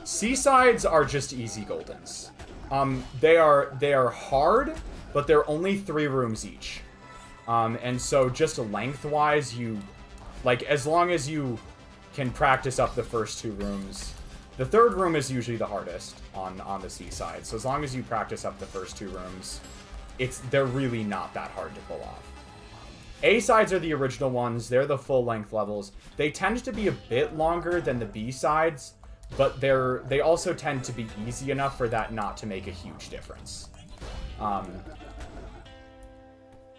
C sides are just easy goldens. They are hard, but they're only 3 rooms each. And so just lengthwise, you... Like, as long as you can practice up the first 2 rooms... The 3rd room is usually the hardest on the C side. So as long as you practice up the first 2 rooms, they're really not that hard to pull off. A sides are the original ones. They're the full length levels. They tend to be a bit longer than the B sides, but they also tend to be easy enough for that not to make a huge difference.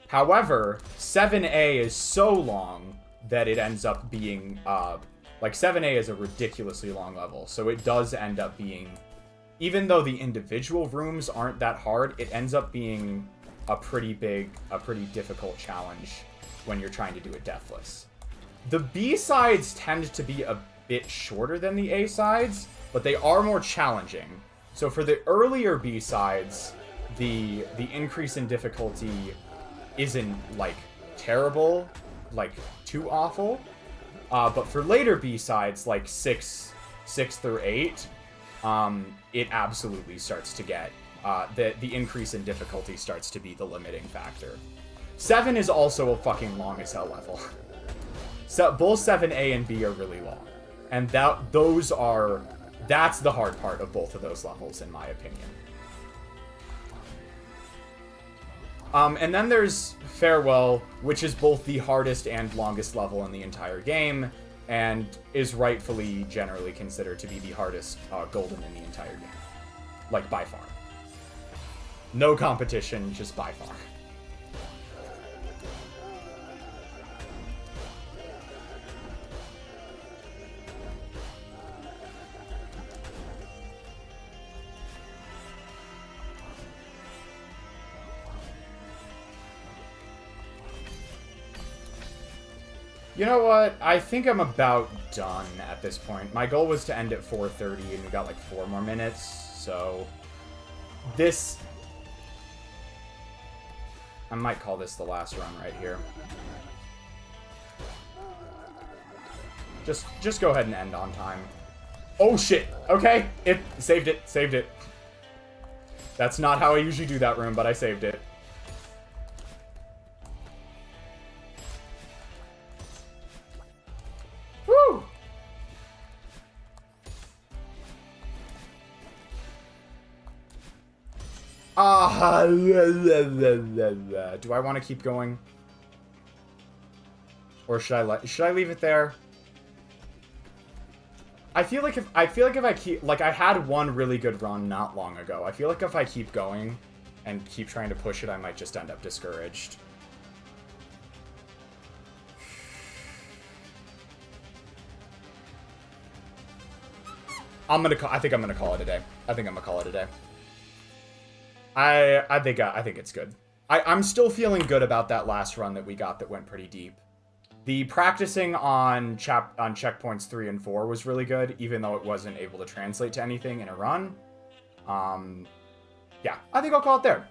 However, 7A is so long that it ends up being, like 7A is a ridiculously long level, so it does end up being, even though the individual rooms aren't that hard, it ends up being a pretty difficult challenge when you're trying to do it deathless. The B sides tend to be a bit shorter than the A sides, but they are more challenging. So for the earlier B sides, the increase in difficulty isn't like terrible, like too awful. But for later B sides, like 6 through 8, it absolutely starts to get the increase in difficulty starts to be the limiting factor. 7 is also a fucking long as hell level. So both 7A and B are really long. And that's the hard part of both of those levels, in my opinion. And then there's Farewell, which is both the hardest and longest level in the entire game, and is rightfully generally considered to be the hardest golden in the entire game. Like, by far. No competition, just by far. You know what? I think I'm about done at this point. My goal was to end at 4:30, and we got like 4 more minutes, so... I might call this the last run right here. Just go ahead and end on time. Oh shit! Okay! It saved it. That's not how I usually do that room, but I saved it. Woo! Do I want to keep going? Or should I leave it there? I feel like if I keep, like, I had one really good run not long ago. I feel like if I keep going and keep trying to push it, I might just end up discouraged. I think I'm gonna call it a day. I think it's good. I'm still feeling good about that last run that we got that went pretty deep. The practicing on checkpoints 3 and 4 was really good, even though it wasn't able to translate to anything in a run. Yeah, I think I'll call it there.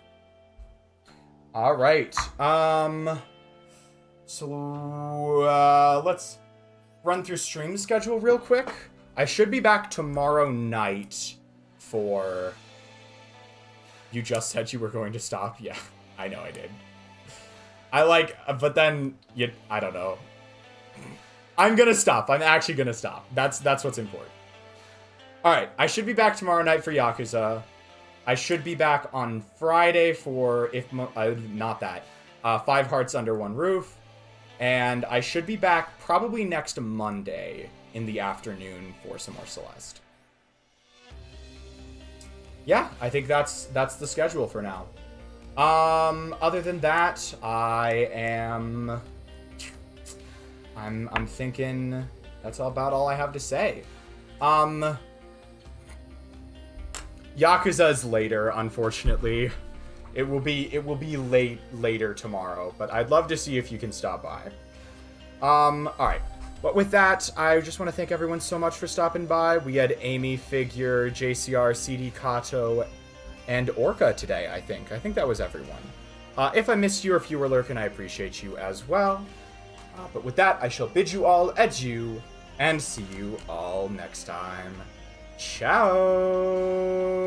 All right. So let's run through stream schedule real quick. I should be back tomorrow night for... You just said you were going to stop? Yeah, I know I did. But then, I don't know. I'm gonna stop. I'm actually gonna stop. That's what's important. Alright, I should be back tomorrow night for Yakuza. I should be back on Friday for, not that, 5 Hearts Under One Roof. And I should be back probably next Monday in the afternoon for some more Celeste. Yeah, I think that's the schedule for now. Other than that, I'm thinking that's about all I have to say. Yakuza's later, unfortunately. It will be later tomorrow, but I'd love to see if you can stop by. Alright. But with that, I just want to thank everyone so much for stopping by. We had Amy, Figure, JCR, CD Kato, and Orca today, I think. I think that was everyone. If I missed you or if you were lurking, I appreciate you as well. But with that, I shall bid you all adieu, and see you all next time. Ciao!